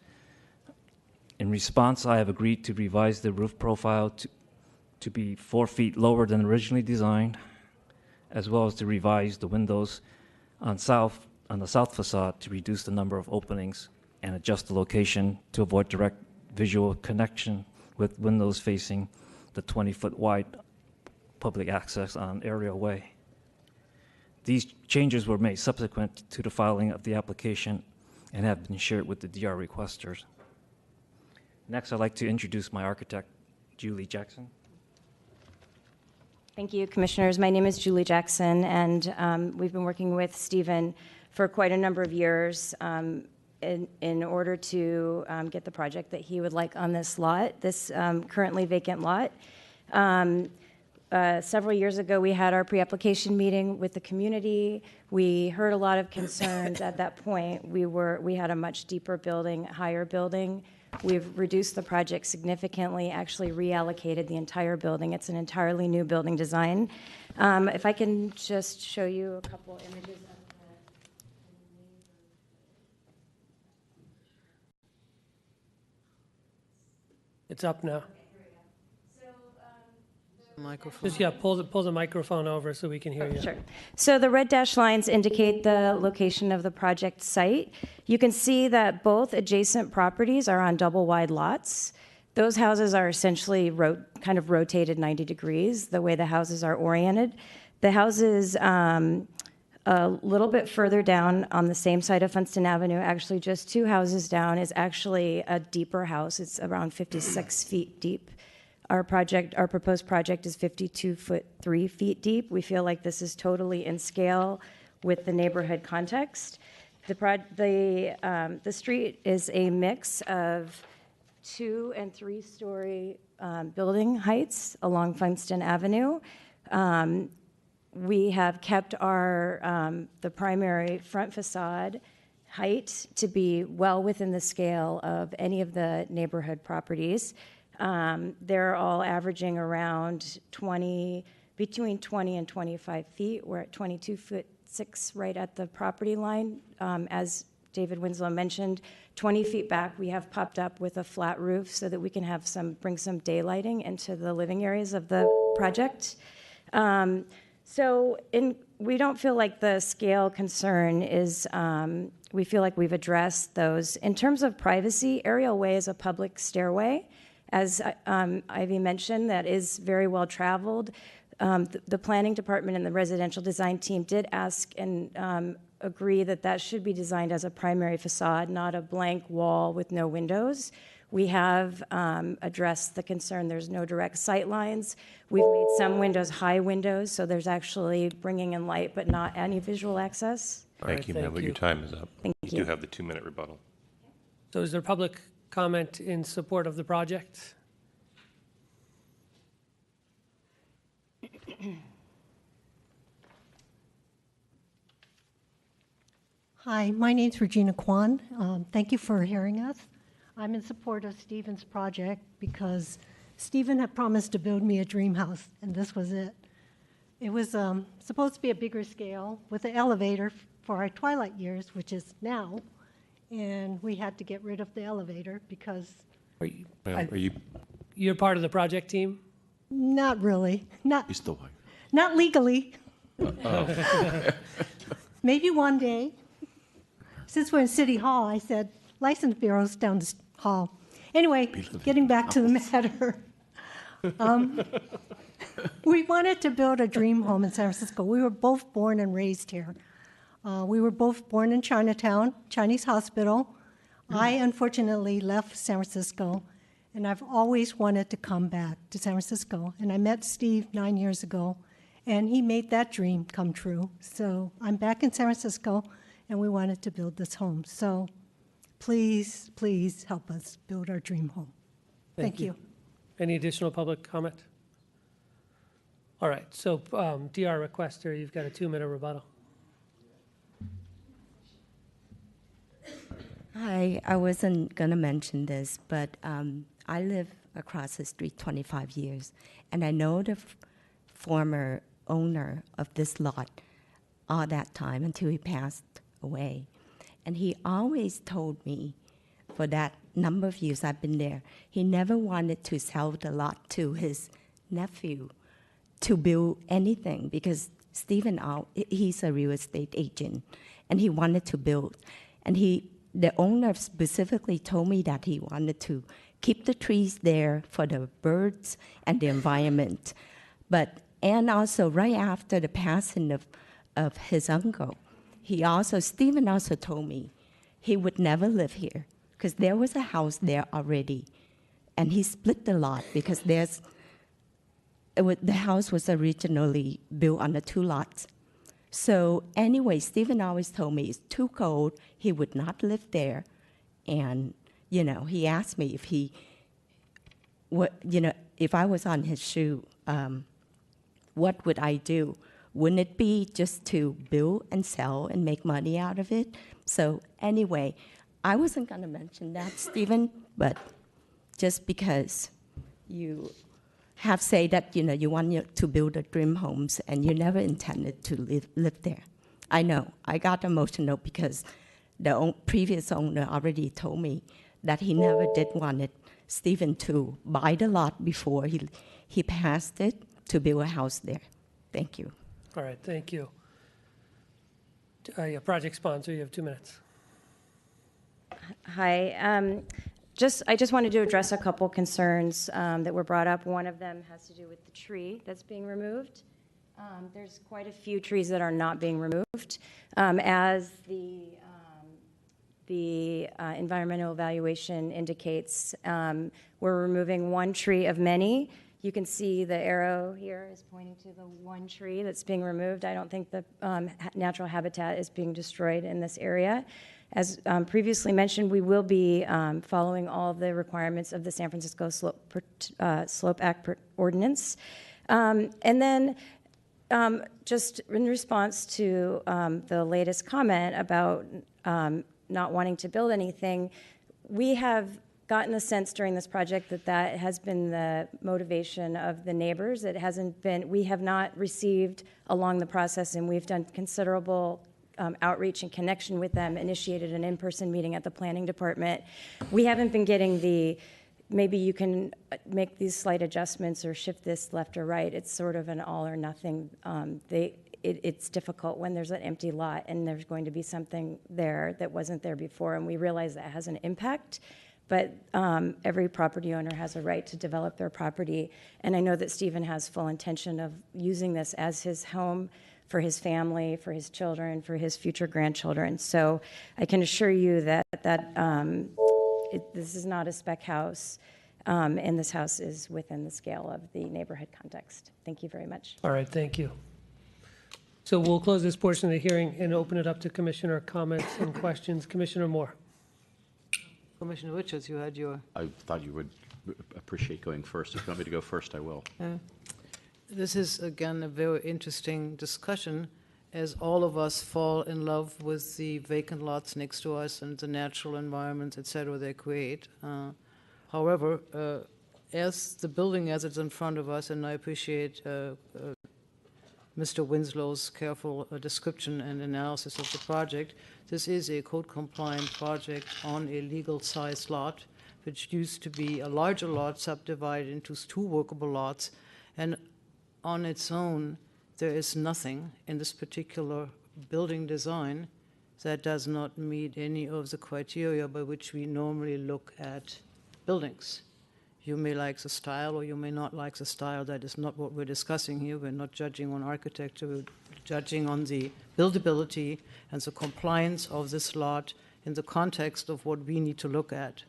In response, I have agreed to revise the roof profile to be 4 feet lower than originally designed, as well as to revise the windows on the south facade to reduce the number of openings and adjust the location to avoid direct visual connection with windows facing the 20-foot wide public access on Ariel Way. These changes were made subsequent to the filing of the application and have been shared with the DR requesters. Next, I'd like to introduce my architect, Julie Jackson. Thank you, Commissioners. My name is Julie Jackson, and we've been working with Stephen for quite a number of years in order to get the project that he would like on this lot, this currently vacant lot. Several years ago, we had our pre-application meeting with the community. We heard a lot of concerns at that point. We had a much deeper building, higher building. We've reduced the project significantly, actually reallocated the entire building. It's an entirely new building design. If I can just show you a couple images. It's up now. Microphone. Just, yeah, pull the microphone over so we can hear you. Sure. So the red dashed lines indicate the location of the project site. You can see that both adjacent properties are on double wide lots. Those houses are essentially kind of rotated 90 degrees, the way the houses are oriented. The houses a little bit further down on the same side of Funston Avenue, actually just 2 houses down, is actually a deeper house. It's around 56 feet deep. Our proposed project is 52 foot 3 feet deep. We feel like this is totally in scale with the neighborhood context. The street is a mix of 2- and 3-story building heights along Funston Avenue. We have kept the primary front facade height to be well within the scale of any of the neighborhood properties. They're all averaging around between 20 and 25 feet. We're at 22'6" right at the property line. As David Winslow mentioned, 20 feet back, we have popped up with a flat roof so that we can bring some daylighting into the living areas of the project. We don't feel like the scale concern is, we feel like we've addressed those. In terms of privacy, Ariel Way is a public stairway. As Ivy mentioned, that is very well traveled. The planning department and the residential design team did ask and agree that should be designed as a primary facade, not a blank wall with no windows. We have addressed the concern there's no direct sight lines. We've made some windows high windows, so there's actually bringing in light but not any visual access. Thank you, ma'am, but your time is up. Thank You do have the 2-minute rebuttal. So is there public comment in support of the project? Hi, my name's Regina Kwan. Thank you for hearing us. I'm in support of Stephen's project because Stephen had promised to build me a dream house, and this was it. It was supposed to be a bigger scale with an elevator for our twilight years, which is now, and we had to get rid of the elevator because... You're part of the project team? Not really. He's the wife. Not legally. Maybe one day. Since we're in City Hall, I said, License Bureau's down the hall. Anyway, getting back to the matter. We wanted to build a dream home in San Francisco. We were both born and raised here. We were both born in Chinatown, Chinese hospital. I unfortunately left San Francisco, and I've always wanted to come back to San Francisco. And I met Steve 9 years ago, and he made that dream come true. So I'm back in San Francisco, and we wanted to build this home. So please, please help us build our dream home. Thank you. Any additional public comment? All right, so DR requester, you've got a 2-minute rebuttal. Hi, I wasn't going to mention this, but I live across the street 25 years, and I know the former owner of this lot all that time until he passed away. And he always told me, for that number of years I've been there, he never wanted to sell the lot to his nephew to build anything because Stephen, he's a real estate agent, and he wanted to build. And the owner specifically told me that he wanted to keep the trees there for the birds and the environment. And also right after the passing of his uncle, Stephen also told me he would never live here because there was a house there already. And he split the lot because the house was originally built on the 2 lots. So anyway, Stephen always told me it's too cold, he would not live there. And, he asked me if I was on his shoe, what would I do? Wouldn't it be just to build and sell and make money out of it? So anyway, I wasn't going to mention that, Stephen, but just because you have said that, you want to build a dream homes and you never intended to live there. I know. I got emotional because the previous owner already told me that he never did want Stephen to buy the lot before he passed it to build a house there. Thank you. All right, thank you. Project sponsor, you have 2 minutes. Hi. I just wanted to address a couple concerns that were brought up. One of them has to do with the tree that's being removed. There's quite a few trees that are not being removed. As the environmental evaluation indicates, we're removing one tree of many. You can see the arrow here is pointing to the one tree that's being removed. I don't think the natural habitat is being destroyed in this area. As previously mentioned, we will be following all the requirements of the San Francisco Slope Act ordinance. And then just in response to the latest comment about not wanting to build anything, we have gotten the sense during this project that that has been the motivation of the neighbors. It hasn't been, we have not received along the process, and we've done considerable outreach and connection with them, initiated an in-person meeting at the planning department. We haven't been getting the, maybe you can make these slight adjustments or shift this left or right. It's sort of an all or nothing. It's difficult when there's an empty lot and there's going to be something there that wasn't there before, and we realize that has an impact. But every property owner has a right to develop their property. And I know that Stephen has full intention of using this as his home for his family, for his children, for his future grandchildren. So I can assure you that this is not a spec house, and this house is within the scale of the neighborhood context. Thank you very much. All right, thank you. So we'll close this portion of the hearing and open it up to commissioner comments and questions. Commissioner Moore. Commissioner Richards, you had your... I thought you would appreciate going first. If you want me to go first, I will. This is, again, a very interesting discussion, as all of us fall in love with the vacant lots next to us and the natural environments, et cetera, they create. However, as the building as it's in front of us, and I appreciate Mr. Winslow's careful description and analysis of the project, this is a code-compliant project on a legal-sized lot, which used to be a larger lot subdivided into two workable lots, and on its own, there is nothing in this particular building design that does not meet any of the criteria by which we normally look at buildings. You may like the style or you may not like the style. That is not what we're discussing here. We're not judging on architecture. We're judging on the buildability and the compliance of this lot in the context of what we need to look at.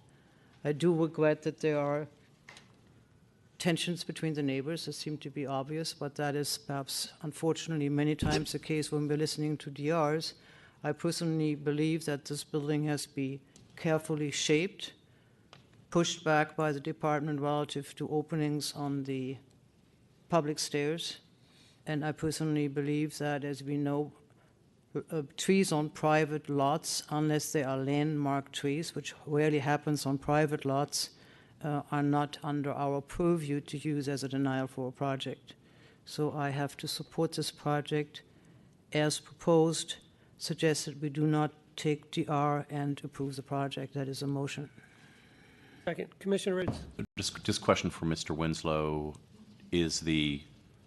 I do regret that there are tensions between the neighbors that seem to be obvious, but that is perhaps unfortunately many times the case when we're listening to DRs. I personally believe that this building has to be carefully shaped, pushed back by the department relative to openings on the public stairs. And I personally believe that, as we know, trees on private lots, unless they are landmark trees, which rarely happens on private lots, are not under our purview to use as a denial for a project. So I have to support this project as proposed, suggest that we do not take DR and approve the project. That is a motion. Second, Commissioner Ritz. Just question for Mr. Winslow. Is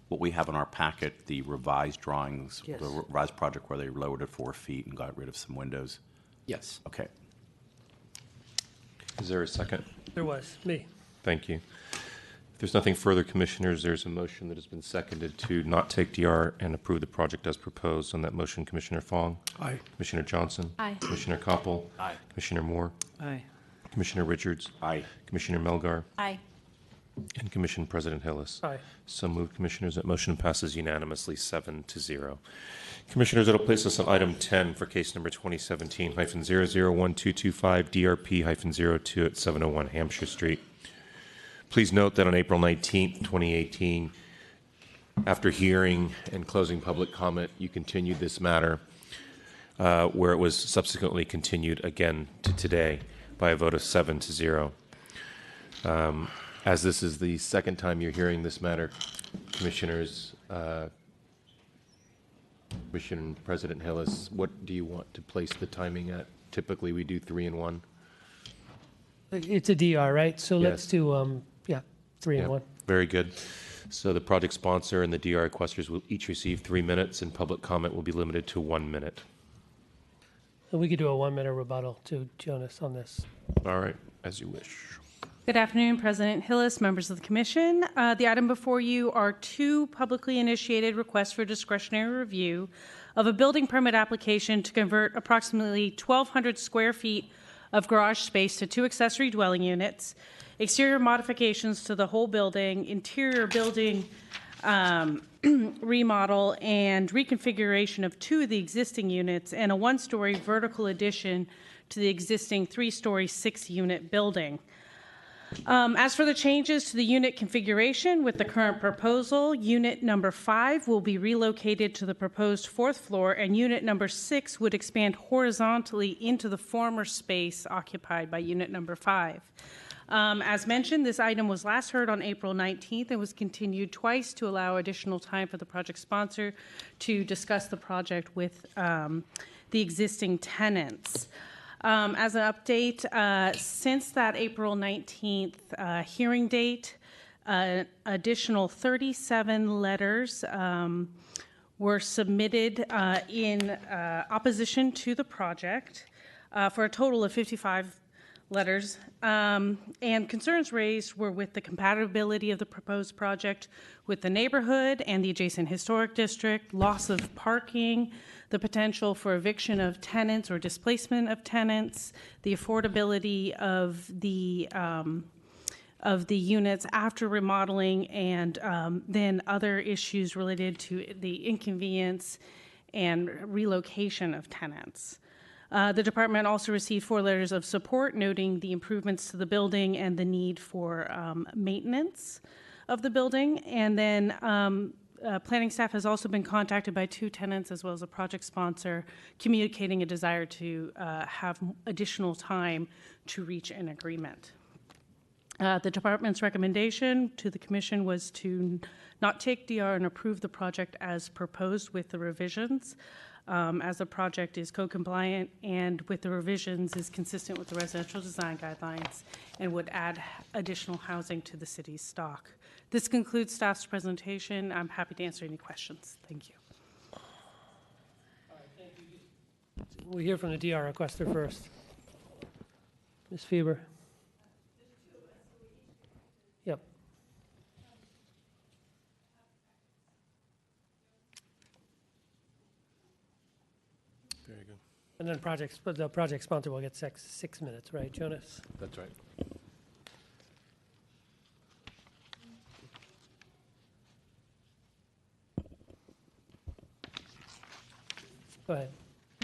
what we have in our packet the revised drawings, Yes. the revised project where they lowered it 4 feet and got rid of some windows? Yes. Okay. Is there a second? There was, me. Thank you. If there's nothing further, Commissioners, there's a motion that has been seconded to not take DR and approve the project as proposed. On that motion, Commissioner Fong? Aye. Commissioner Johnson? Aye. Commissioner Koppel? Aye. Commissioner Moore? Aye. Commissioner Richards? Aye. Commissioner Melgar? Aye. And Commission President Hillis? Aye. So moved, Commissioners. That motion passes unanimously 7-0. Commissioners, it'll place us on item 10 for case number 2017-001225 DRP-02 at 701 Hampshire Street. Please note that on April 19th, 2018, after hearing and closing public comment, you continued this matter where it was subsequently continued again to today by a vote of 7-0. As this is the second time you're hearing this matter, Commissioners, Commission President Hillis, what do you want to place the timing at? Typically, we do 3 and 1. It's a DR, right? So let's Yes. do, 3 and 1. Very good. So the project sponsor and the DR requesters will each receive 3 minutes, and public comment will be limited to 1 minute. And we could do a 1-minute rebuttal to Jonas on this. All right, as you wish. Good afternoon, President Hillis, members of the Commission. The item before you are 2 publicly initiated requests for discretionary review of a building permit application to convert approximately 1,200 square feet of garage space to 2 accessory dwelling units exterior modifications to the whole building, interior building remodel and reconfiguration of 2 of the existing units, and a 1-story vertical addition to the existing 3-story 6-unit building. As for the changes to the unit configuration with the current proposal, unit number 5 will be relocated to the proposed 4th floor, and unit number 6 would expand horizontally into the former space occupied by unit number 5. As mentioned, this item was last heard on April 19th and was continued twice to allow additional time for the project sponsor to discuss the project with the existing tenants. As an update, since that April 19th hearing date, additional 37 letters were submitted in opposition to the project for a total of 55 letters, and concerns raised were with the compatibility of the proposed project with the neighborhood and the adjacent historic district, loss of parking, the potential for eviction of tenants or displacement of tenants, the affordability of the units after remodeling, and then other issues related to the inconvenience and relocation of tenants. The department also received 4 letters of support noting the improvements to the building and the need for maintenance of the building. And then planning staff has also been contacted by 2 tenants as well as a project sponsor, communicating a desire to have additional time to reach an agreement. The department's recommendation to the commission was to not take DR and approve the project as proposed with the revisions, as the project is code compliant and with the revisions is consistent with the residential design guidelines and would add additional housing to the city's stock. This concludes staff's presentation. I'm happy to answer any questions. Thank you. We'll hear from the DR requester first. Ms. Fieber. Yep. Very good. And then the project sponsor will get 6 minutes, right, Jonas? That's right. Go ahead.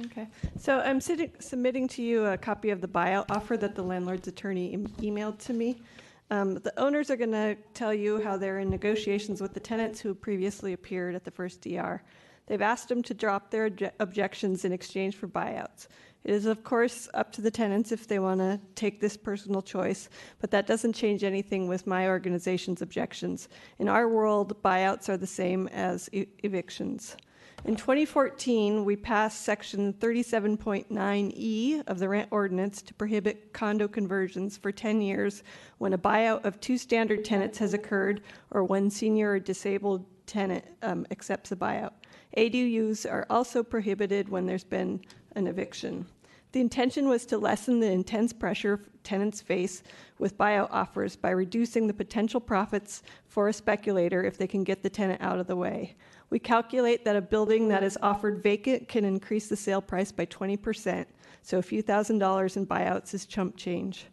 Okay, so I'm submitting to you a copy of the buyout offer that the landlord's attorney emailed to me. The owners are going to tell you how they're in negotiations with the tenants who previously appeared at the first DR. They've asked them to drop their objections in exchange for buyouts. It is, of course, up to the tenants if they want to take this personal choice, but that doesn't change anything with my organization's objections. In our world, buyouts are the same as evictions. In 2014, we passed Section 37.9E of the rent ordinance to prohibit condo conversions for 10 years when a buyout of 2 standard tenants has occurred or when senior or disabled tenant accepts a buyout. ADUs are also prohibited when there's been an eviction. The intention was to lessen the intense pressure tenants face with buyout offers by reducing the potential profits for a speculator if they can get the tenant out of the way. We calculate that a building that is offered vacant can increase the sale price by 20%, so a few $1,000s in buyouts is chump change.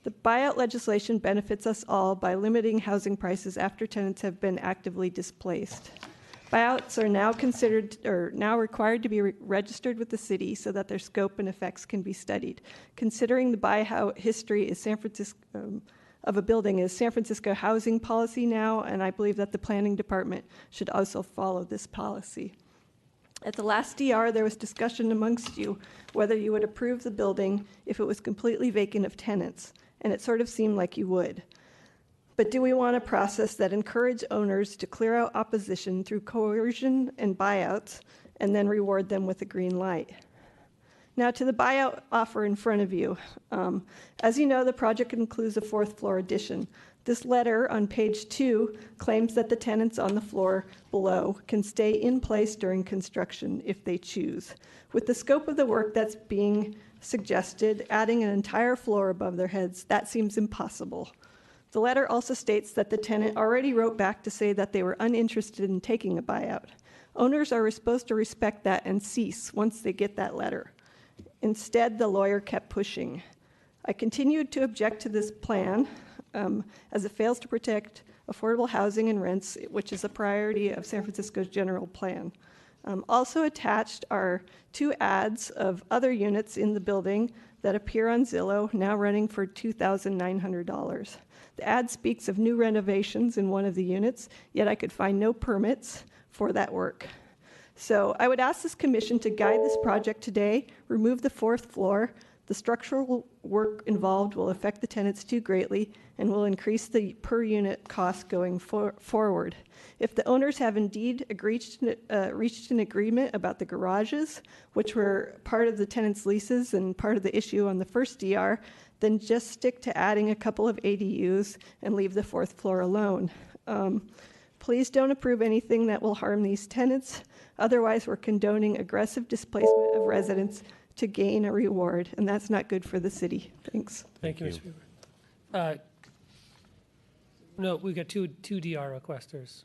The buyout legislation benefits us all by limiting housing prices after tenants have been actively displaced. Buyouts are now required to be registered with the city so that their scope and effects can be studied. Considering the buyout history is of a building is San Francisco housing policy now, and I believe that the planning department should also follow this policy. At the last DR, there was discussion amongst you whether you would approve the building if it was completely vacant of tenants, and it sort of seemed like you would. But do we want a process that encourages owners to clear out opposition through coercion and buyouts and then reward them with a green light? Now to the buyout offer in front of you. As you know, the project includes a 4th floor addition. This letter on page 2 claims that the tenants on the floor below can stay in place during construction if they choose. With the scope of the work that's being suggested, adding an entire floor above their heads, that seems impossible. The letter also states that the tenant already wrote back to say that they were uninterested in taking a buyout. Owners are supposed to respect that and cease once they get that letter. Instead, the lawyer kept pushing. I continued to object to this plan as it fails to protect affordable housing and rents, which is a priority of San Francisco's general plan. Also attached are 2 ads of other units in the building that appear on Zillow, now running for $2,900. The ad speaks of new renovations in one of the units, yet I could find no permits for that work. So I would ask this commission to guide this project today, remove the 4th floor. The structural work involved will affect the tenants too greatly and will increase the per unit cost going forward. If the owners have indeed reached an agreement about the garages, which were part of the tenants' leases and part of the issue on the first DR, then just stick to adding a couple of ADUs and leave the 4th floor alone. Please don't approve anything that will harm these tenants. Otherwise, we're condoning aggressive displacement of residents to gain a reward, and that's not good for the city. Thanks. Thank you, Mr. Weaver. No, we've got two DR requesters.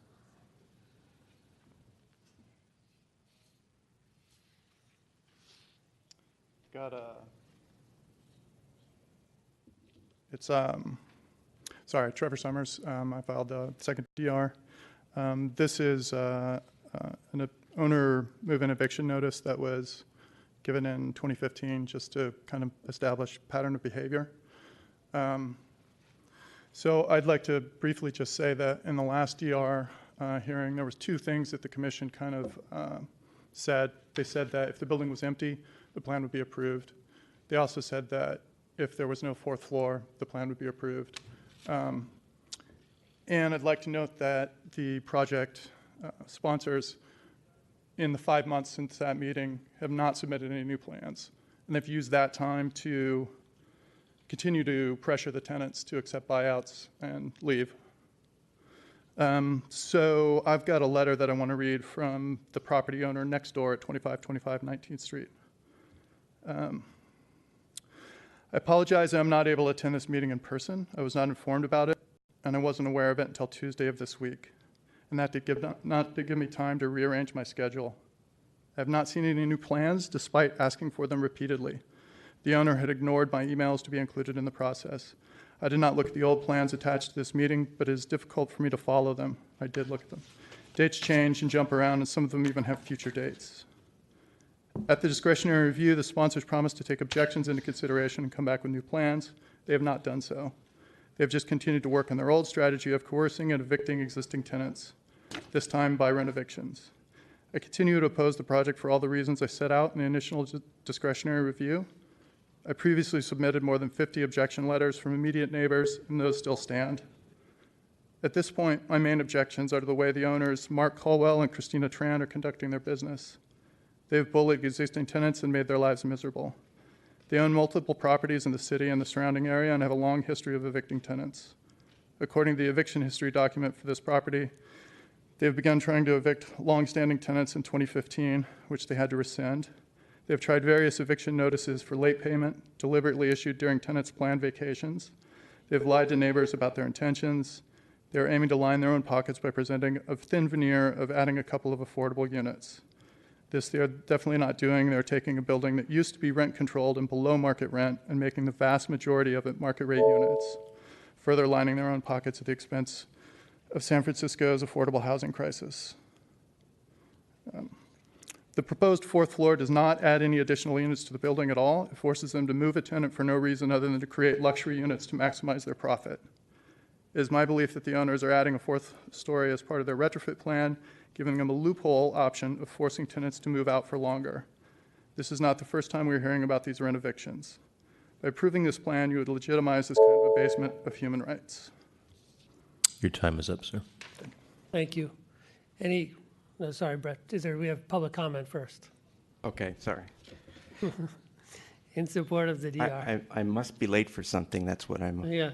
Sorry, Trevor Summers. I filed the second DR. This is an owner move-in eviction notice that was given in 2015 just to kind of establish pattern of behavior. So I'd like to briefly just say that in the last DR hearing, there was 2 things that the commission kind of said. They said that if the building was empty, the plan would be approved. They also said that if there was no 4th floor, the plan would be approved. And I'd like to note that the project sponsors, in the 5 months since that meeting, have not submitted any new plans. And they've used that time to continue to pressure the tenants to accept buyouts and leave. So I've got a letter that I want to read from the property owner next door at 2525 19th Street. I apologize I'm not able to attend this meeting in person. I was not informed about it, and I wasn't aware of it until Tuesday of this week. And that did not give me time to rearrange my schedule. I have not seen any new plans despite asking for them repeatedly. The owner had ignored my emails to be included in the process. I did not look at the old plans attached to this meeting, but it is difficult for me to follow them. I did look at them. Dates change and jump around, and some of them even have future dates. At the discretionary review, the sponsors promised to take objections into consideration and come back with new plans. They have not done so. They have just continued to work on their old strategy of coercing and evicting existing tenants, this time by rent evictions. I continue to oppose the project for all the reasons I set out in the initial discretionary review. I previously submitted more than 50 objection letters from immediate neighbors, and those still stand. At this point, my main objections are to the way the owners, Mark Caldwell and Christina Tran, are conducting their business. They have bullied existing tenants and made their lives miserable. They own multiple properties in the city and the surrounding area and have a long history of evicting tenants. According to the eviction history document for this property, they have begun trying to evict long-standing tenants in 2015, which they had to rescind. They have tried various eviction notices for late payment, deliberately issued during tenants' planned vacations. They have lied to neighbors about their intentions. They are aiming to line their own pockets by presenting a thin veneer of adding a couple of affordable units. This they are definitely not doing. They're taking a building that used to be rent-controlled and below market rent and making the vast majority of it market rate units, further lining their own pockets at the expense of San Francisco's affordable housing crisis. The proposed 4th floor does not add any additional units to the building at all. It forces them to move a tenant for no reason other than to create luxury units to maximize their profit. It is my belief that the owners are adding a 4th story as part of their retrofit plan, giving them a loophole option of forcing tenants to move out for longer. This is not the first time we're hearing about these rent evictions. By approving this plan, you would legitimize this kind of abasement of human rights. Your time is up, sir. Thank you. No, sorry, Brett. We have public comment first. Okay, sorry. In support of the DR. I must be late for something. That's what I'm. Yeah.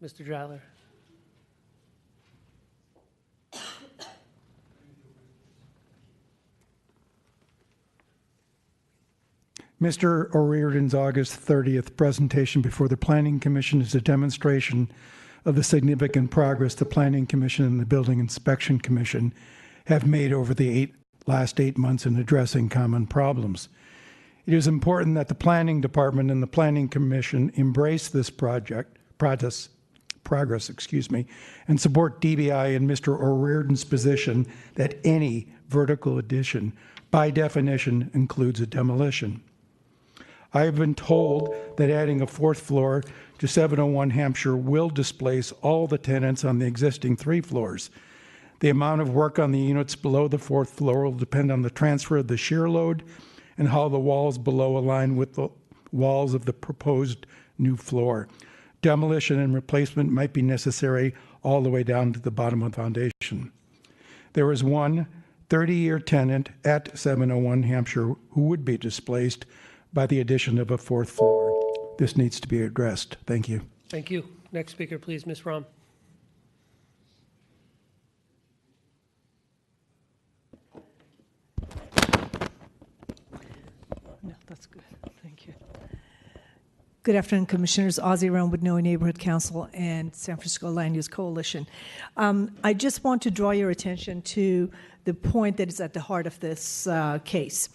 Mr. Dreiler. Mr. O'Riordan's August 30th presentation before the Planning Commission is a demonstration of the significant progress the Planning Commission and the Building Inspection Commission have made over the last 8 months in addressing common problems. It is important that the Planning Department and the Planning Commission embrace this progress, and support DBI and Mr. O'Riordan's position that any vertical addition, by definition, includes a demolition. I have been told that adding a fourth floor to 701 Hampshire will displace all the tenants on the existing 3 floors. The amount of work on the units below the 4th floor will depend on the transfer of the shear load and how the walls below align with the walls of the proposed new floor. Demolition and replacement might be necessary all the way down to the bottom of the foundation. There is one 30-year tenant at 701 Hampshire who would be displaced by the addition of a 4th floor. This needs to be addressed. Thank you. Thank you. Next speaker, please, Ms. Rom. No, that's good. Thank you. Good afternoon, Commissioners. Ozzie Roan with Noe Neighborhood Council and San Francisco Land Use Coalition. I just want to draw your attention to the point that is at the heart of this case.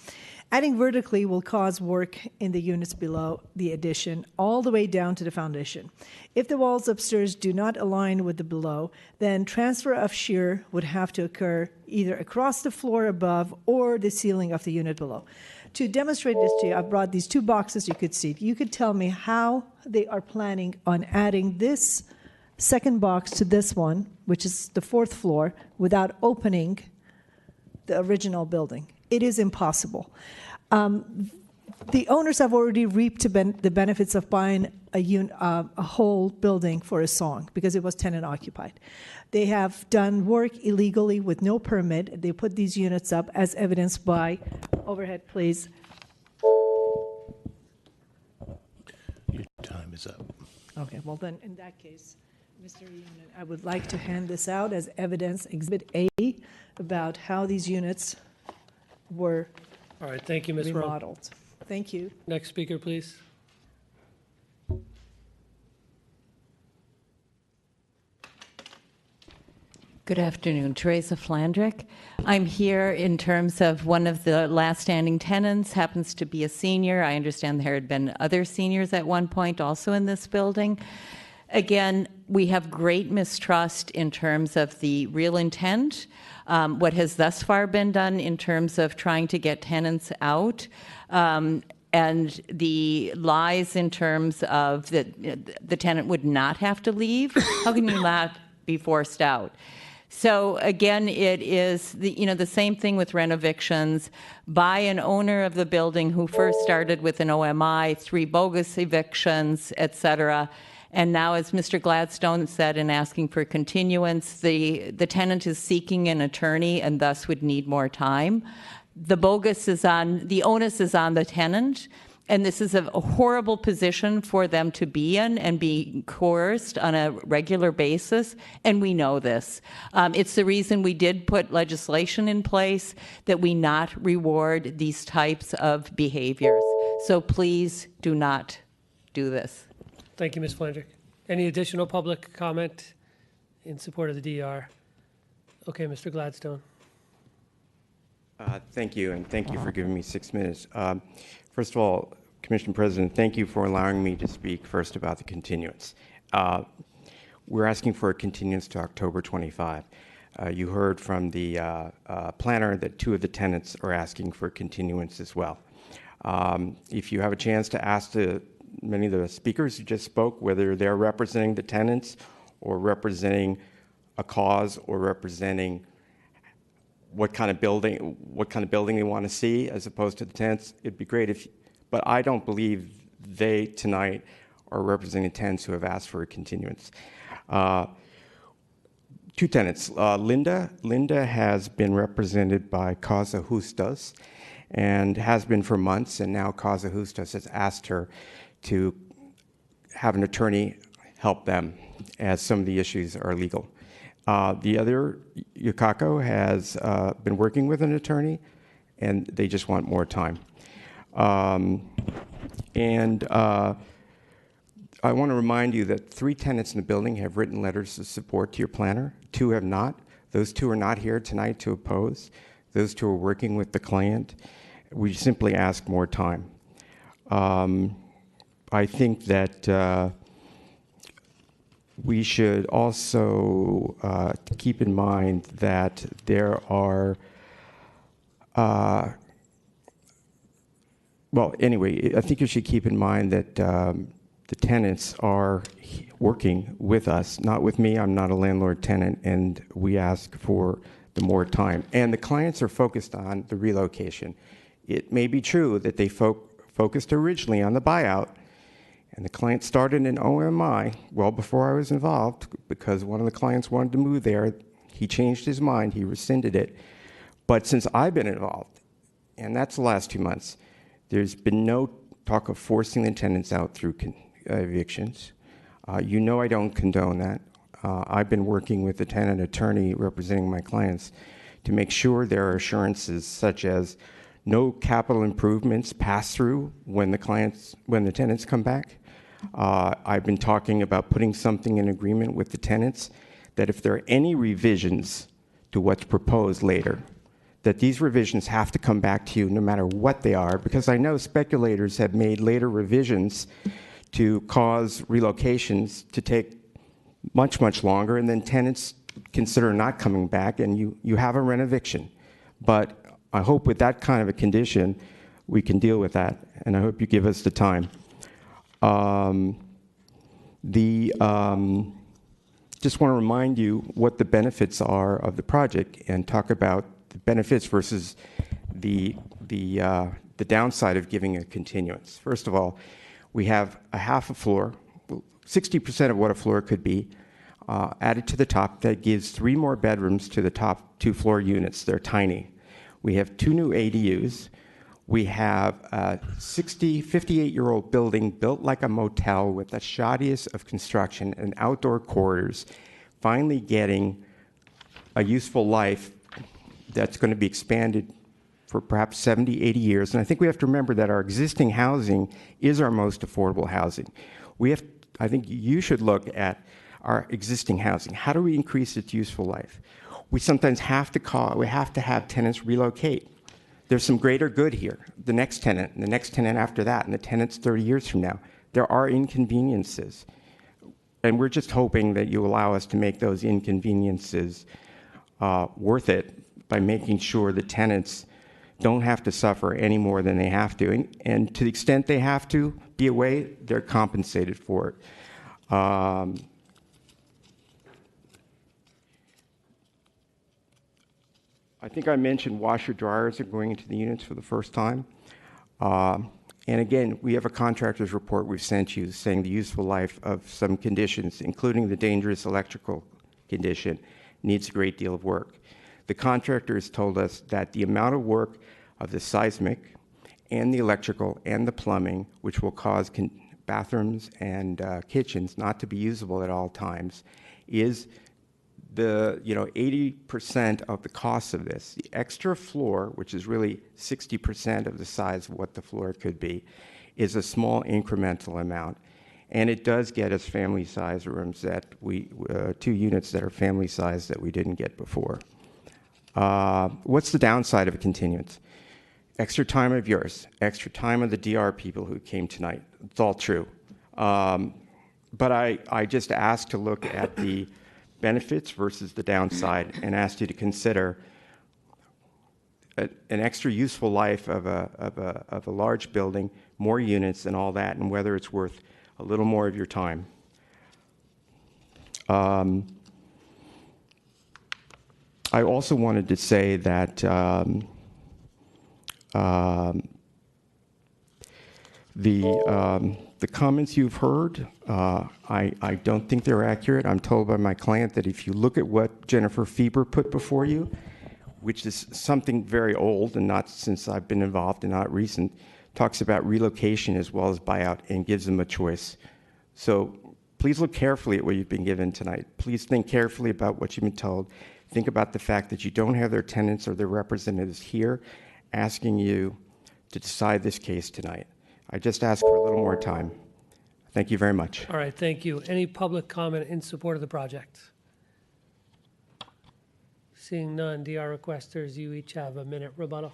Adding vertically will cause work in the units below the addition all the way down to the foundation. If the walls upstairs do not align with the below, then transfer of shear would have to occur either across the floor above or the ceiling of the unit below. To demonstrate this to you, I brought these 2 boxes you could see. You could tell me how they are planning on adding this second box to this one, which is the 4th floor, without opening the original building. It is impossible. The owners have already reaped the benefits of buying a whole building for a song because it was tenant occupied. They have done work illegally with no permit. They put these units up as evidenced by, overhead please. Your time is up. Okay, well then in that case, Mr. Yonan, I would like to hand this out as evidence, Exhibit A, about how these units were All right, thank you, Ms. Rom. remodeled. Thank you. Next speaker, please. Good afternoon, Teresa Flandrick. I'm here in terms of one of the last standing tenants, happens to be a senior. I understand there had been other seniors at one point also in this building. Again, we have great mistrust in terms of the real intent, what has thus far been done in terms of trying to get tenants out, and the lies in terms of the tenant would not have to leave. How can you not be forced out? So again, it is the same thing with rent evictions by an owner of the building who first started with an OMI, 3 bogus evictions, et cetera. And now, as Mr. Gladstone said in asking for continuance, the tenant is seeking an attorney and thus would need more time. The onus is on the tenant. And this is a horrible position for them to be in and be coerced on a regular basis, and we know this. It's the reason we did put legislation in place that we not reward these types of behaviors. So please do not do this. Thank you, Ms. Flandrick. Any additional public comment in support of the DR? Okay, Mr. Gladstone. Thank you, and thank you for giving me 6 minutes. First of all, Commissioner President, thank you for allowing me to speak first about the continuance. We're asking for a continuance to October 25. You heard from the planner that 2 of the tenants are asking for continuance as well. If you have a chance to ask many of the speakers who just spoke whether they're representing the tenants or representing a cause or representing what kind of building they want to see as opposed to the tenants, it'd be great if. But I don't believe they tonight are representing tenants who have asked for a continuance. 2 tenants. Linda has been represented by Casa Justas and has been for months, and now Casa Justas has asked her to have an attorney help them as some of the issues are legal. The other, Yukako, has been working with an attorney, and they just want more time. I want to remind you that 3 tenants in the building have written letters of support to your planner. 2 have not. Those 2 are not here tonight to oppose. Those 2 are working with the client. We simply ask more time. I think that we should also keep in mind that there are, well, anyway, I think you should keep in mind that the tenants are working with us, not with me. I'm not a landlord tenant, and we ask for the more time. And the clients are focused on the relocation. It may be true that they focused originally on the buyout, and the client started an OMI well before I was involved because one of the clients wanted to move there. He changed his mind, he rescinded it. But since I've been involved, and that's the last 2 months, there's been no talk of forcing the tenants out through evictions. You know I don't condone that. I've been working with the tenant attorney representing my clients to make sure there are assurances such as no capital improvements pass through when the tenants come back. I've been talking about putting something in agreement with the tenants that if there are any revisions to what's proposed later, that these revisions have to come back to you no matter what they are, because I know speculators have made later revisions to cause relocations to take much, much longer, and then tenants consider not coming back, and you have a rent eviction. But I hope with that kind of a condition, we can deal with that, and I hope you give us the time. Just want to remind you what the benefits are of the project and talk about the benefits versus the downside of giving a continuance. First of all, we have a half a floor, 60% of what a floor could be, added to the top. That gives 3 more bedrooms to the top 2 floor units. They're tiny. We have 2 new ADUs. We have a 58-year-old building built like a motel with the shoddiest of construction and outdoor corridors, finally getting a useful life that's going to be expanded for perhaps 70, 80 years. And I think we have to remember that our existing housing is our most affordable housing. I think you should look at our existing housing. How do we increase its useful life? We sometimes have to have tenants relocate. There's some greater good here. The next tenant, and the next tenant after that, and the tenants 30 years from now. There are inconveniences. And we're just hoping that you allow us to make those inconveniences worth it by making sure the tenants don't have to suffer any more than they have to. And to the extent they have to be away, they're compensated for it. I think I mentioned washer dryers are going into the units for the first time. And again, we have a contractor's report we've sent you saying the useful life of some conditions, including the dangerous electrical condition, needs a great deal of work. The contractor has told us that the amount of work of the seismic and the electrical and the plumbing, which will cause bathrooms and kitchens not to be usable at all times, is 80% of the cost of this. The extra floor, which is really 60% of the size of what the floor could be, is a small incremental amount. And it does get us family size rooms that 2 units that are family size that we didn't get before. What's the downside of a continuance? Extra time of yours, extra time of the DR people who came tonight. It's all true. But I just asked to look at the benefits versus the downside and asked you to consider an extra useful life of a large building, more units and all that, and whether it's worth a little more of your time. I also wanted to say that the comments you've heard, I don't think they're accurate. I'm told by my client that if you look at what Jennifer Fieber put before you, which is something very old and not since I've been involved and not recent, talks about relocation as well as buyout and gives them a choice. So please look carefully at what you've been given tonight. Please think carefully about what you've been told. Think about the fact that you don't have their tenants or their representatives here asking you to decide this case tonight. I just ask for a little more time. Thank you very much. All right, thank you. Any public comment in support of the project? Seeing none, DR requesters, you each have a minute rebuttal.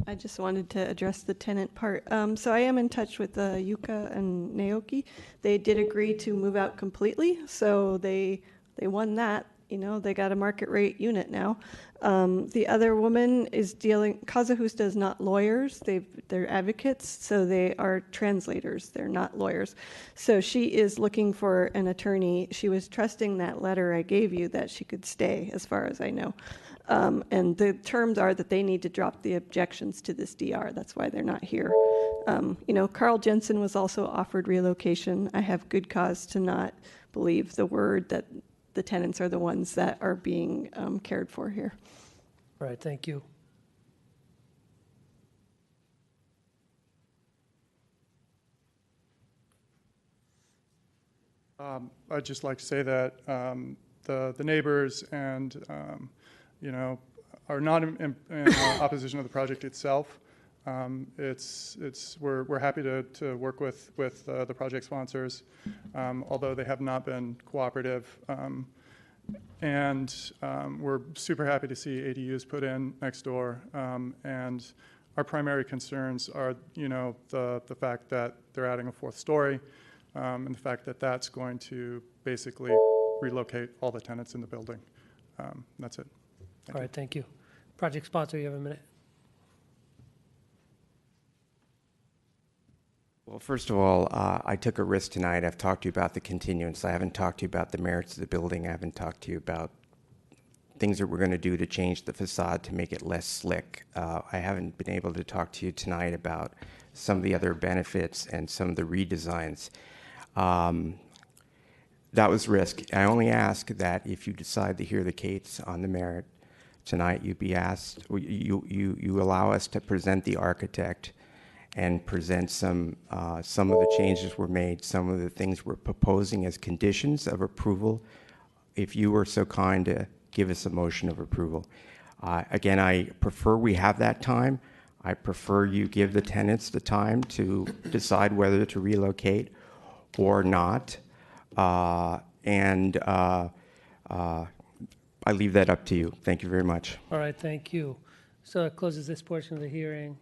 I just wanted to address the tenant part. So I am in touch with Yuka and Naoki. They did agree to move out completely, so they won that. You know, they got a market rate unit now. The other woman is dealing. Kazahusta is not lawyers; they're advocates, so they are translators. They're not lawyers. So she is looking for an attorney. She was trusting that letter I gave you that she could stay, as far as I know. And the terms are that they need to drop the objections to this DR. That's why they're not here. You know, Carl Jensen was also offered relocation. I have good cause to not believe the word that the tenants are the ones that are being cared for here. All right, thank you. I'd just like to say that the neighbors and you know, are not in opposition to the project itself. We're happy to work with the project sponsors, although they have not been cooperative. And we're super happy to see ADUs put in next door. And our primary concerns are, you know, the fact that they're adding a fourth story, and the fact that that's going to basically relocate all the tenants in the building. That's it. All right, thank you. Project sponsor, you have a minute. Well, first of all, I took a risk tonight. I've talked to you about the continuance. I haven't talked to you about the merits of the building. I haven't talked to you about things that we're going to do to change the facade to make it less slick. I haven't been able to talk to you tonight about some of the other benefits and some of the redesigns. That was risk. I only ask that if you decide to hear the case on the merit tonight, you allow us to present the architect and present some of the changes were made, some of the things we're proposing as conditions of approval. If you were so kind to give us a motion of approval. Again, I prefer we have that time. I prefer you give the tenants the time to decide whether to relocate or not. I leave that up to you. Thank you very much. All right, thank you. So that closes this portion of the hearing.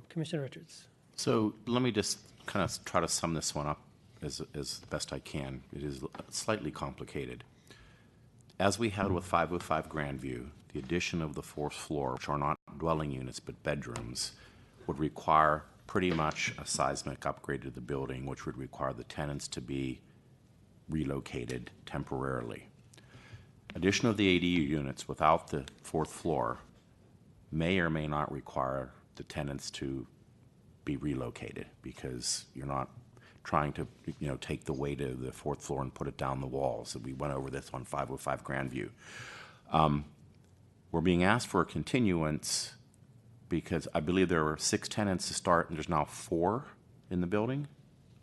Commissioner Richards. So let me just kind of try to sum this one up as best I can. It is slightly complicated. As we had with 505 Grandview, the addition of the fourth floor, which are not dwelling units but bedrooms, would require pretty much a seismic upgrade to the building, which would require the tenants to be relocated temporarily. Addition of the ADU units without the fourth floor may or may not require the tenants to be relocated, because you're not trying to, you know, take the weight of the fourth floor and put it down the walls. We went over this on 505 Grandview. We're being asked for a continuance because I believe there were 6 tenants to start, and there's now 4 in the building?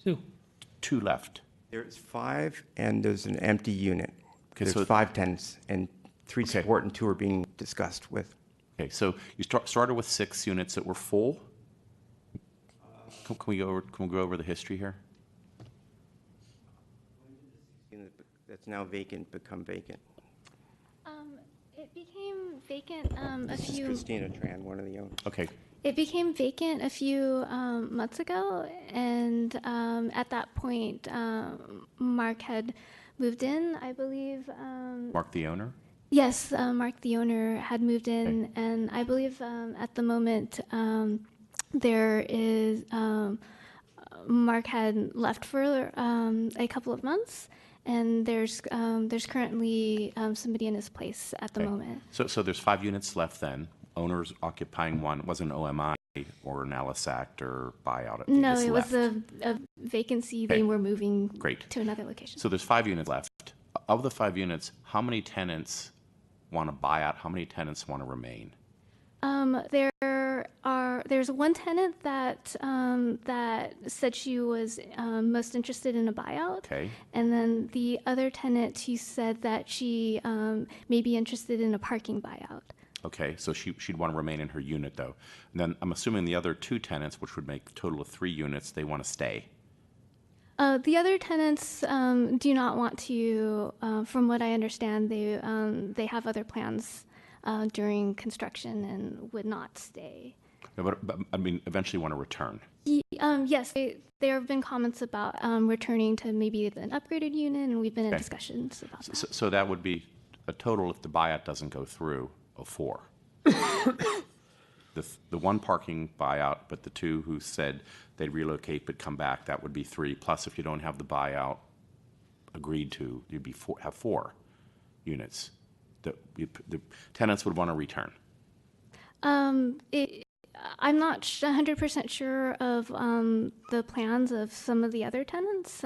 2 left. There's 5, and there's an empty unit. Okay, There's so 5 tenants, and 3 support and 2 are being discussed with. Okay, so you started with 6 units that were full. Can we go over the history here? That's now vacant become vacant. It became vacant This is Christina Tran, one of the owners. Okay. It became vacant a few months ago, and at that point, Mark had moved in, I believe. Mark, the owner? Yes, Mark, the owner, had moved in, and I believe at the moment there is Mark had left for a couple of months, and there's currently somebody in his place at the moment. So there's 5 units left then. Owners occupying one. It wasn't an OMI or an Alice Act or buyout. No, it was a vacancy. They were moving to another location. So there's 5 units left. Of the 5 units, how many tenants want to buy out? How many tenants want to remain? There's one tenant that that said she was most interested in a buyout. Okay. And then the other tenant, she said that she may be interested in a parking buyout. Okay, so she'd want to remain in her unit though. And then I'm assuming the other 2 tenants, which would make a total of 3 units, they want to stay. The other tenants do not want to. From what I understand, they have other plans during construction and would not stay. No, but I mean, eventually want to return. Yes, there have been comments about returning to maybe an upgraded unit, and we've been in Okay. discussions about that. So that would be a total, if the buyout doesn't go through, of 4. The one parking buyout, but the 2 who said they'd relocate but come back, that would be 3. Plus, if you don't have the buyout agreed to, you'd be have 4 units. The tenants would want to return. I'm not 100% sure of the plans of some of the other tenants,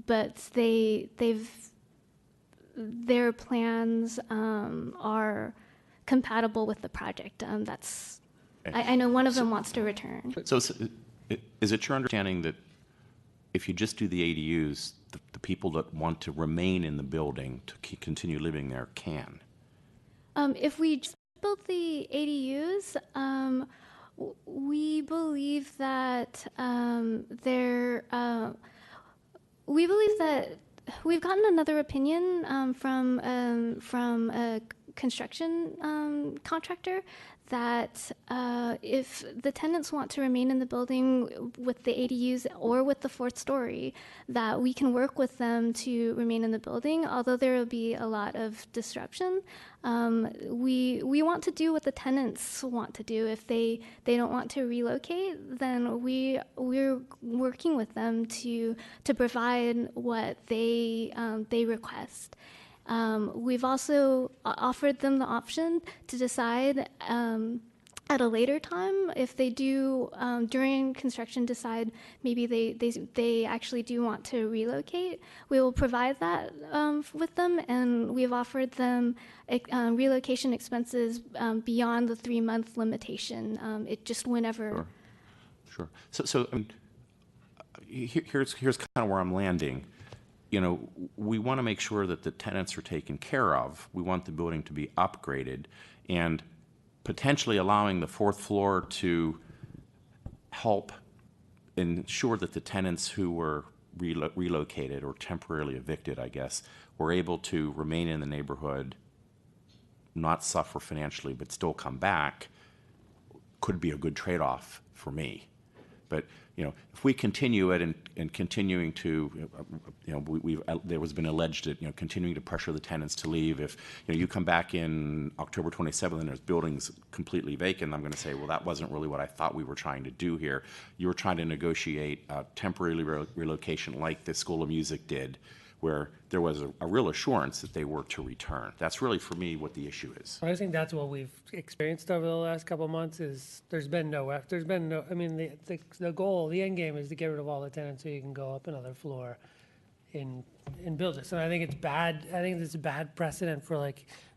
but their plans are compatible with the project. I know one of them wants to return. So is it your understanding that if you just do the ADUs, the people that want to remain in the building to continue living there can? If we just built the ADUs, we believe that we've gotten another opinion from a construction contractor that if the tenants want to remain in the building with the ADUs or with the 4th story, that we can work with them to remain in the building, although there will be a lot of disruption. We want to do what the tenants want to do. If they don't want to relocate, then we're working with them to provide what they request. We've also offered them the option to decide at a later time if they do during construction decide maybe they actually do want to relocate. We will provide that with them, and we've offered them relocation expenses beyond the 3-month limitation. It just whenever. Sure. So I mean, here's kind of where I'm landing. You know, we want to make sure that the tenants are taken care of. We want the building to be upgraded, and potentially allowing the 4th floor to help ensure that the tenants who were relocated or temporarily evicted, I guess, were able to remain in the neighborhood, not suffer financially, but still come back, could be a good trade-off for me. But you know, if we continue it and continuing to, you know, there has been alleged that, you know, continuing to pressure the tenants to leave. If you come back in October 27th and there's buildings completely vacant, I'm going to say, well, that wasn't really what I thought we were trying to do here. You were trying to negotiate a temporary relocation like the School of Music did, where there was a real assurance that they were to return. That's really, for me, what the issue is. I think that's what we've experienced over the last couple of months is there's been no, I mean, the goal, the end game is to get rid of all the tenants so you can go up another floor and build this. And I think it's bad. I think it's a bad precedent for I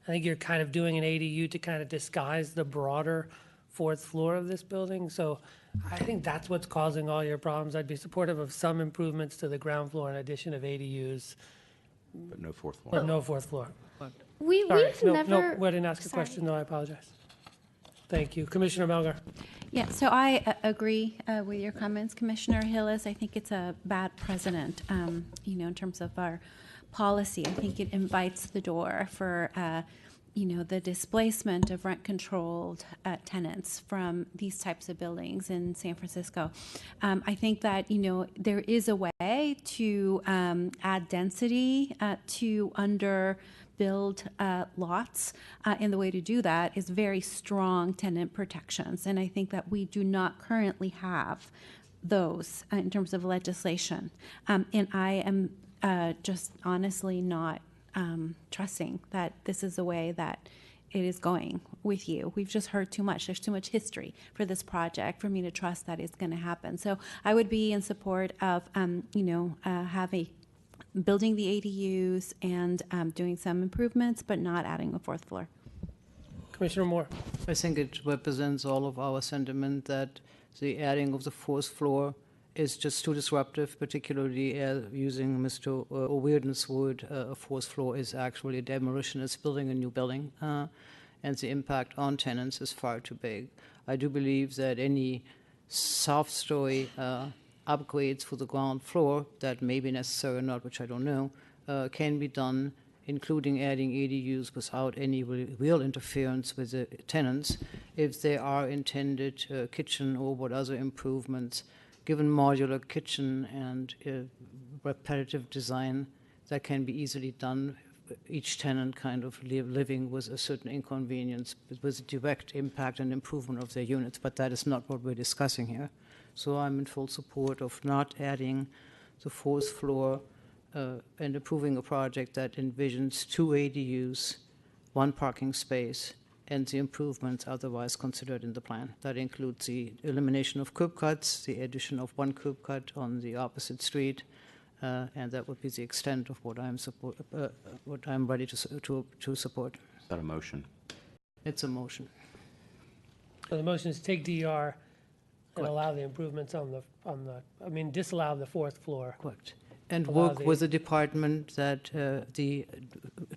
think you're kind of doing an ADU to kind of disguise the broader 4th floor of this building. So I think that's what's causing all your problems. I'd be supportive of some improvements to the ground floor in addition of ADUs. But no 4th floor. But no 4th floor. We've never. No, I didn't ask a question. No, I apologize. Thank you. Commissioner Melgar. Yeah, so I agree with your comments, Commissioner Hillis. I think it's a bad precedent, in terms of our policy. I think it invites the door for the displacement of rent-controlled tenants from these types of buildings in San Francisco. I think that, there is a way to add density to underbuild lots, and the way to do that is very strong tenant protections. And I think that we do not currently have those in terms of legislation. And I am just honestly not trusting that this is the way that it is going with you. We've just heard too much. There's too much history for this project for me to trust that it's going to happen. So I would be in support of, building the ADUs and doing some improvements, but not adding a 4th floor. Commissioner Moore. I think it represents all of our sentiment that the adding of the 4th floor is just too disruptive, particularly using Mr. O'Riordan's word, a 4th floor is actually a demolition, it's building a new building, and the impact on tenants is far too big. I do believe that any soft story upgrades for the ground floor that may be necessary or not, which I don't know, can be done including adding ADUs without any real interference with the tenants, if they are intended kitchen or what other improvements, given modular kitchen and repetitive design, that can be easily done, each tenant kind of living with a certain inconvenience, with direct impact and improvement of their units, but that is not what we're discussing here. So I'm in full support of not adding the fourth floor and approving a project that envisions 2 ADUs, 1 parking space, and the improvements otherwise considered in the plan. That includes the elimination of curb cuts, the addition of 1 curb cut on the opposite street, and that would be the extent of what I'm ready to support. Is that a motion? It's a motion. So the motion is take DR and allow the improvements disallow the fourth floor. Correct. And work with the department that the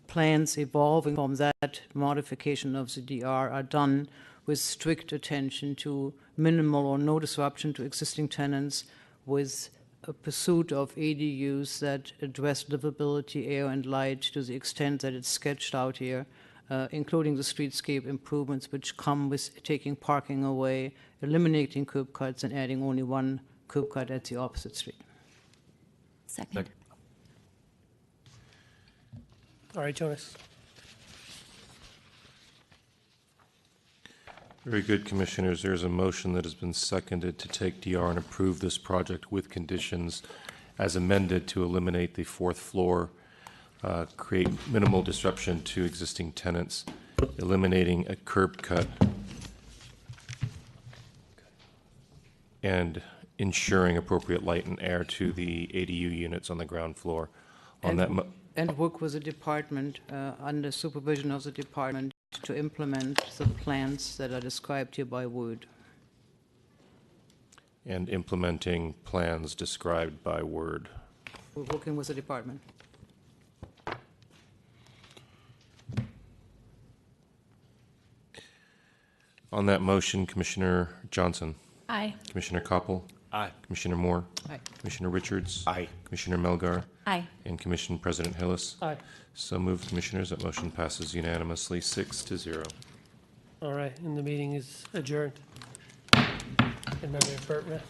plans evolving from that modification of the DR are done with strict attention to minimal or no disruption to existing tenants, with a pursuit of ADUs that address livability, air, and light to the extent that it's sketched out here, including the streetscape improvements which come with taking parking away, eliminating curb cuts, and adding only 1 curb cut at the opposite street. Second. All right, Jonas. Very good, Commissioners. There's a motion that has been seconded to take DR and approve this project with conditions as amended to eliminate the fourth floor, create minimal disruption to existing tenants, eliminating a curb cut, and ensuring appropriate light and air to the ADU units on the ground floor. And work with the department, under supervision of the department, to implement the plans that are described here by word. And implementing plans described by word. We're working with the department. On that motion, Commissioner Johnson. Aye. Commissioner Koppel. Aye. Commissioner Moore. Aye. Commissioner Richards. Aye. Commissioner Melgar. Aye. And Commission President Hillis. Aye. So moved, Commissioners. That motion passes unanimously, 6-0. All right, and the meeting is adjourned. In memory of Burt Smith.